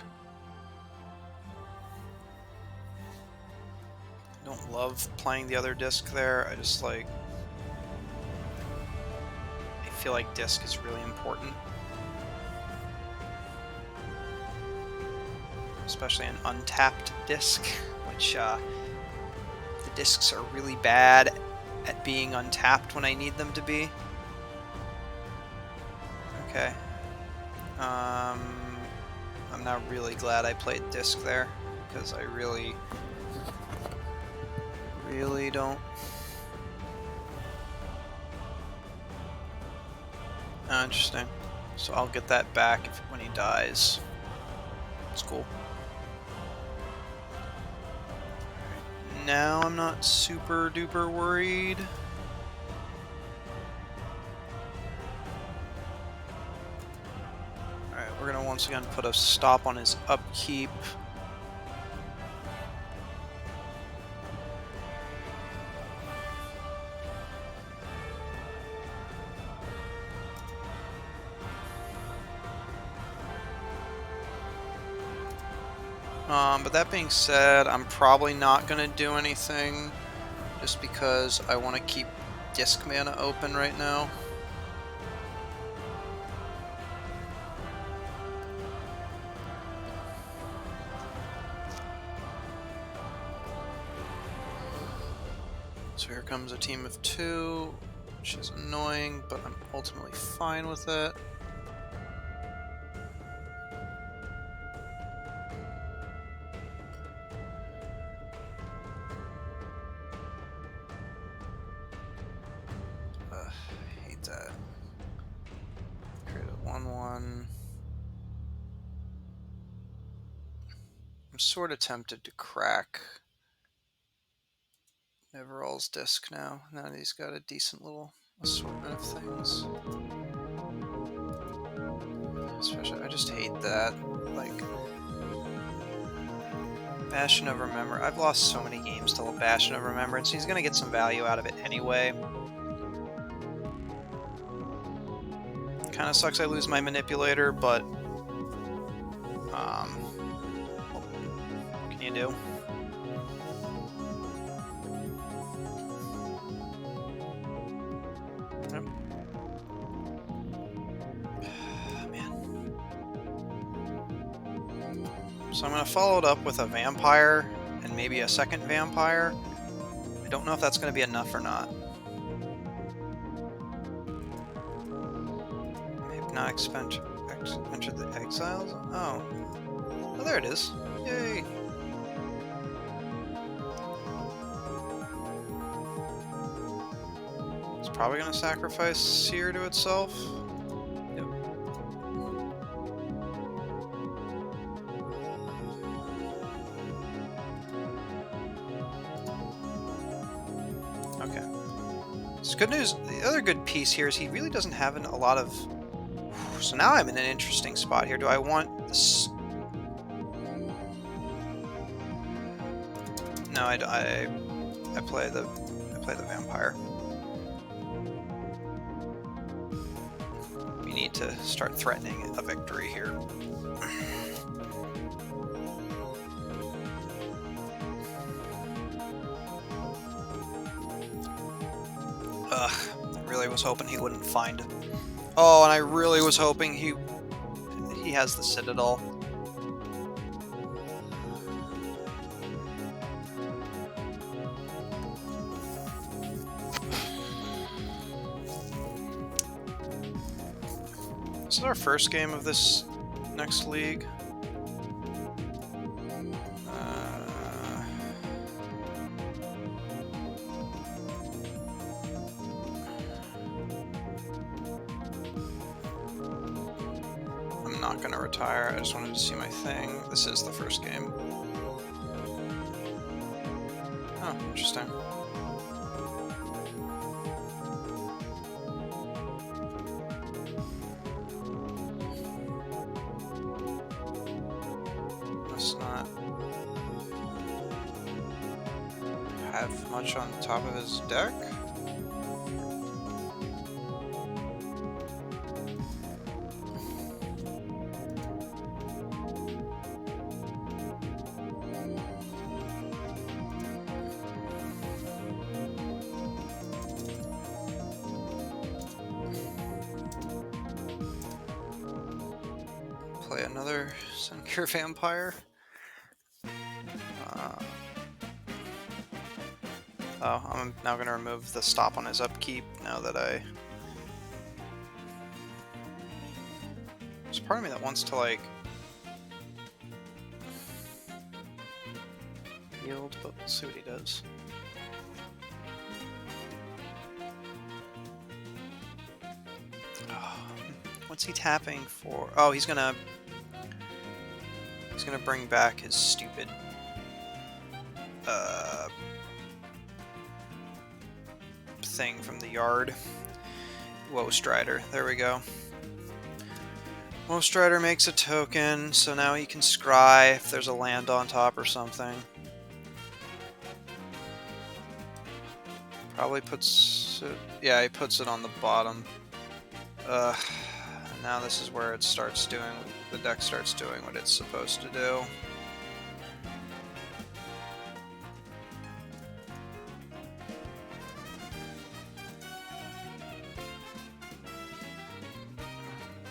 I don't love playing the other disc there. I just like... I feel like disc is really important. Especially an untapped disc, which the discs are really bad at being untapped when I need them to be. Okay. I'm now really glad I played Disc there, because I really don't. Oh, interesting. So I'll get that back when he dies. It's cool. Now I'm not super duper worried. Alright, we're gonna once again put a stop on his upkeep. But that being said, I'm probably not going to do anything just because I want to keep Disc Mana open right now. So here comes a team of 2, which is annoying, but I'm ultimately fine with it. I hate that. Create a 1/1. I'm sort of tempted to crack Everall's Disc now that he's got a decent little assortment of things. Especially, I just hate that. Like, Bastion of Remembrance. I've lost so many games to Bastion of Remembrance. He's going to get some value out of it anyway. Kind of sucks I lose my Manipulator, but what can you do? Yep. Man. So I'm going to follow it up with a Vampire and maybe a second Vampire. I don't know if that's going to be enough or not. Hypnotic enter the Exiles? Oh. Oh, there it is. Yay! It's probably going to sacrifice Seer to itself. Yep. Okay. So good news. The other good piece here is he really doesn't have a lot of... So now I'm in an interesting spot here. Do I want this? No, I play the Vampire. We need to start threatening a victory here. Ugh, I really was hoping he wouldn't find it. Oh, and I really was hoping he has the Citadel. This is our first game of this next league. I'm not going to retire. I just wanted to see my thing. This is the first game. Oh, interesting. Must not have much on top of his deck. Play another Suncure Vampire. Oh, I'm now going to remove the stop on his upkeep now that I... There's part of me that wants to, like, healed, but we'll see what he does. Oh, what's he tapping for? Oh, he's gonna bring back his stupid thing from the yard. Woe Strider. There we go. Woe Strider makes a token, so now he can scry if there's a land on top or something. Probably puts it, yeah, he puts it on the bottom. Now this is where it starts doing, the deck starts doing what it's supposed to do.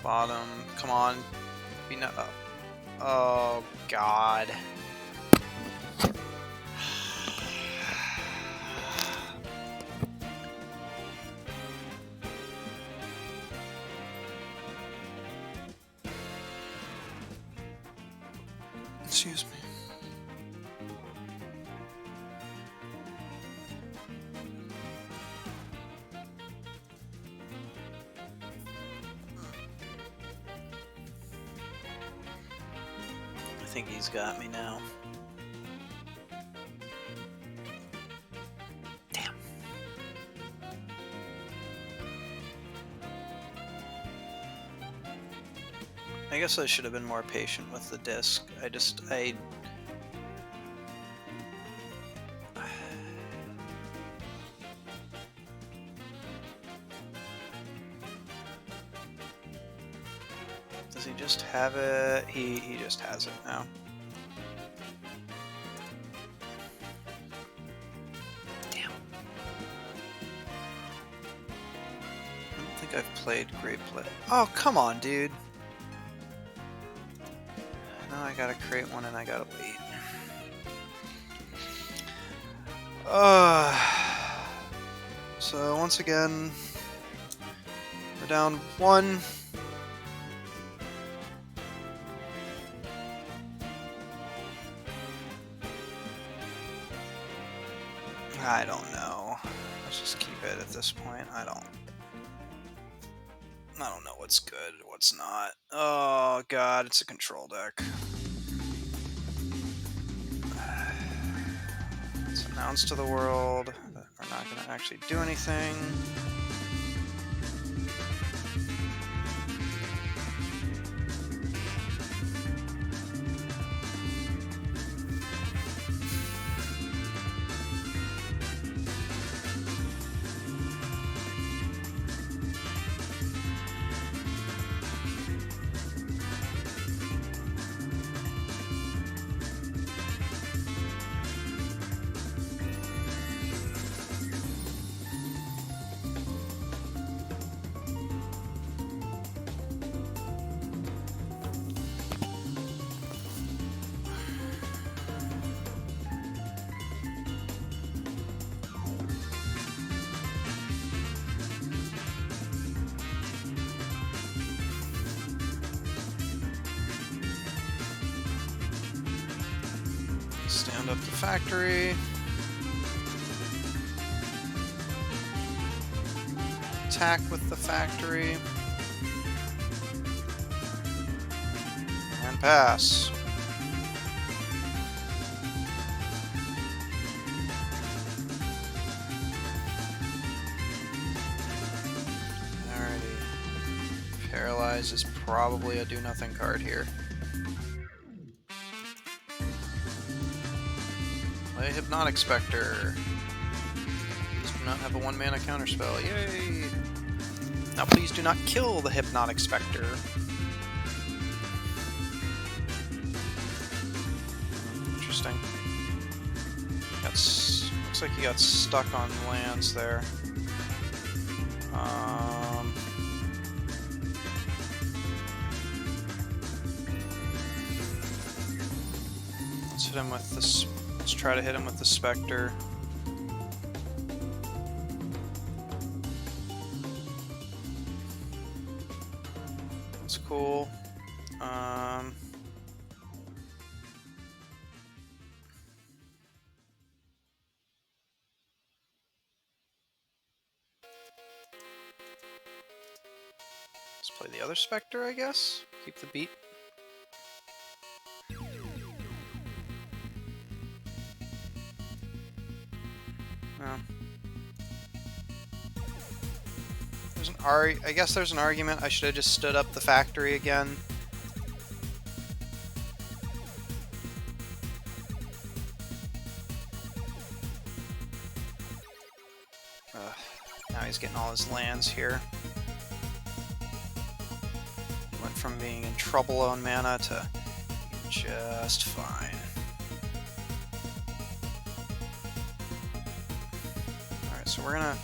Bottom, come on. Be no, oh god. Excuse me. I think he's got me now. Damn. I guess I should have been more patient with the disc. I does he just have it? He just has it now. Damn. I don't think I've played Great Play. Oh, come on, dude. Now I gotta create one and I gotta wait. So once again, we're down 1. I don't know. Let's just keep it at this point. I don't know what's good, what's not. Oh god, it's a control deck. Let's announce to the world that we're not going to actually do anything. Stand up the factory. Attack with the factory. And pass. Alrighty. Paralyze is probably a do-nothing card here. Play Hypnotic Spectre. Please do not have a 1-mana counterspell. Yay! Now please do not kill the Hypnotic Spectre. Interesting. Looks like he got stuck on lands there. Let's hit him with this. Let's try to hit him with the Spectre. That's cool. Let's play the other Spectre, I guess. Keep the beat. Oh. I guess there's an argument. I should have just stood up the factory again. Now he's getting all his lands here. He went from being in trouble on mana to just fine. Alright, so we're gonna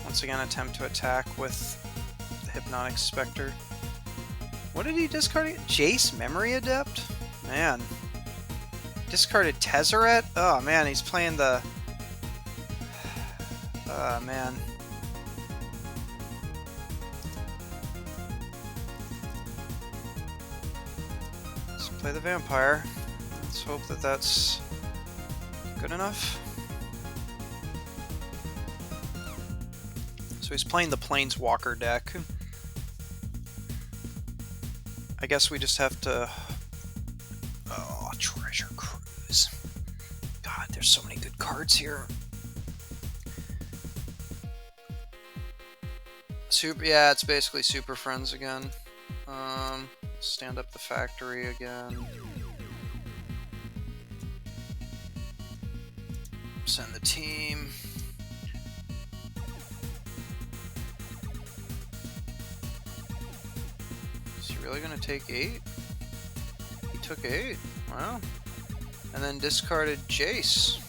once again attempt to attack with the Hypnotic Spectre. What did he discard? Jace Memory Adept? Man. Discarded Tezzeret? Oh man, he's playing the... Oh man. Let's play the Vampire. Let's hope that that's good enough. So he's playing the Planeswalker deck. I guess we just have to... Oh, Treasure Cruise. God, there's so many good cards here. Yeah, it's basically Super Friends again. Stand up the factory again. Send the team. Is he really gonna take 8? He took 8. Wow. And then discarded Jace.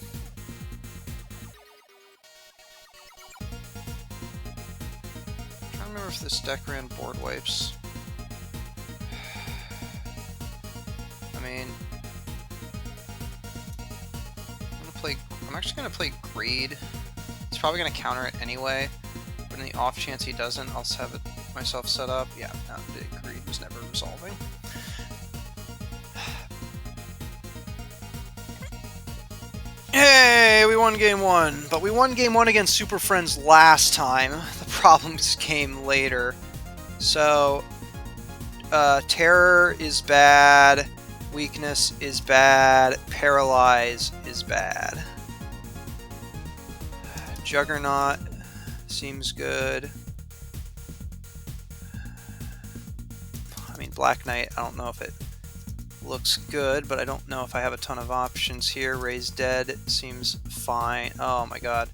I don't remember if this deck ran board wipes. I mean, I'm actually gonna play Greed. It's probably gonna counter it anyway, but in the off chance he doesn't, I'll have it myself set up. Yeah, no, Greed was never resolving. Hey, we won game 1, but we won game 1 against Super Friends last time. The problems came later. So, Terror is bad, Weakness is bad, Paralyze is bad. Juggernaut seems good. I mean, Black Knight, I don't know if it looks good, but I don't know if I have a ton of options here. Raise Dead seems fine. Oh my god.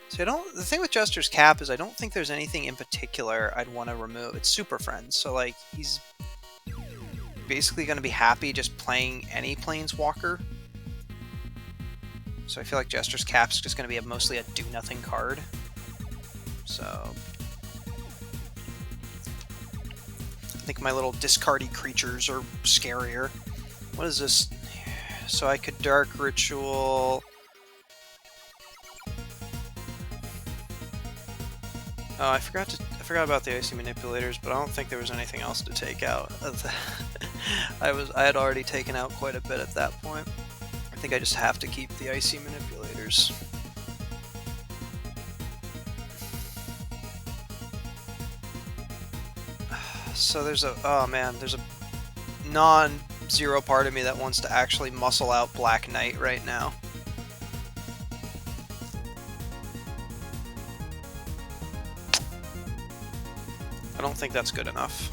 So the thing with Jester's Cap is I don't think there's anything in particular I'd want to remove. It's Super Friends, so like he's basically going to be happy just playing any Planeswalker. So I feel like Jester's Cap's just going to be mostly a do-nothing card. So I think my little discardy creatures are scarier. What is this? So I could Dark Ritual. Oh, I forgot about the Icy Manipulators, but I don't think there was anything else to take out. I had already taken out quite a bit at that point. I think I just have to keep the Icy Manipulators. So there's a non-zero part of me that wants to actually muscle out Black Knight right now. I don't think that's good enough.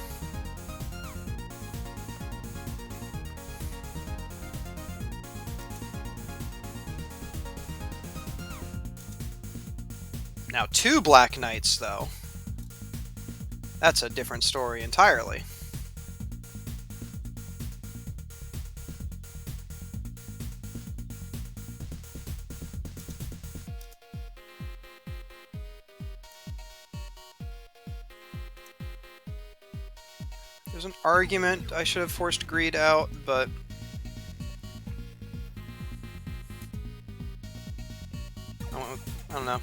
Now 2 Black Knights, though. That's a different story entirely. There's an argument I should have forced Greed out, but I don't know.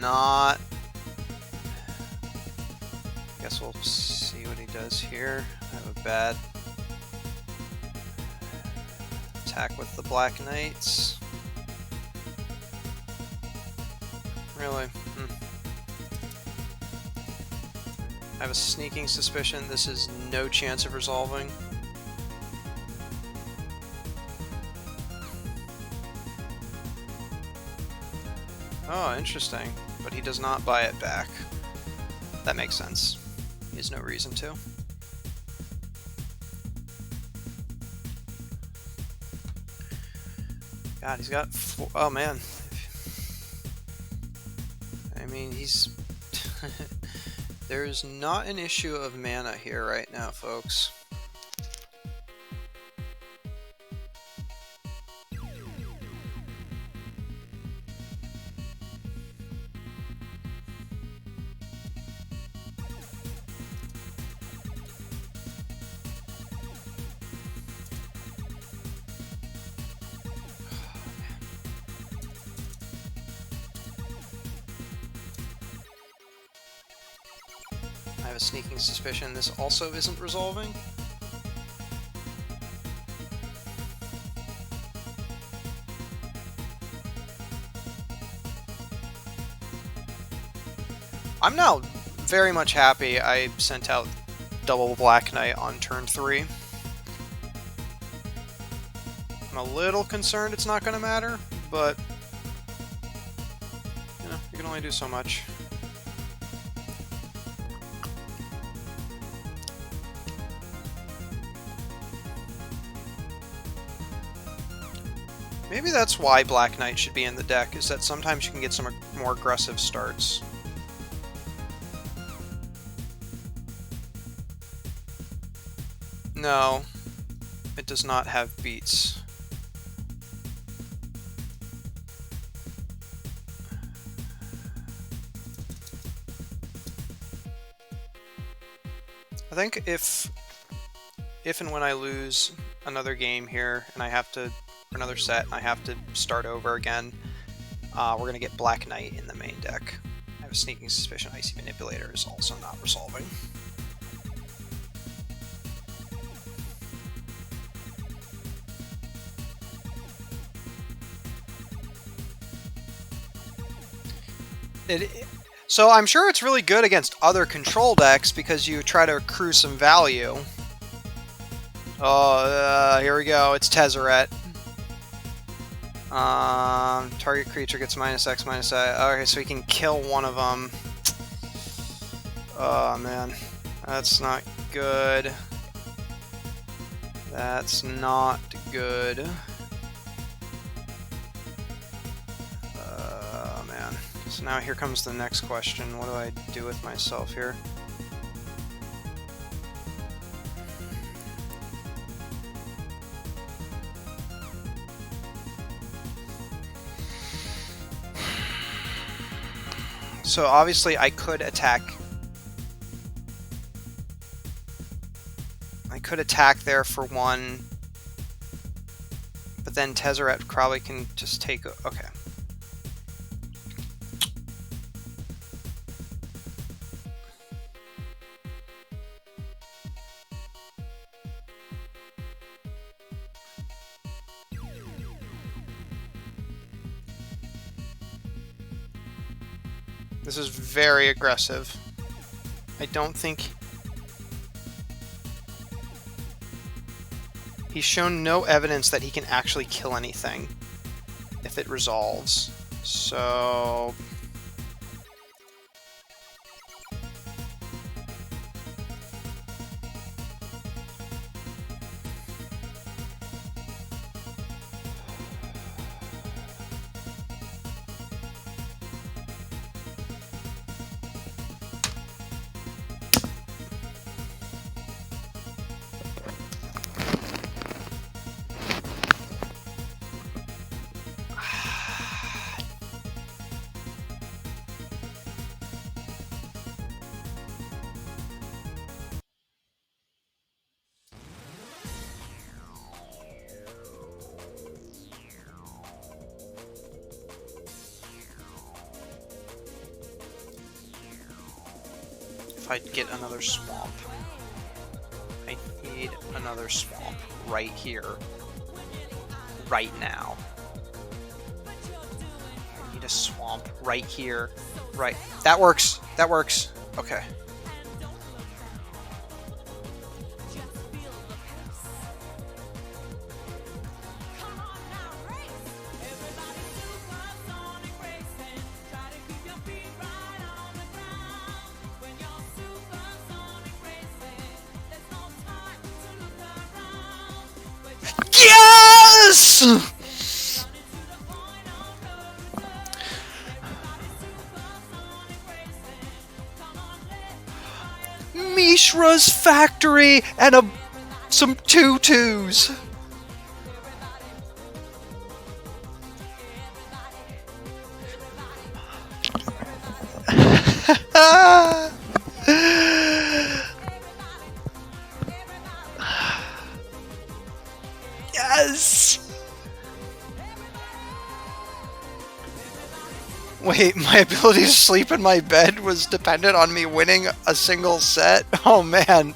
not... I guess we'll see what he does here. I have a bad attack with the Black Knights. Really? I have a sneaking suspicion this is no chance of resolving. Oh, interesting. But he does not buy it back. That makes sense. He has no reason to. God, he's got four... Oh, man. I mean, he's... There's not an issue of mana here right now, folks. I have a sneaking suspicion this also isn't resolving. I'm now very much happy I sent out double Black Knight on turn 3. I'm a little concerned it's not going to matter, but you know, you can only do so much. Maybe that's why Black Knight should be in the deck, is that sometimes you can get some more aggressive starts. No, it does not have beats. I think if and when I lose another game here and I have to, or another set, and I have to start over again, we're going to get Black Knight in the main deck. I have a sneaking suspicion Icy Manipulator is also not resolving. So I'm sure it's really good against other control decks because you try to accrue some value. Oh, here we go. It's Tezzeret. Target creature gets -X, -I. Okay, so he can kill one of them. Oh, man. That's not good. That's not good. Man. So now here comes the next question. What do I do with myself here? So obviously I could attack. I could attack there for one, but then Tezzeret probably can just take. Okay. This is very aggressive. I don't think... He's shown no evidence that he can actually kill anything if it resolves. So... if I get another swamp. I need another swamp right here. Right now. I need a swamp right here. Right. That works. That works. Okay. Yes! Mishra's factory and some tutus. Yes! Wait, my ability to sleep in my bed was dependent on me winning a single set? Oh man,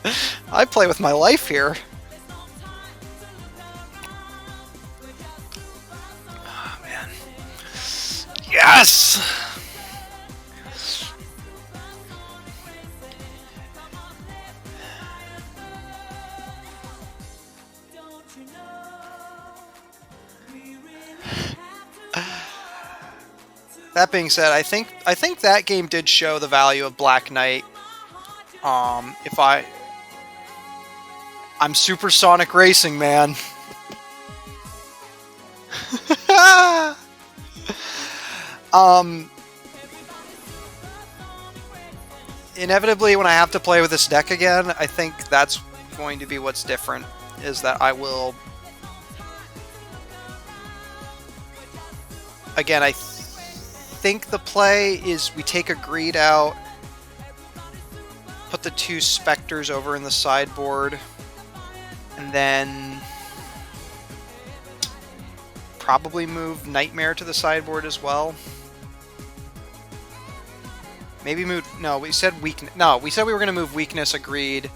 I play with my life here. Oh man. Yes! That being said, I think that game did show the value of Black Knight. I'm Supersonic Racing, man. Inevitably, when I have to play with this deck again, I think that's going to be what's different, is that I will... Again, I think the play is we take a greed out, put the 2 specters over in the sideboard, and then probably move Nightmare to the sideboard as well. Maybe move... No, we said weakness. No, we said we were going to move Weakness, a greed.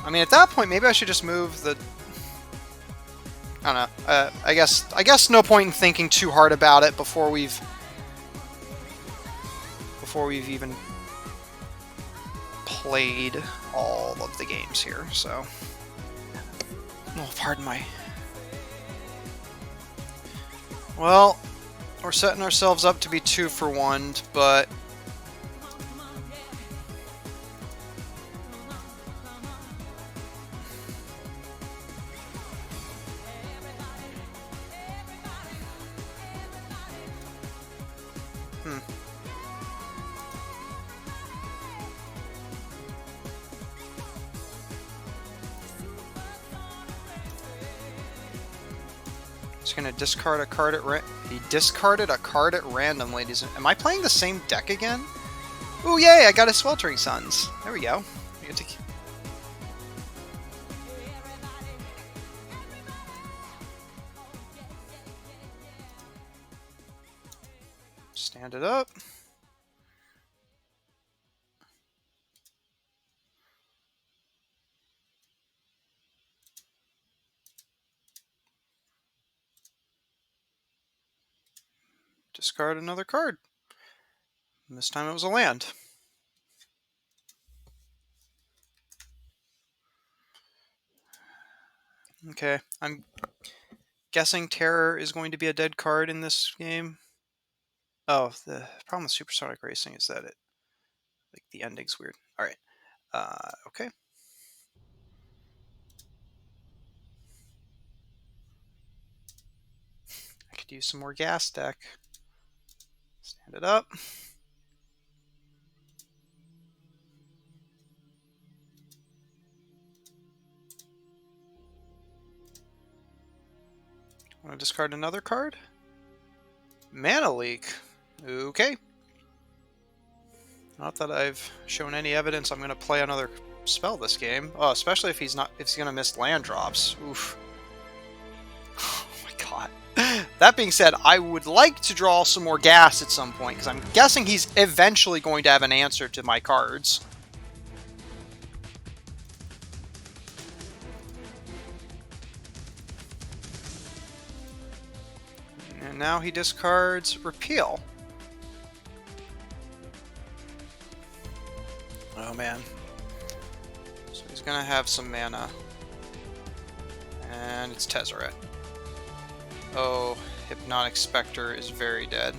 I mean, at that point, maybe I should just move the... I don't know. I guess no point in thinking too hard about it before we've even played all of the games here. So, oh, pardon my. Well, we're setting ourselves up to be 2 for 1, but. Just gonna discard a card at he discarded a card at random, ladies. Am I playing the same deck again? Ooh, yay! I got a Sweltering Suns. There we go. We get to stand it up. Discard another card. And this time it was a land. Okay, I'm guessing Terror is going to be a dead card in this game. Oh, the problem with Supersonic Racing is that the ending's weird. All right. Okay. I could use some more gas deck. Stand it up. Want to discard another card? Mana Leak. Okay. Not that I've shown any evidence I'm going to play another spell this game. Oh, especially if he's going to miss land drops. Oof. Oh my god. That being said, I would like to draw some more gas at some point, because I'm guessing he's eventually going to have an answer to my cards. And now he discards Repeal. Oh man. So he's gonna have some mana. And it's Tezzeret. Oh, Hypnotic Spectre is very dead.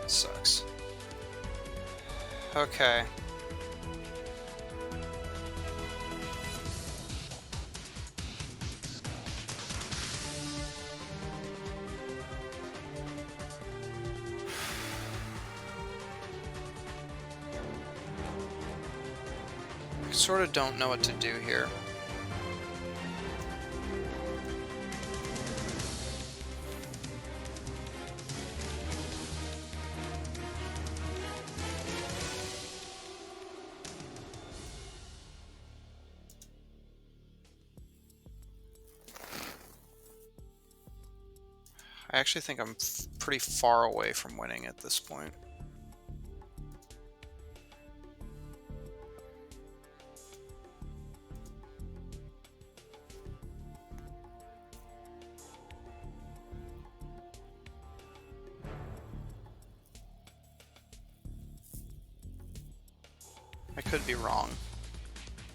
Sucks. Okay. I sort of don't know what to do here. I actually think I'm pretty far away from winning at this point. I could be wrong.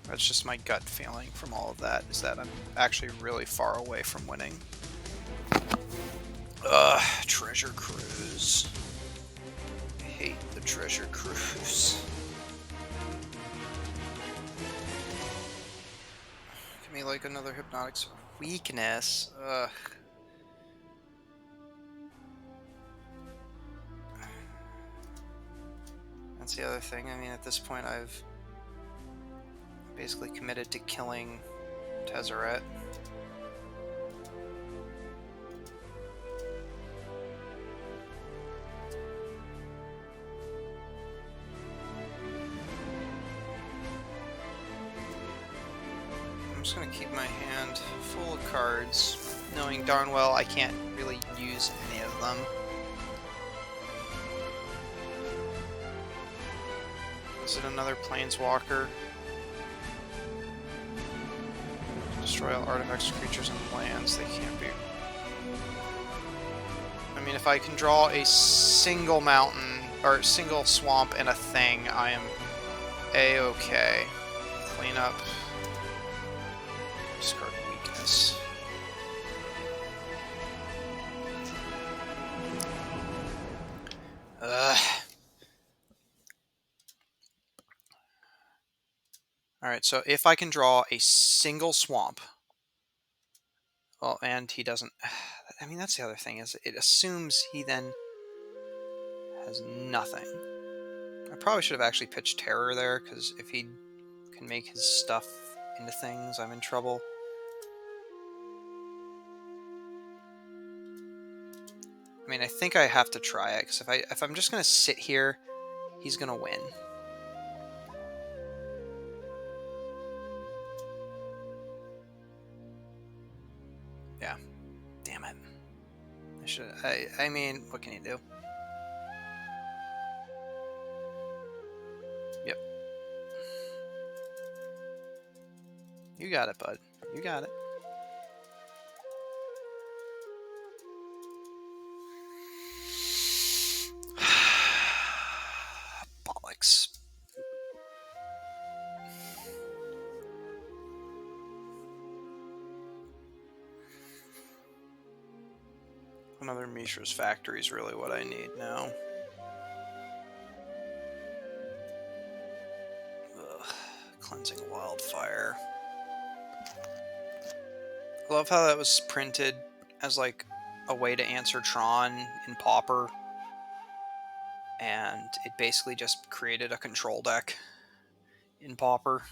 That's just my gut feeling from all of that, is that I'm actually really far away from winning. Treasure Cruise. I hate the Treasure Cruise. Give me like another Hypnotic Weakness. Ugh. That's the other thing. I mean, at this point, I've basically committed to killing Tezzeret. I'm just going to keep my hand full of cards, knowing darn well I can't really use any of them. Is it another Planeswalker? Destroy all artifacts, creatures, and lands. They can't be... I mean, if I can draw a single mountain, or single swamp and a thing, I am A-okay. Clean up. Discard weakness. Alright, so if I can draw a single swamp... Well, and he doesn't... I mean, that's the other thing, is it assumes he then has nothing. I probably should have actually pitched Terror there, because if he can make his stuff into things, I'm in trouble. I mean, I think I have to try it, because if I'm just going to sit here, he's going to win. Yeah. Damn it. I mean, what can you do? Yep. You got it, bud. You got it. Bollocks. Another Mishra's Factory is really what I need now. Ugh. Cleansing Wildfire. I love how that was printed as like a way to answer Tron in Pauper. And it basically just created a control deck in Pauper.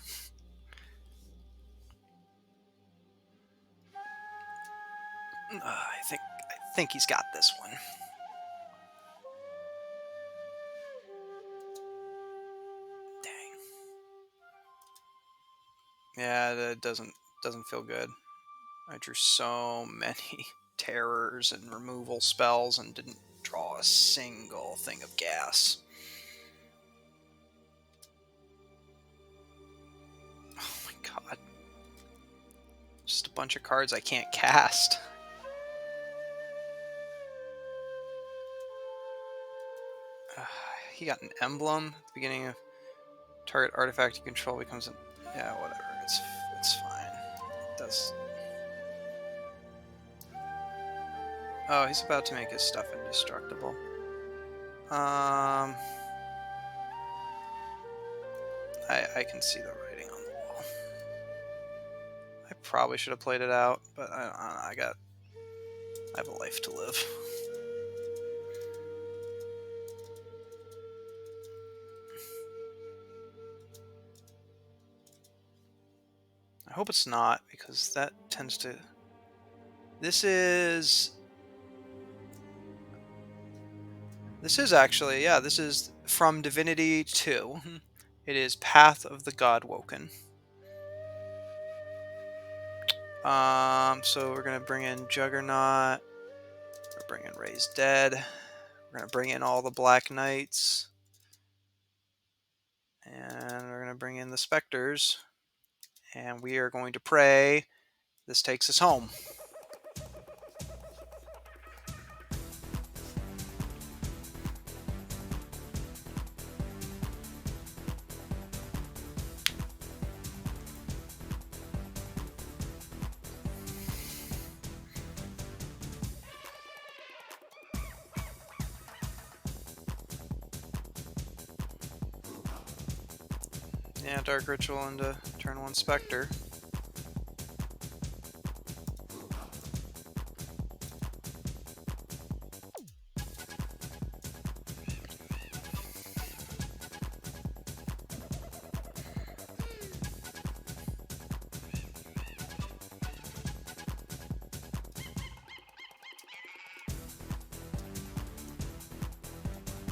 I think he's got this one. Dang. Yeah, that doesn't feel good. I drew so many terrors and removal spells and didn't draw a single thing of gas. Oh my god. Just a bunch of cards I can't cast. He got an emblem at the beginning of target artifact you control becomes an... Yeah, whatever. It's fine. It does... Oh, he's about to make his stuff indestructible. I can see the writing on the wall. I probably should have played it out, but I have a life to live. I hope it's not, because that tends to... This is actually, yeah, this is from Divinity 2. It is Path of the Godwoken. So we're going to bring in Juggernaut. We're bringing Raised Dead. We're going to bring in all the Black Knights. And we're going to bring in the Spectres. And we are going to pray this takes us home. Yeah, Dark Ritual into turn 1 Spectre.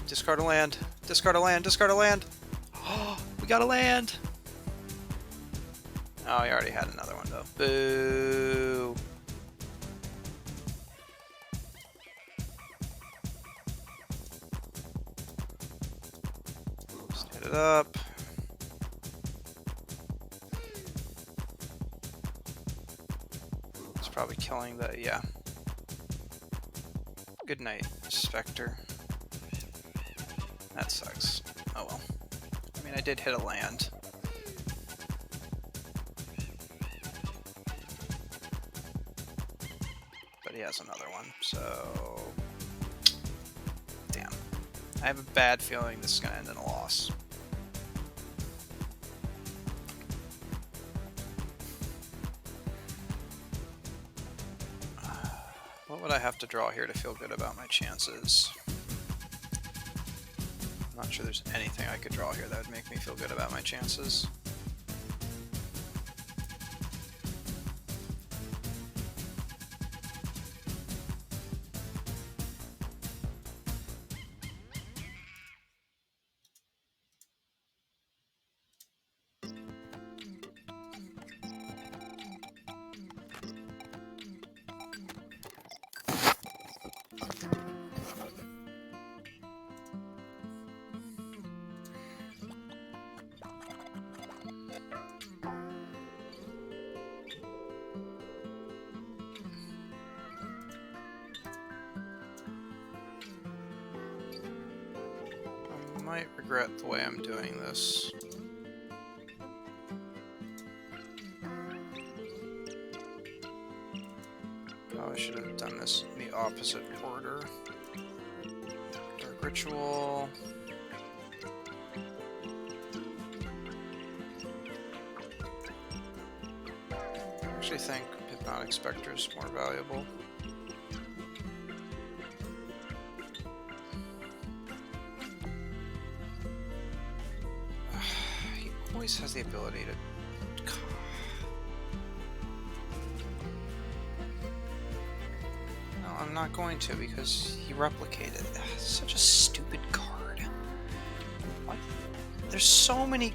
Discard a land. Discard a land. Discard a land. Oh, we got a land. Oh, he already had another one though. Boo. Stand it up. It's probably killing the, yeah. Good night, Spectre. That sucks. Oh well. I mean, I did hit a land. But he has another one, so... Damn. I have a bad feeling this is going to end in a loss. What would I have to draw here to feel good about my chances? I'm not sure there's anything I could draw here that would make me feel good about my chances. I might regret the way I'm doing this. Probably should have done this in the opposite order. Dark Ritual. I actually think Hypnotic Spectre is more valuable. He always has the ability to... No, I'm not going to, because he replicated. Such a stupid card. What? There's so many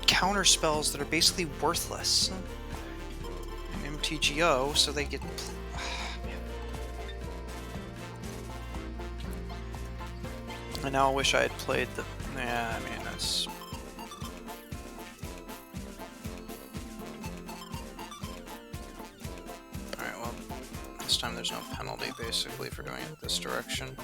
counter spells that are basically worthless. MTGO, so they get... I now wish I had played the... Yeah, I mean, that's... Alright, well, this time there's no penalty, basically, for doing it this direction.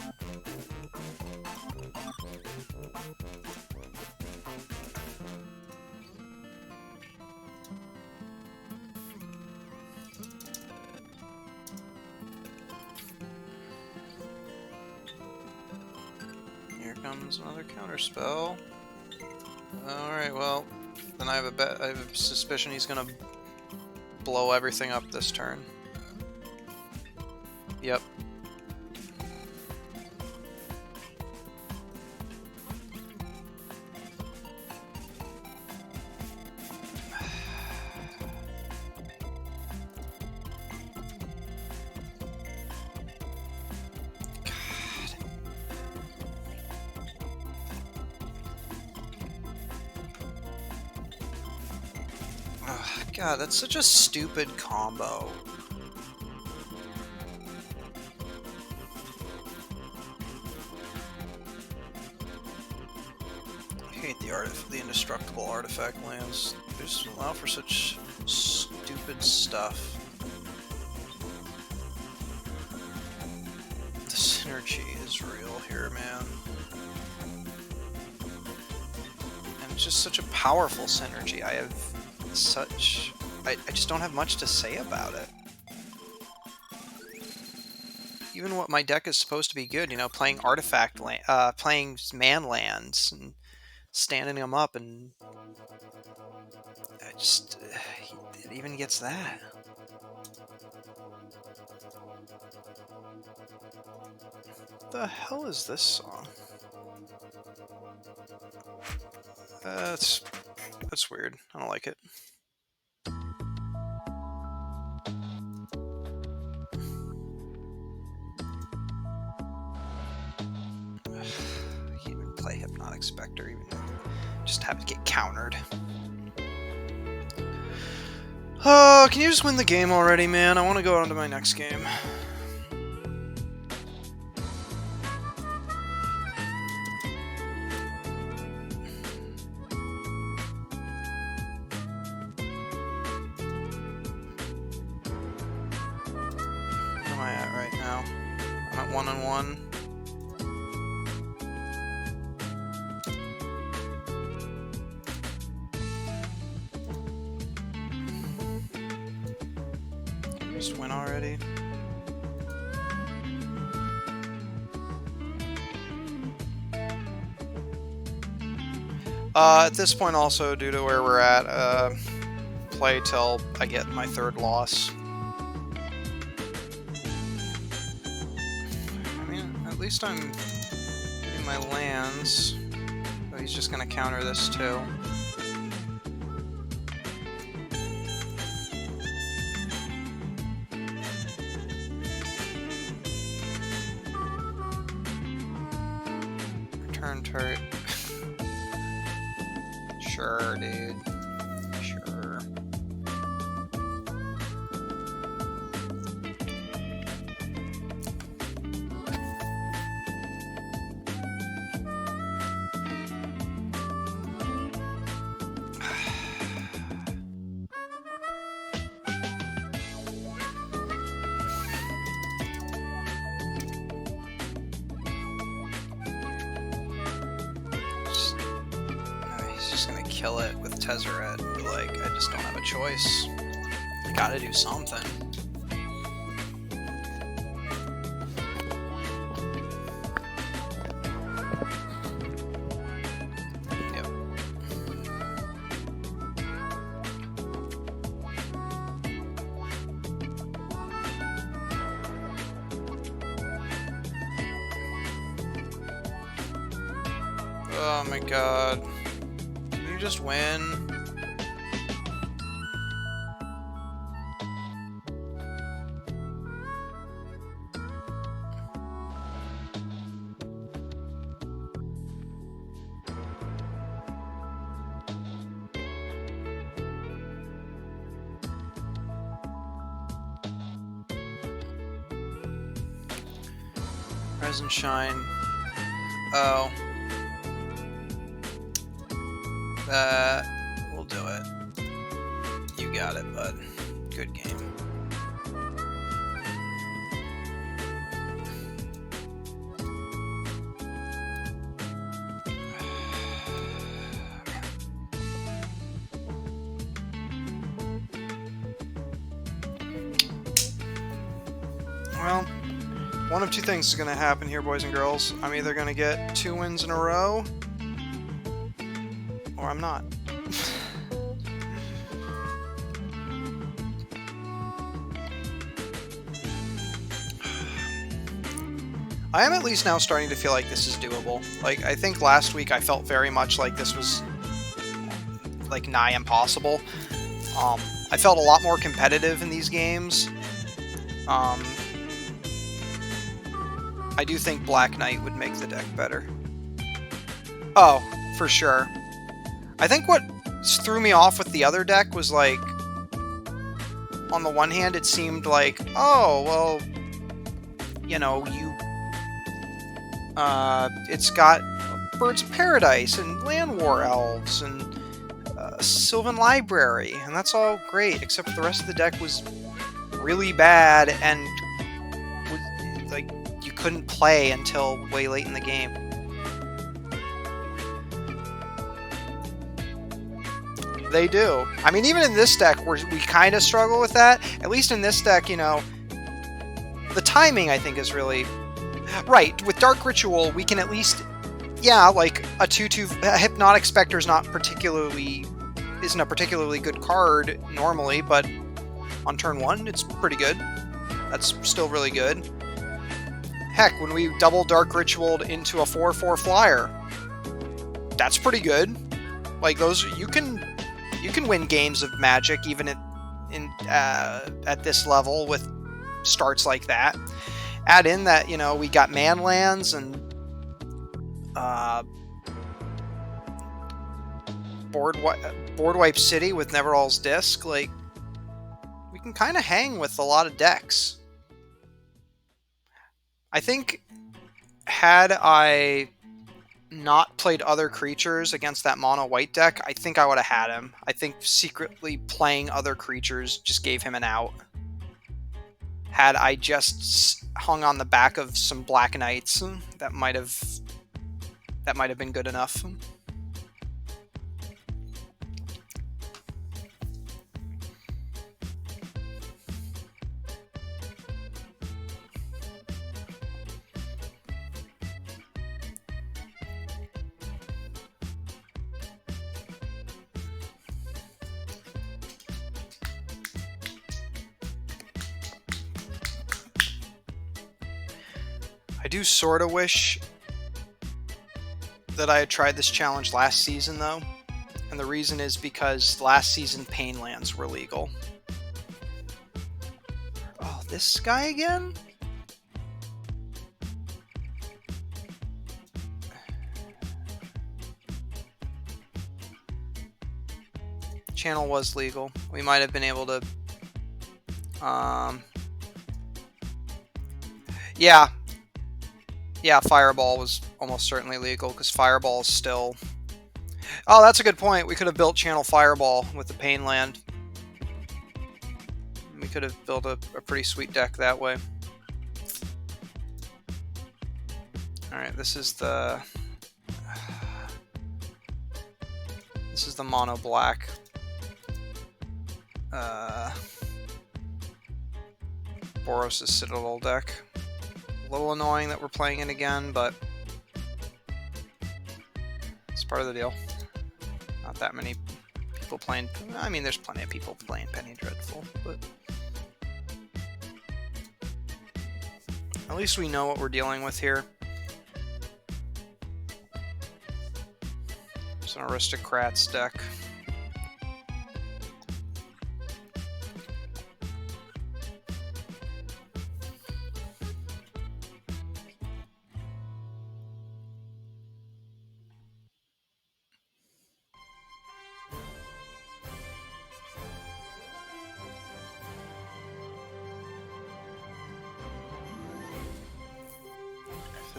Here comes another counterspell. Alright, well, then I have a suspicion he's gonna blow everything up this turn. Yep. God, that's such a stupid combo. I hate the indestructible artifact lands. They just allow for such stupid stuff. The synergy is real here, man. And it's just such a powerful synergy. I have such... I just don't have much to say about it. Even what my deck is supposed to be good, you know, playing artifact playing man lands and standing them up, and I just it even gets that. What the hell is this song? That's weird. I don't like it. You even play Hypnotic Spectre, even just have it get countered. Can you just win the game already, man? I want to go on to my next game. Where am I at right now? I'm at 1-1. Just win already. At this point, also due to where we're at, play till I get my third loss. I mean, at least I'm getting my lands. But he's just gonna counter this too. Return turret. Sure, dude. Sure. He's just gonna kill it with Tezzeret, but like, I just don't have a choice. I gotta do something. Yep. Oh my god. Can you just win? Rise and shine. Oh. That will do it. You got it, bud. Good game. Well, one of two things is going to happen here, boys and girls. I'm either going to get 2 wins in a row, or I'm not. I am at least now starting to feel like this is doable. Like, I think last week I felt very much like this was, like, nigh impossible. I felt a lot more competitive in these games. I do think Black Knight would make the deck better. Oh, for sure. I think what threw me off with the other deck was, like, on the one hand, it seemed like, oh, well, you know, it's got Birds of Paradise and Land War Elves and Sylvan Library, and that's all great, except the rest of the deck was really bad and was, like, you couldn't play until way late in the game. They do. I mean, even in this deck, we kind of struggle with that. At least in this deck, you know, the timing, I think, is really... Right, with Dark Ritual, we can at least... Yeah, like, a 2/2... Hypnotic Spectre isn't a particularly good card, normally, but on turn 1, it's pretty good. That's still really good. Heck, when we double Dark Ritualed into a 4/4 flyer, that's pretty good. Like, those... You can win games of Magic, even at this level, with starts like that. Add in that, you know, we got Manlands and Board Wipe City with Neverall's Disc. Like, we can kind of hang with a lot of decks. I think had I not played other creatures against that mono white deck, I think I would have had him. I think secretly playing other creatures just gave him an out. Had I just hung on the back of some Black Knights, that might have been good enough. I do sort of wish that I had tried this challenge last season, though. And the reason is because last season Painlands were legal. Oh, this guy again? Channel was legal. We might have been able to... Yeah, Fireball was almost certainly legal, because Fireball is still... Oh, that's a good point. We could have built Channel Fireball with the Painland. We could have built a pretty sweet deck that way. Alright, this is the... This is the mono black. Boros' Citadel deck. A little annoying that we're playing it again, but it's part of the deal. Not that many people playing... I mean, there's plenty of people playing Penny Dreadful, but at least we know what we're dealing with here. It's an Aristocrats deck.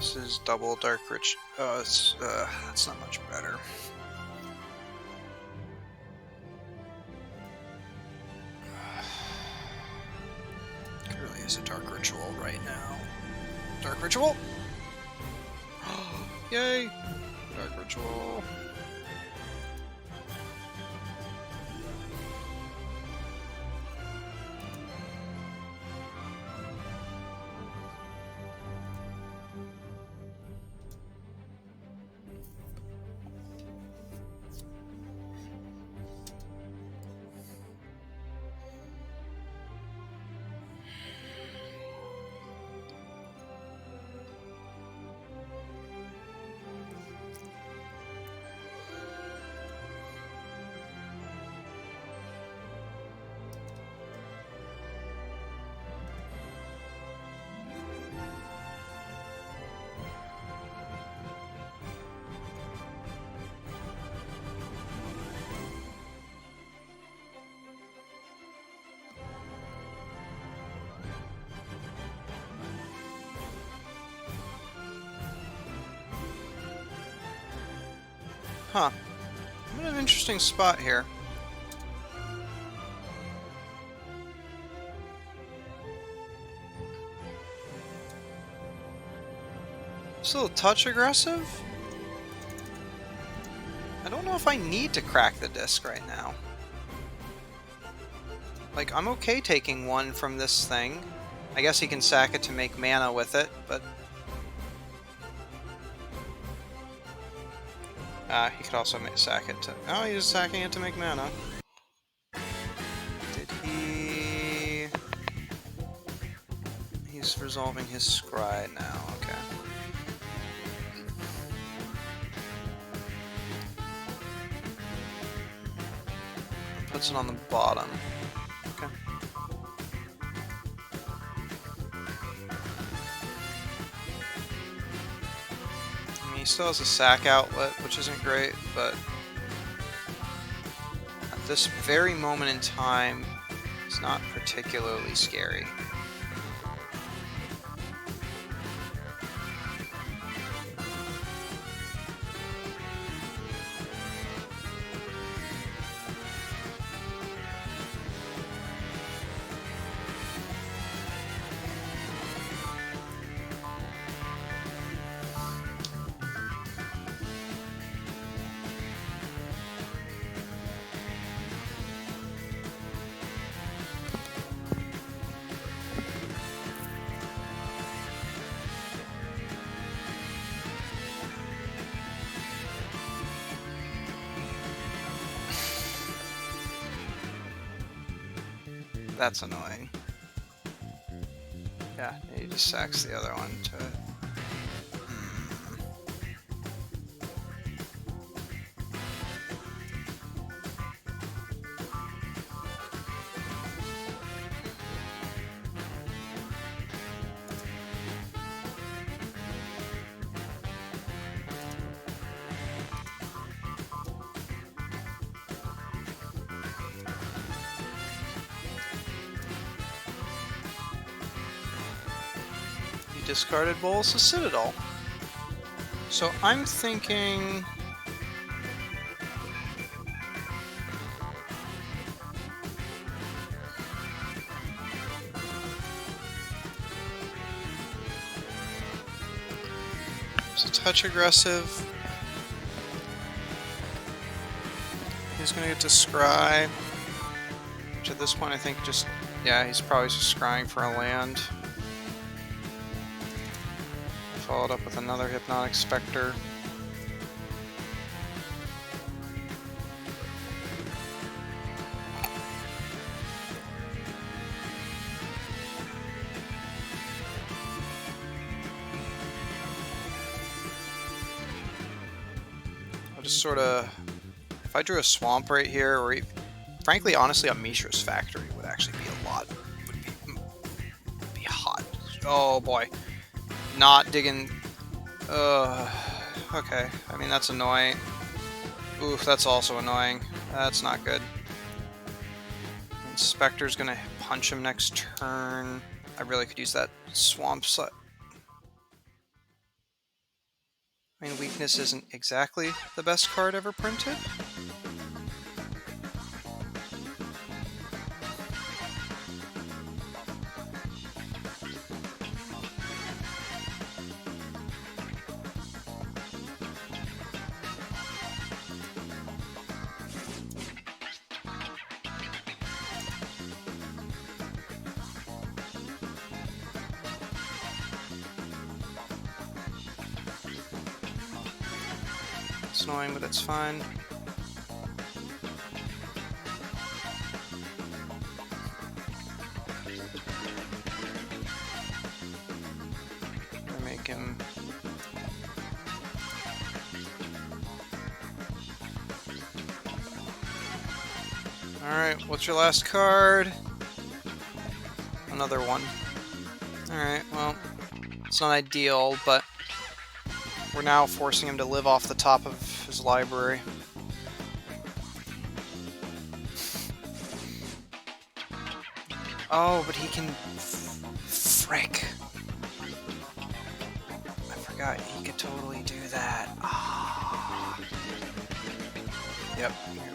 This is double Dark Rich. That's not much better. It really is a Dark Ritual right now. Dark Ritual! Yay! Dark Ritual. Huh. I'm in an interesting spot here. Still a touch aggressive? I don't know if I need to crack the disc right now. Like, I'm okay taking one from this thing. I guess he can sack it to make mana with it, but... he could also sack it to... Oh, he's sacking it to make mana. Did he... He's resolving his scry now, okay. Puts it on the bottom. Okay. I mean, he still has a sack outlet, which isn't great, but at this very moment in time, it's not particularly scary. That's annoying. Yeah, he just sacks the other one to it. Discarded Bolas' Citadel. So I'm thinking... It's a touch aggressive. He's gonna get to scry. Which at this point I think just... Yeah, he's probably just scrying for a land. Followed up with another Hypnotic Spectre. I'll just sort of... If I drew a Swamp right here, or frankly, honestly, a Mishra's Factory would actually be a lot... would be hot. Oh boy. Not digging... okay. I mean, that's annoying. Oof, that's also annoying. That's not good. And Spectre's gonna punch him next turn. I really could use that Swamp I mean, weakness isn't exactly the best card ever printed. It's annoying, but it's fine. Make him. Alright, what's your last card? Another one. Alright, well, it's not ideal, but we're now forcing him to live off the top of his library. Oh, but he can... Frick. I forgot, he could totally do that. Ah. Yep,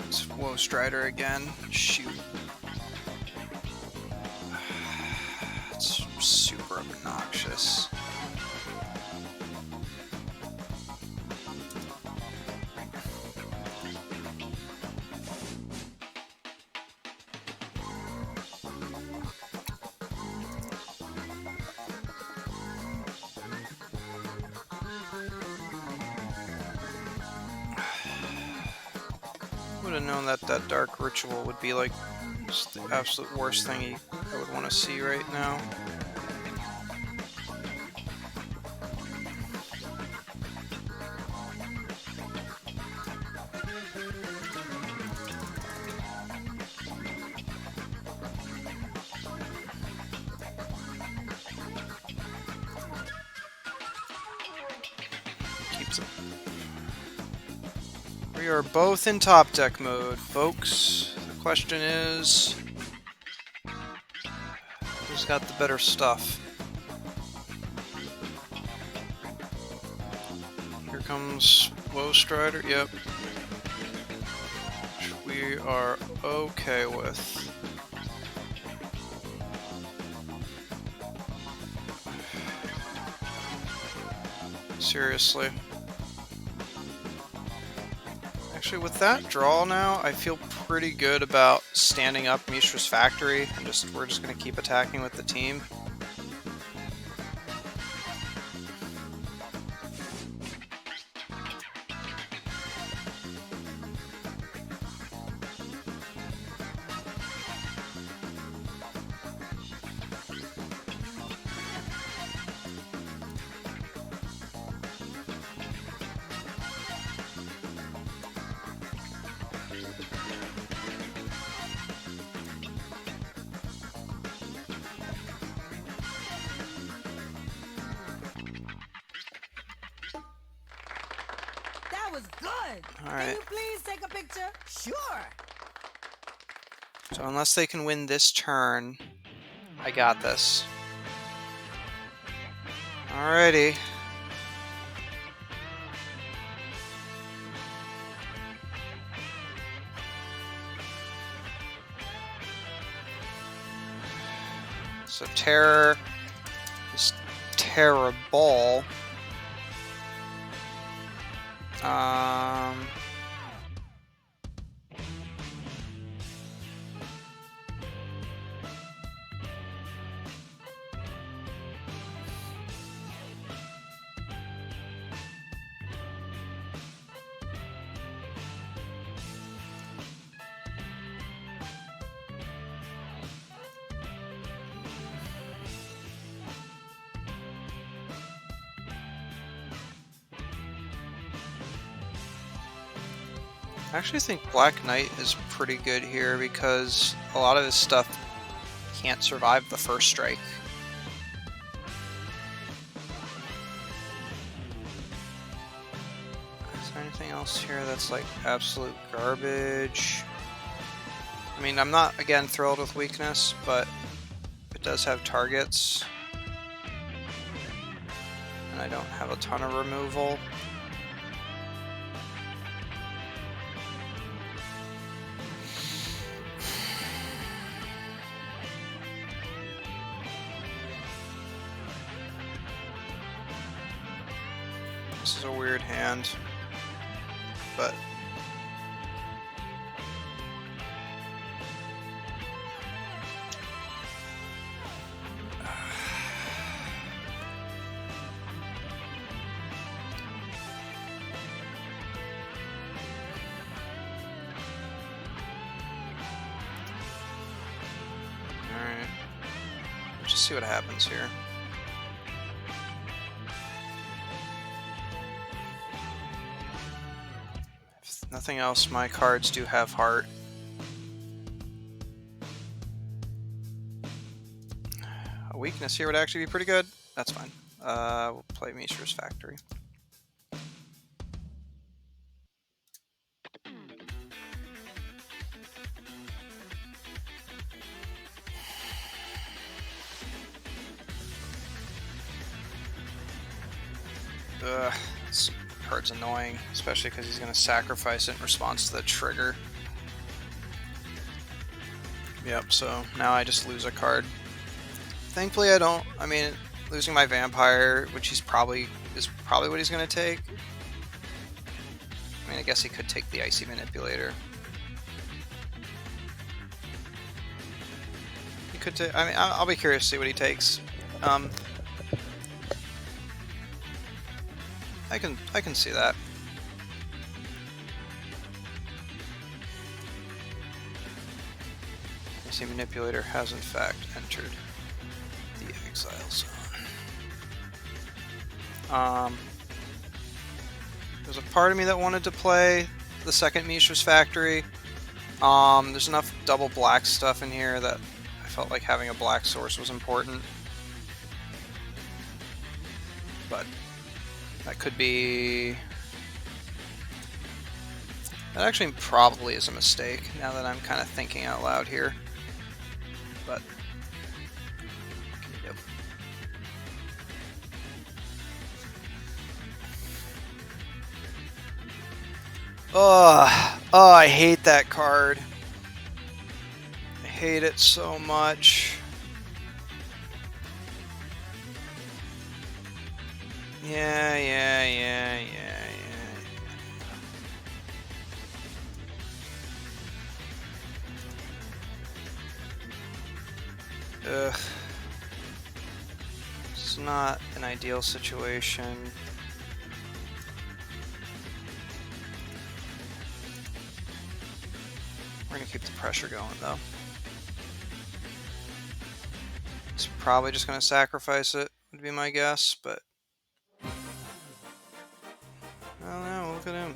it's Woe Strider again. Shoot. It's super obnoxious. Would have known that that dark ritual would be like just the absolute worst thing I would want to see right now. Keeps it. We are both in top deck mode, folks. The question is, who's got the better stuff? Here comes Woe Strider, yep. Which we are okay with. Seriously. Actually, with that draw now, I feel pretty good about standing up Mishra's Factory, and we're just going to keep attacking with the team. Was good. All right. Can you please take a picture? Sure. So unless they can win this turn, I got this. Alrighty. So terror is terrible. I actually think Black Knight is pretty good here because a lot of his stuff can't survive the first strike. Is there anything else here that's like absolute garbage? I mean, I'm not, again, thrilled with weakness, but it does have targets. And I don't have a ton of removal. This is a weird hand, but alright. Let's just see what happens here. If nothing else, my cards do have heart. A weakness here would actually be pretty good. That's fine. We'll play Mishra's Factory. Ugh, this card's annoying, especially because he's going to sacrifice it in response to the trigger. Yep, so now I just lose a card. Thankfully I don't. I mean, losing my vampire, which is probably what he's going to take. I mean, I guess he could take the Icy Manipulator. He could take. I mean, I'll be curious to see what he takes. I can see that. Icy Manipulator has in fact entered the exile zone. There's a part of me that wanted to play the second Mishra's Factory. There's enough double black stuff in here that I felt like having a black source was important. But that could be... That actually probably is a mistake, now that I'm kind of thinking out loud here. But... what can you do? Oh, I hate that card. I hate it so much. Yeah. Ugh. This is not an ideal situation. We're gonna keep the pressure going though. He's probably just gonna sacrifice it, would be my guess, but I don't know, look at him.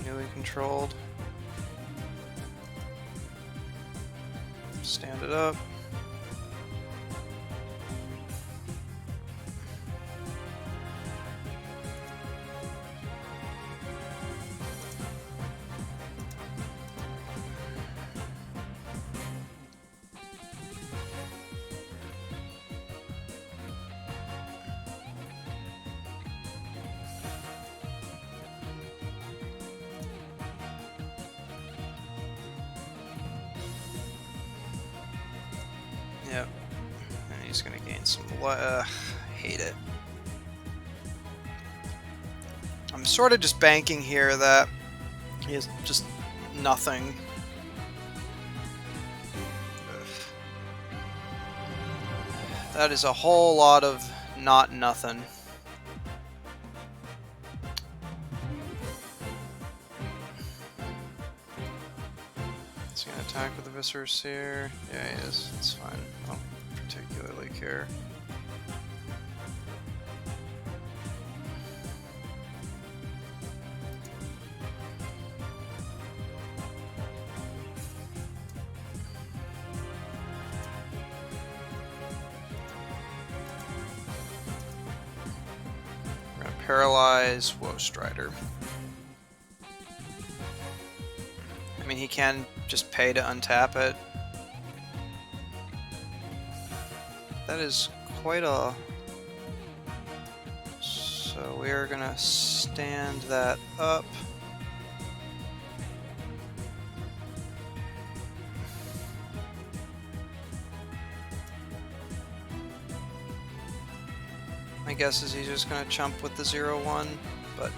Newly controlled. Stand it up. Yep. And he's gonna gain some hate it. I'm sort of just banking here that he has just nothing. Ugh. That is a whole lot of not nothing. Is he gonna attack with the Viscera Seer? Yeah, he is. It's fine. I don't particularly care. We're gonna paralyze Woe Strider. I mean, he can just pay to untap it. That is quite a... So we are gonna stand that up. My guess is he's just gonna chump with the 0-1, but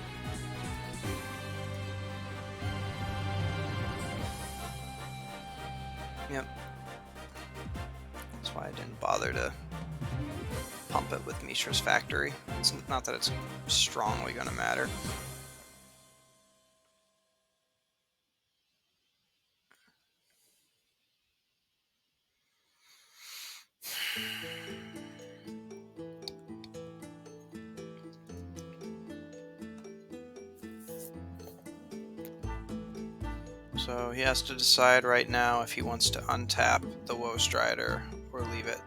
yep. That's why I didn't bother to pump it with Mishra's Factory. It's not that it's strongly gonna matter. So he has to decide right now if he wants to untap the Woe Strider or leave it.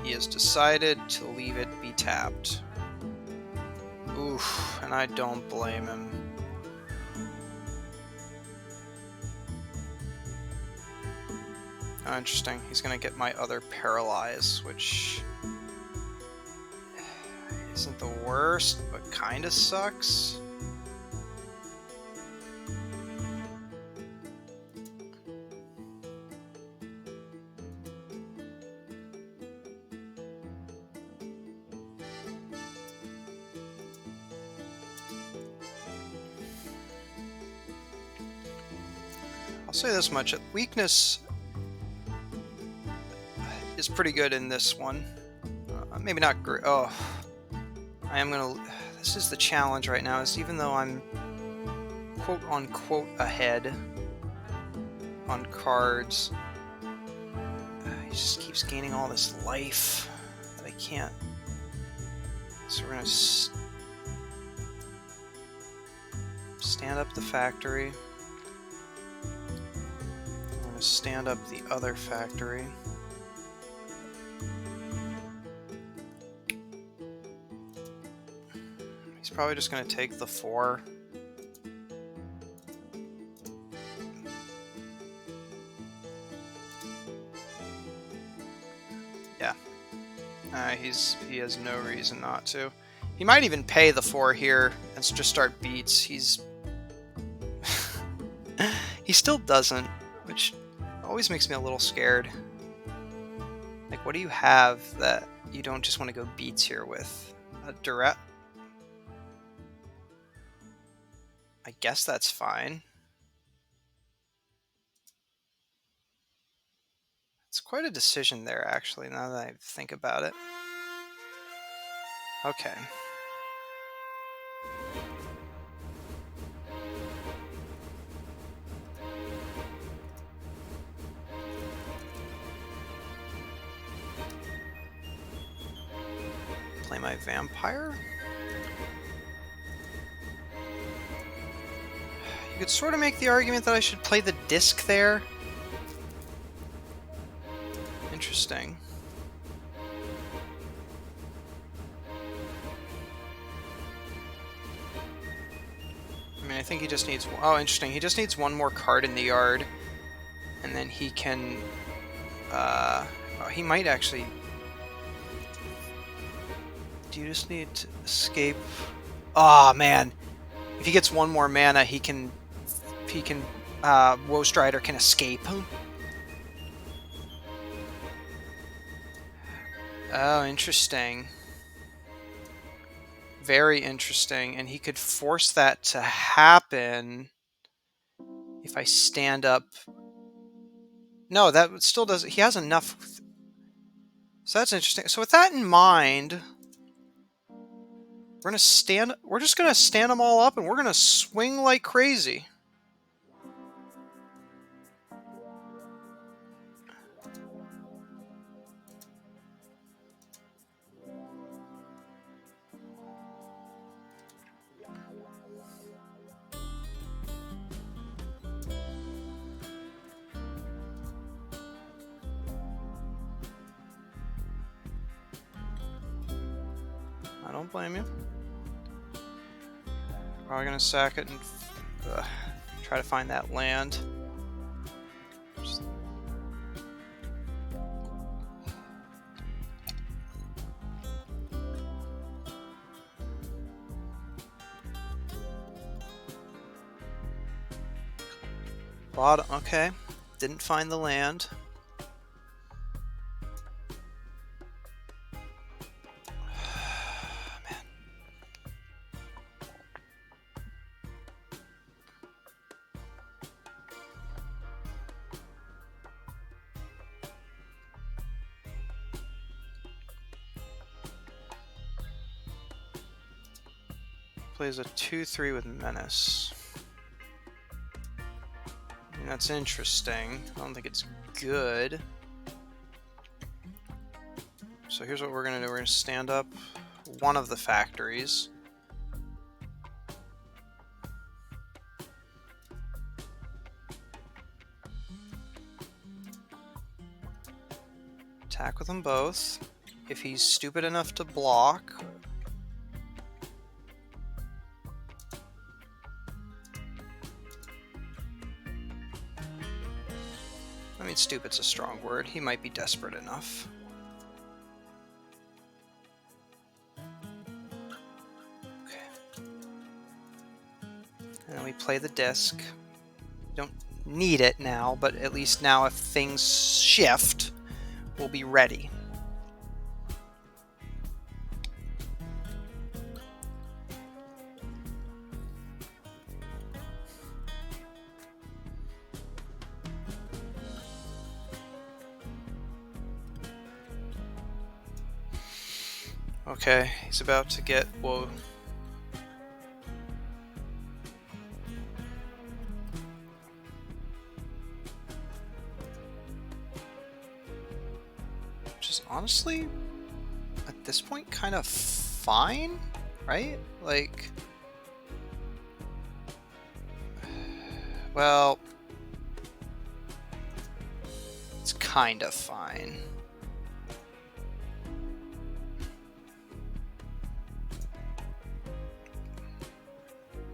He has decided to leave it be tapped. Oof, and I don't blame him. Oh, interesting. He's gonna get my other Paralyze, which isn't the worst, but kinda sucks. I'll say this much, weakness is pretty good in this one. Maybe not great. Oh, I am gonna... This is the challenge right now, is even though I'm quote-unquote ahead on cards, he just keeps gaining all this life that I can't... So we're gonna stand up the factory. I'm gonna stand up the other factory. He's probably just gonna take the 4. Yeah. He has no reason not to. He might even pay the 4 here and just start beats. He's... he still doesn't, which always makes me a little scared. Like, what do you have that you don't just want to go beats here with? A direct... I guess that's fine. It's quite a decision there, actually, now that I think about it. Okay. Play my Vampire. You could sort of make the argument that I should play the disc there. Interesting. I mean, I think he just needs... Oh, interesting. He just needs one more card in the yard. And then he can... Oh, he might actually... Do you just need to escape? Oh, man. If he gets one more mana, he can... Woe Strider can escape. Oh, interesting. Very interesting. And he could force that to happen if I stand up. No, that still doesn't... He has enough... So that's interesting. So with that in mind, we're just gonna stand them all up and we're gonna swing like crazy. I don't blame you. Probably gonna sack it and try to find that land. Bottom, okay. Didn't find the land. Plays a 2-3 with Menace. I mean, that's interesting. I don't think it's good. So here's what we're going to do. We're going to stand up one of the factories. Attack with them both. If he's stupid enough to block... I mean, stupid's a strong word. He might be desperate enough. Okay. And then we play the disc. Don't need it now, but at least now if things shift, we'll be ready. Okay, he's about to get... Whoa. Which is honestly, at this point, kind of fine, right? Like... Well... It's kind of fine.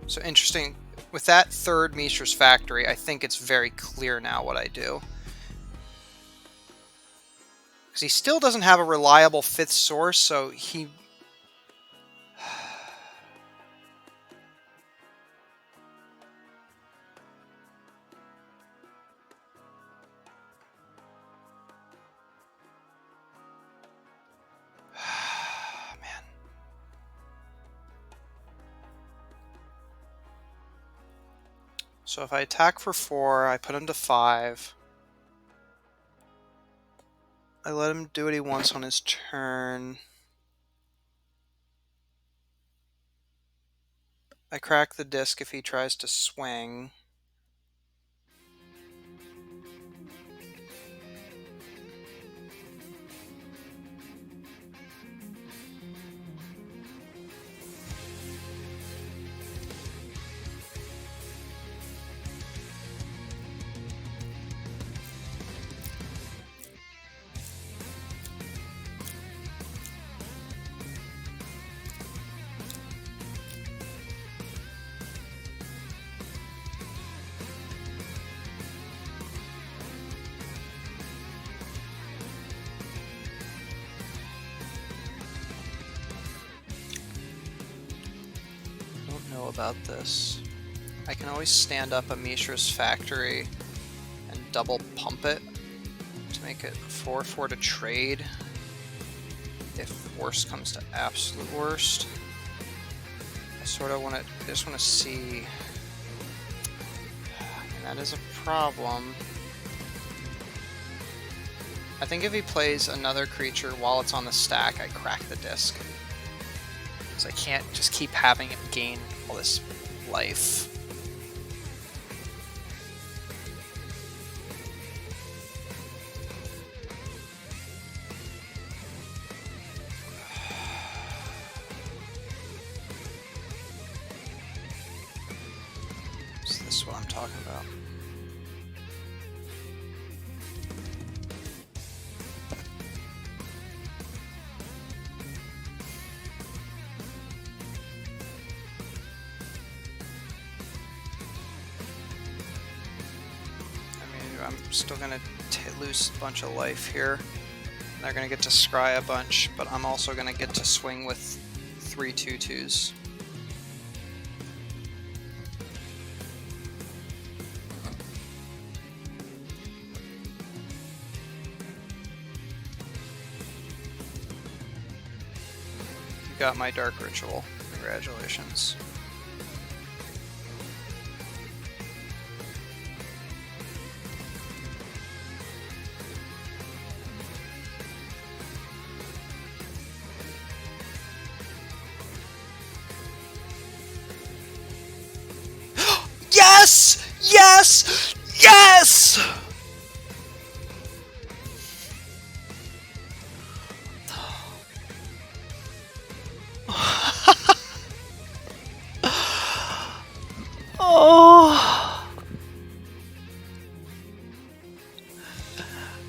So interesting, with that third Mishra's Factory, I think it's very clear now what I do. Because he still doesn't have a reliable fifth source, so he... Man. So if I attack for 4, I put him to 5. I let him do what he wants on his turn. I crack the disc if he tries to swing. About this. I can always stand up a Mishra's Factory and double pump it to make it 4-4 to trade if worst comes to absolute worst. I sort of want to, just want to see. I mean, that is a problem. I think if he plays another creature while it's on the stack, I crack the disc. I can't just keep having it gain all this life. Is this what I'm talking about? I'm still going to lose a bunch of life here. They're going to get to scry a bunch, but I'm also going to get to swing with 3 2/2s. You got my Dark Ritual. Congratulations.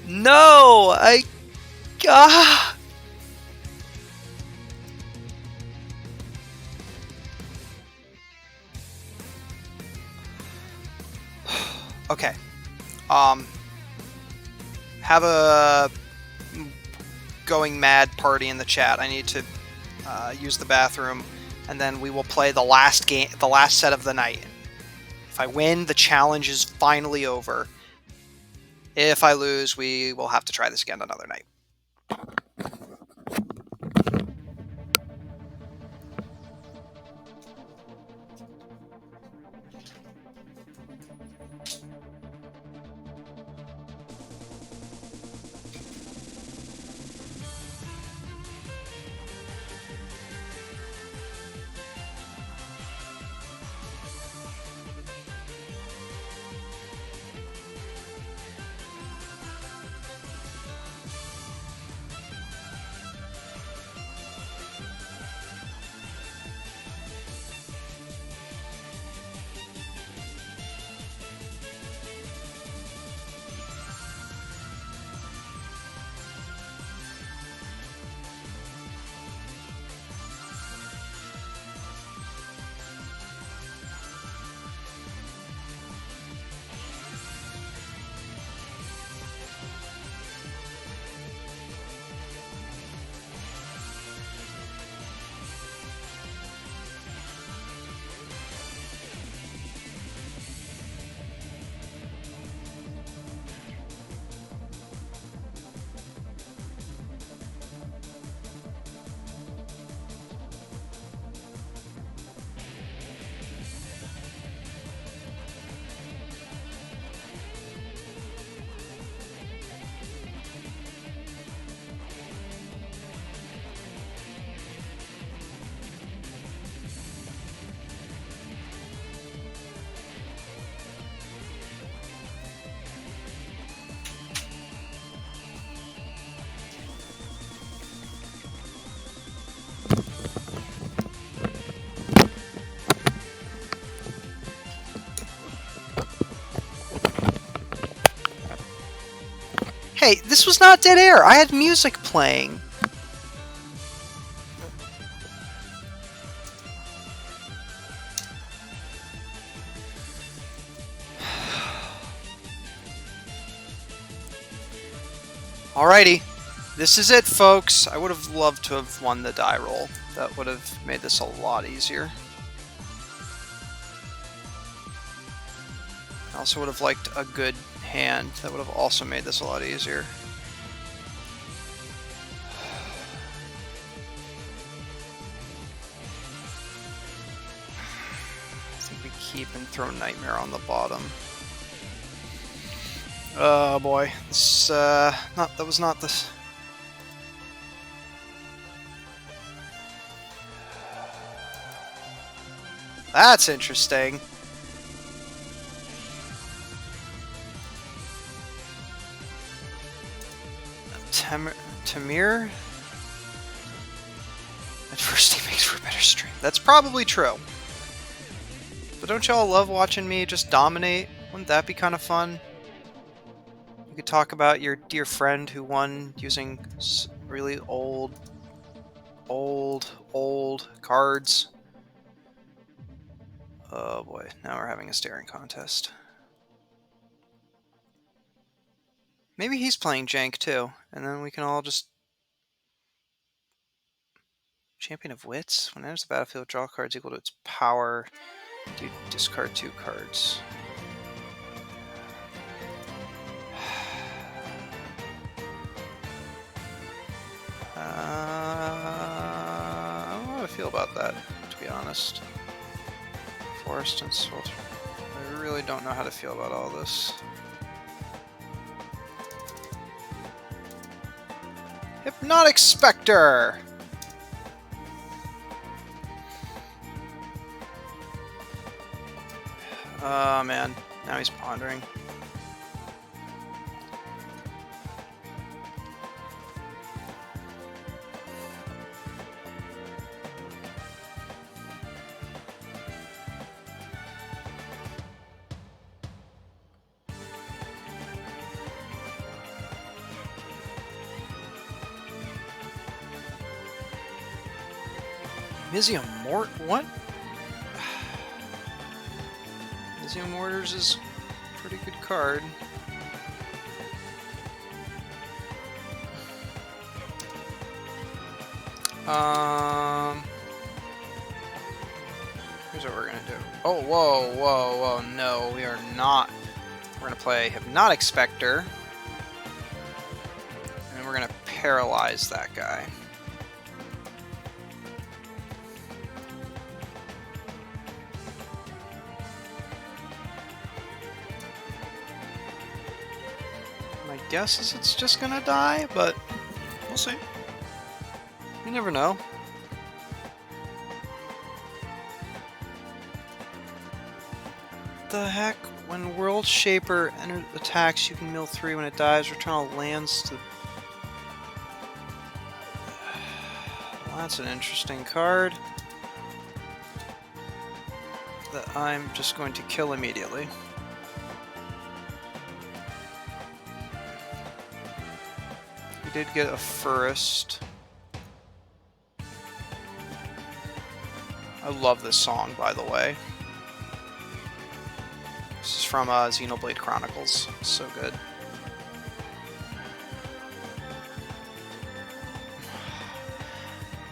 No! Ah! Okay. Have a going mad party in the chat. I need to use the bathroom, and then we will play the last game, the last set of the night. If I win, the challenge is finally over. If I lose, we will have to try this again another night. Hey, this was not dead air. I had music playing. Alrighty. This is it, folks. I would have loved to have won the die roll. That would have made this a lot easier. I also would have liked a good hand. That would have also made this a lot easier. I think we keep and throw Nightmare on the bottom. Oh boy, this that was not this. That's interesting. Tamir? Adversity makes for a better stream. That's probably true. But don't y'all love watching me just dominate? Wouldn't that be kind of fun? You could talk about your dear friend who won using really old cards. Oh boy, now we're having a staring contest. Maybe he's playing jank too, and then we can all just... Champion of Wits? When enters the battlefield, draw cards equal to its power. Discard 2 cards. I don't know how to feel about that, to be honest. Forest and Swelter. I really don't know how to feel about all this. Hypnotic Spectre! Oh man, now he's pondering. Mizzium Mort? What? Mizzium Mortars is a pretty good card. Here's what we're gonna do. Oh, whoa, whoa, whoa, no, we are not. We're gonna play Hypnotic Spectre. And then we're gonna paralyze that guy. My guess is it's just gonna die, but we'll see. You never know. The heck? When World Shaper attacks, you can mill 3. When it dies, return all lands to... Well, that's an interesting card that I'm just going to kill immediately. We did get a first. I love this song, by the way. This is from Xenoblade Chronicles. So good.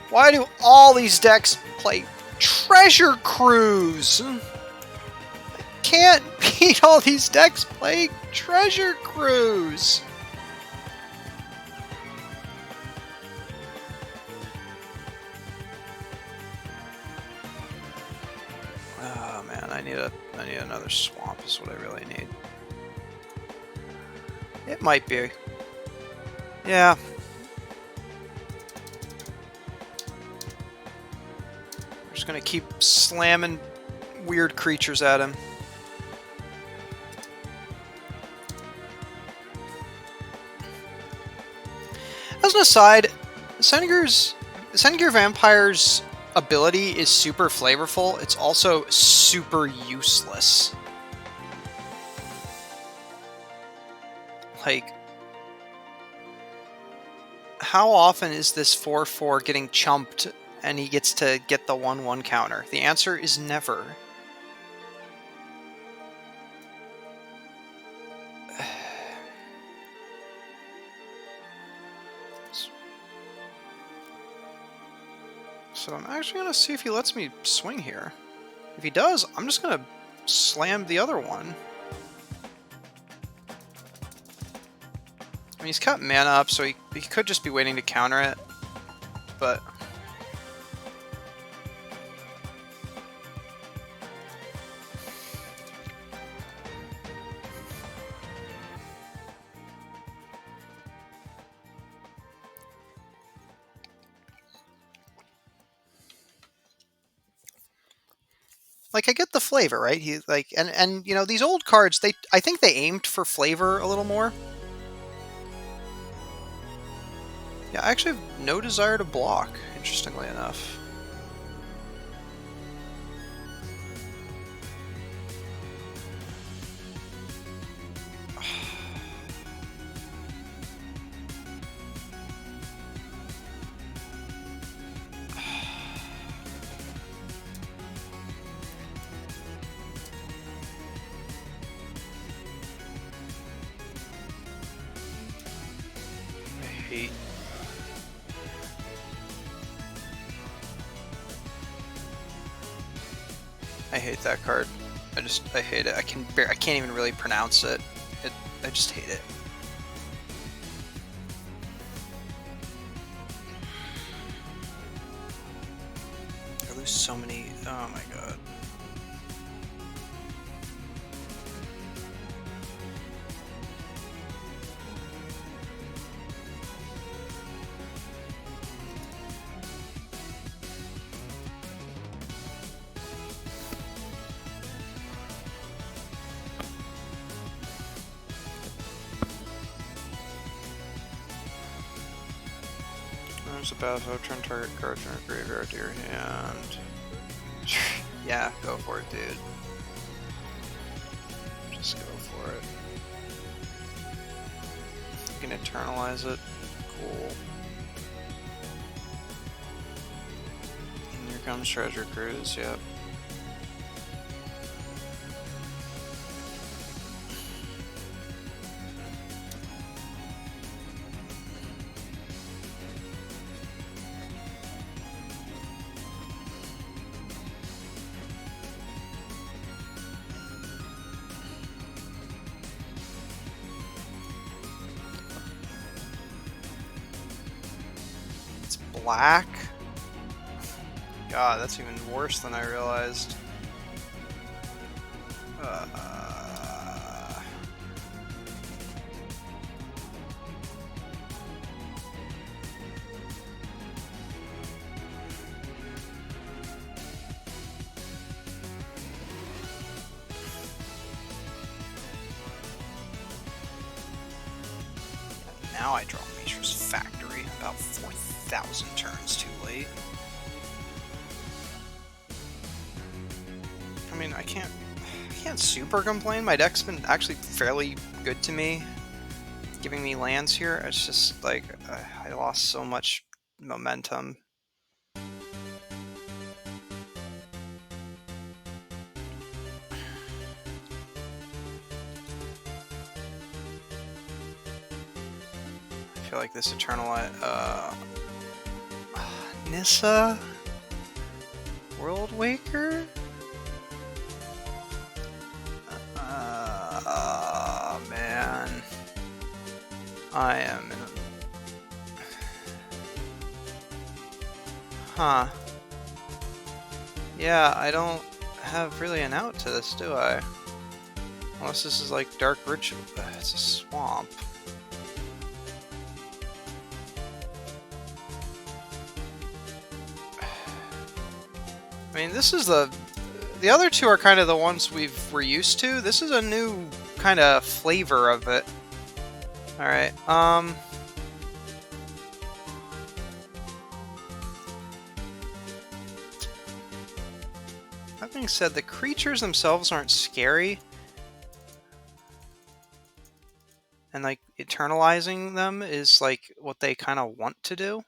Why do all these decks play Treasure Cruise? I can't beat all these decks playing Treasure Cruise. Oh man, I need another swamp is what I really need. It might be. Yeah. We're just gonna keep slamming weird creatures at him. As an aside, Sengir Vampire's ability is super flavorful. It's also super useless. Like, how often is this 4/4 getting chumped and he gets to get the 1/1 counter? The answer is never. So I'm actually going to see if he lets me swing here. If he does, I'm just going to slam the other one. I mean, he's cut mana up, so he could just be waiting to counter it. But... like, I get the flavor, right? He like, and you know, these old cards, I think they aimed for flavor a little more. Yeah, I actually have no desire to block, interestingly enough. I hate that card. I hate it. I can't even really pronounce it. I just hate it. I lose so many. Oh my god. There's a battle, turn target card from your graveyard to your hand. Yeah, go for it, dude. Just go for it. You can internalize it. Cool. And you're comes Treasure Cruise, yep. It's black? God, that's even worse than I realized. Now I draw Mishra's Factory, about 4,000 turns too late. I mean, I can't super complain. My deck's been actually fairly good to me, giving me lands here. It's just like I lost so much momentum. I feel like this Eternal Nissa World Waker. Man, I am in Huh. Yeah, I don't have really an out to this, do I? Unless this is like Dark Ritual. It's a swamp. I mean, this is the other two are kind of the ones we're used to. This is a new kind of flavor of it. All right. That being said, the creatures themselves aren't scary. And like eternalizing them is like what they kind of want to do.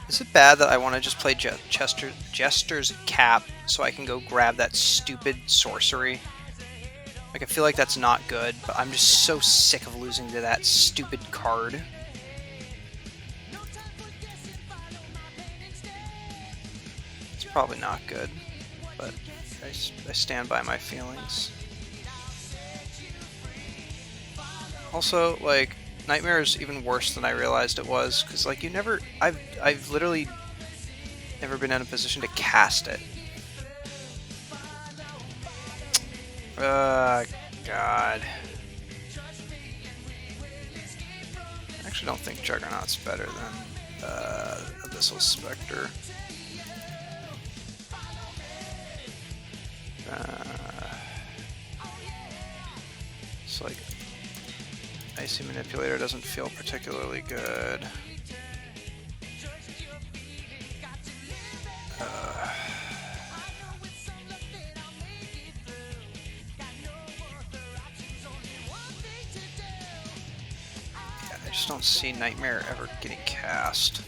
Is it bad that I want to just play Jester's Cap so I can go grab that stupid sorcery? Like, I feel like that's not good, but I'm just so sick of losing to that stupid card. It's probably not good, but I stand by my feelings. Also, like, Nightmare is even worse than I realized it was, because, like, I've literally never been in a position to cast it. God. I actually don't think Juggernaut's better than Abyssal Spectre. It's like Icy Manipulator doesn't feel particularly good. Yeah, I just don't see Nightmare ever getting cast.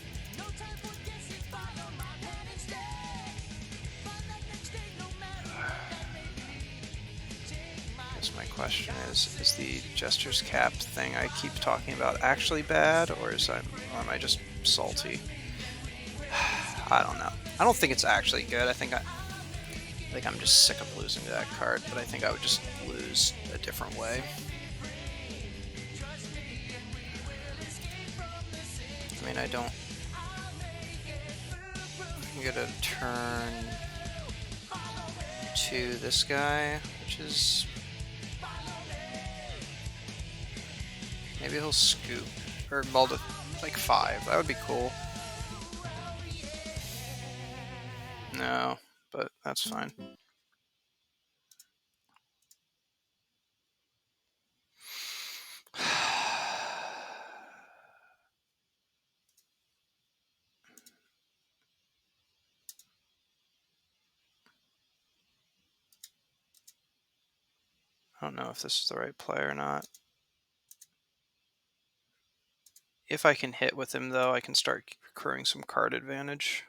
My question is the Jester's Cap thing I keep talking about actually bad, or am I just salty? I don't know. I don't think it's actually good. I think I'm just sick of losing to that card, but I think I would just lose a different way. I mean, I don't get a turn to this guy, which is maybe he'll scoop or mold it like 5. That would be cool. No, but that's fine. I don't know if this is the right play or not. If I can hit with him, though, I can start accruing some card advantage.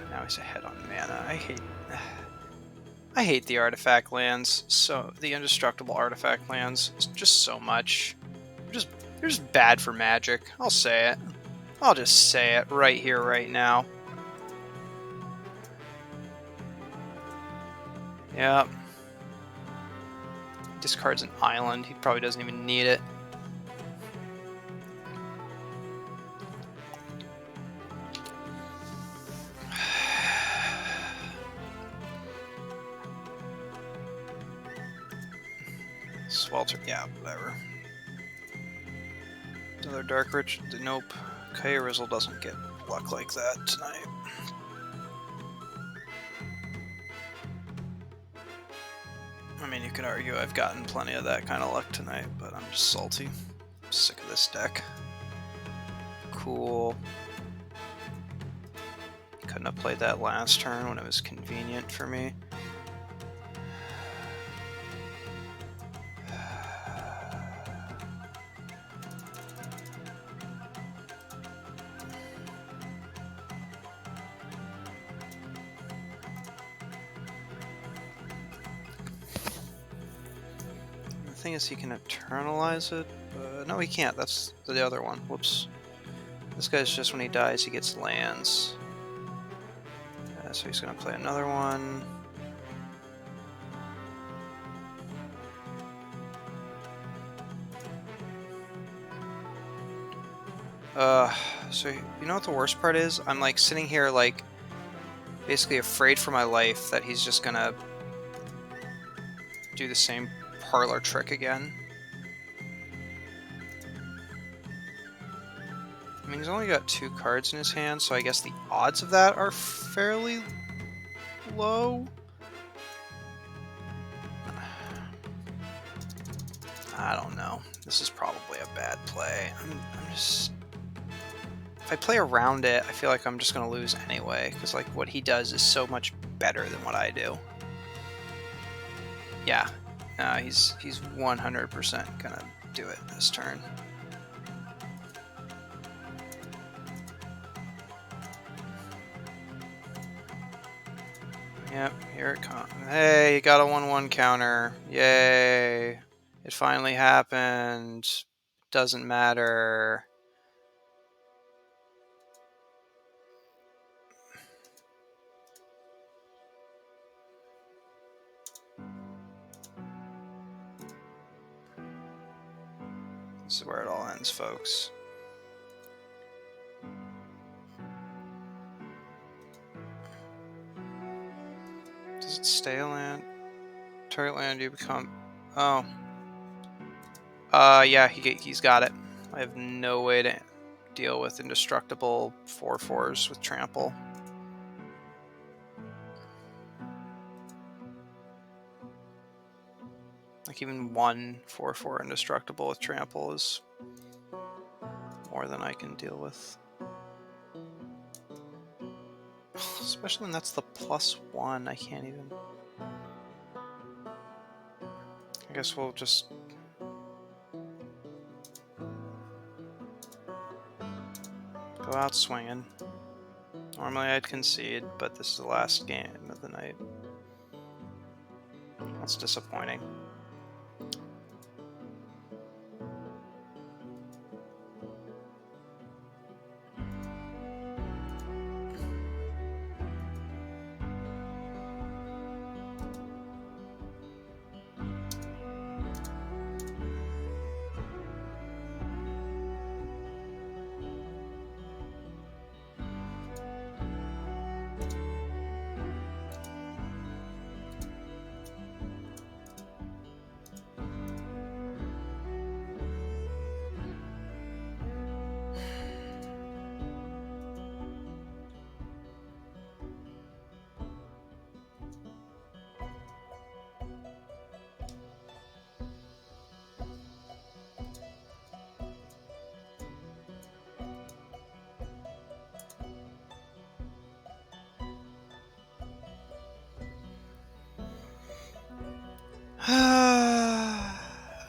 Now he's ahead on mana. I hate the artifact lands. So the indestructible artifact lands just so much. They're just bad for Magic. I'll say it. I'll just say it right here, right now. Yep. Discards an island. He probably doesn't even need it. Swelter, yeah, whatever. Another Dark Rich, nope. Kyrizzle doesn't get luck like that tonight. I mean, you could argue I've gotten plenty of that kind of luck tonight, but I'm just salty. I'm sick of this deck. Cool. Couldn't have played that last turn when it was convenient for me. The thing is, he can eternalize it. No, he can't. That's the other one. Whoops. This guy's just when he dies, he gets lands. So he's going to play another one. So you know what the worst part is? I'm like sitting here like basically afraid for my life that he's just gonna do the same parlor trick again. I mean, he's only got 2 cards in his hand, so I guess the odds of that are fairly low. I don't know. This is probably a bad play. I'm just... If I play around it, I feel like I'm just going to lose anyway, because like what he does is so much better than what I do. Yeah, he's 100% going to do it this turn. Yep, here it comes. Hey, you got a 1/1 counter. Yay. It finally happened. Doesn't matter. This is where it all ends, folks. Does it stay a land? Target land, you become... Oh. Yeah, he's got it. I have no way to deal with indestructible 4/4s with trample. Like even 1 4/4 indestructible with trample is more than I can deal with. Especially when that's the +1, I can't even... I guess we'll just... go out swinging. Normally I'd concede, but this is the last game of the night. That's disappointing.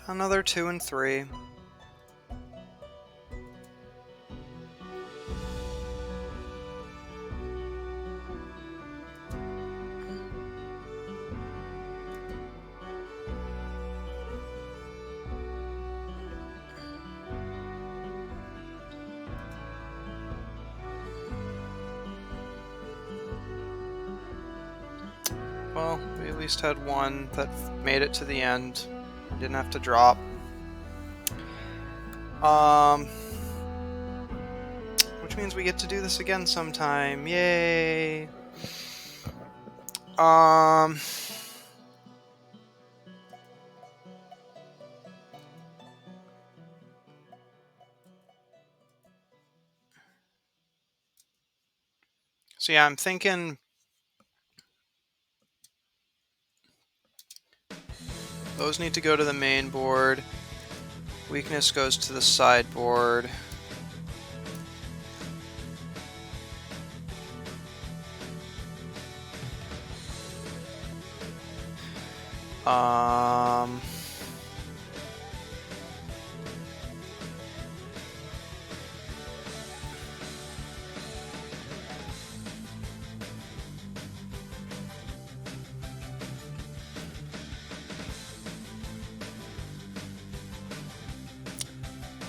Another 2 and 3. Well, we at least had one that made it to the end. Didn't have to drop. Which means we get to do this again sometime. Yay! So yeah, I'm thinking those need to go to the main board. Weakness goes to the sideboard.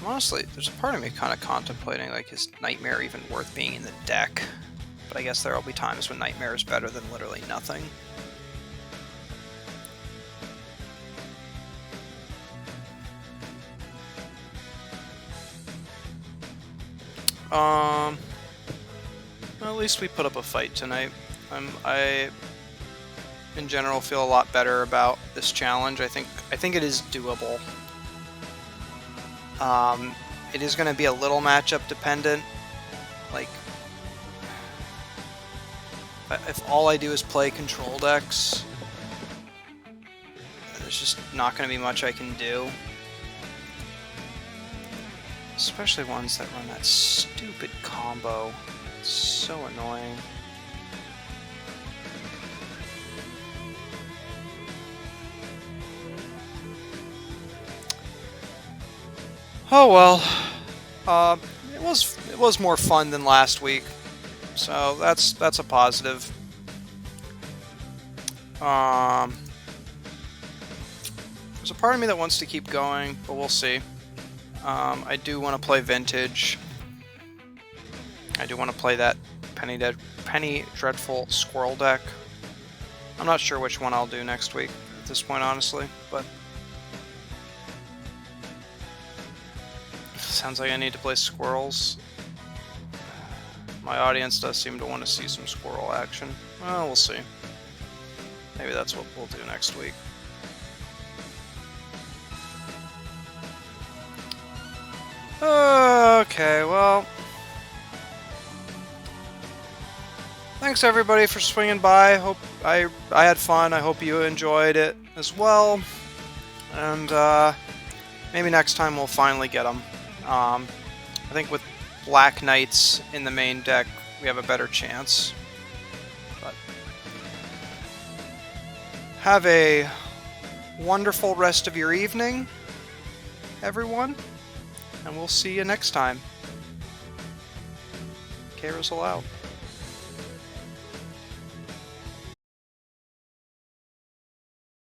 Honestly, there's a part of me kind of contemplating, like, is Nightmare even worth being in the deck? But I guess there will be times when Nightmare is better than literally nothing. Well, at least we put up a fight tonight. I, in general, feel a lot better about this challenge. I think it is doable. It is going to be a little matchup dependent. Like, if all I do is play control decks, there's just not going to be much I can do. Especially ones that run that stupid combo. It's so annoying. Oh well. It was more fun than last week, so that's a positive. There's a part of me that wants to keep going, but we'll see. I do want to play Vintage. I do want to play that Penny Dreadful Squirrel deck. I'm not sure which one I'll do next week at this point, honestly, but sounds like I need to play squirrels. My audience does seem to want to see some squirrel action. Well, we'll see. Maybe that's what we'll do next week. Okay, well, thanks everybody for swinging by. Hope I had fun. I hope you enjoyed it as well. And maybe next time we'll finally get them. I think with Black Knights in the main deck, we have a better chance. But have a wonderful rest of your evening, everyone. And we'll see you next time. K-Rizzle out.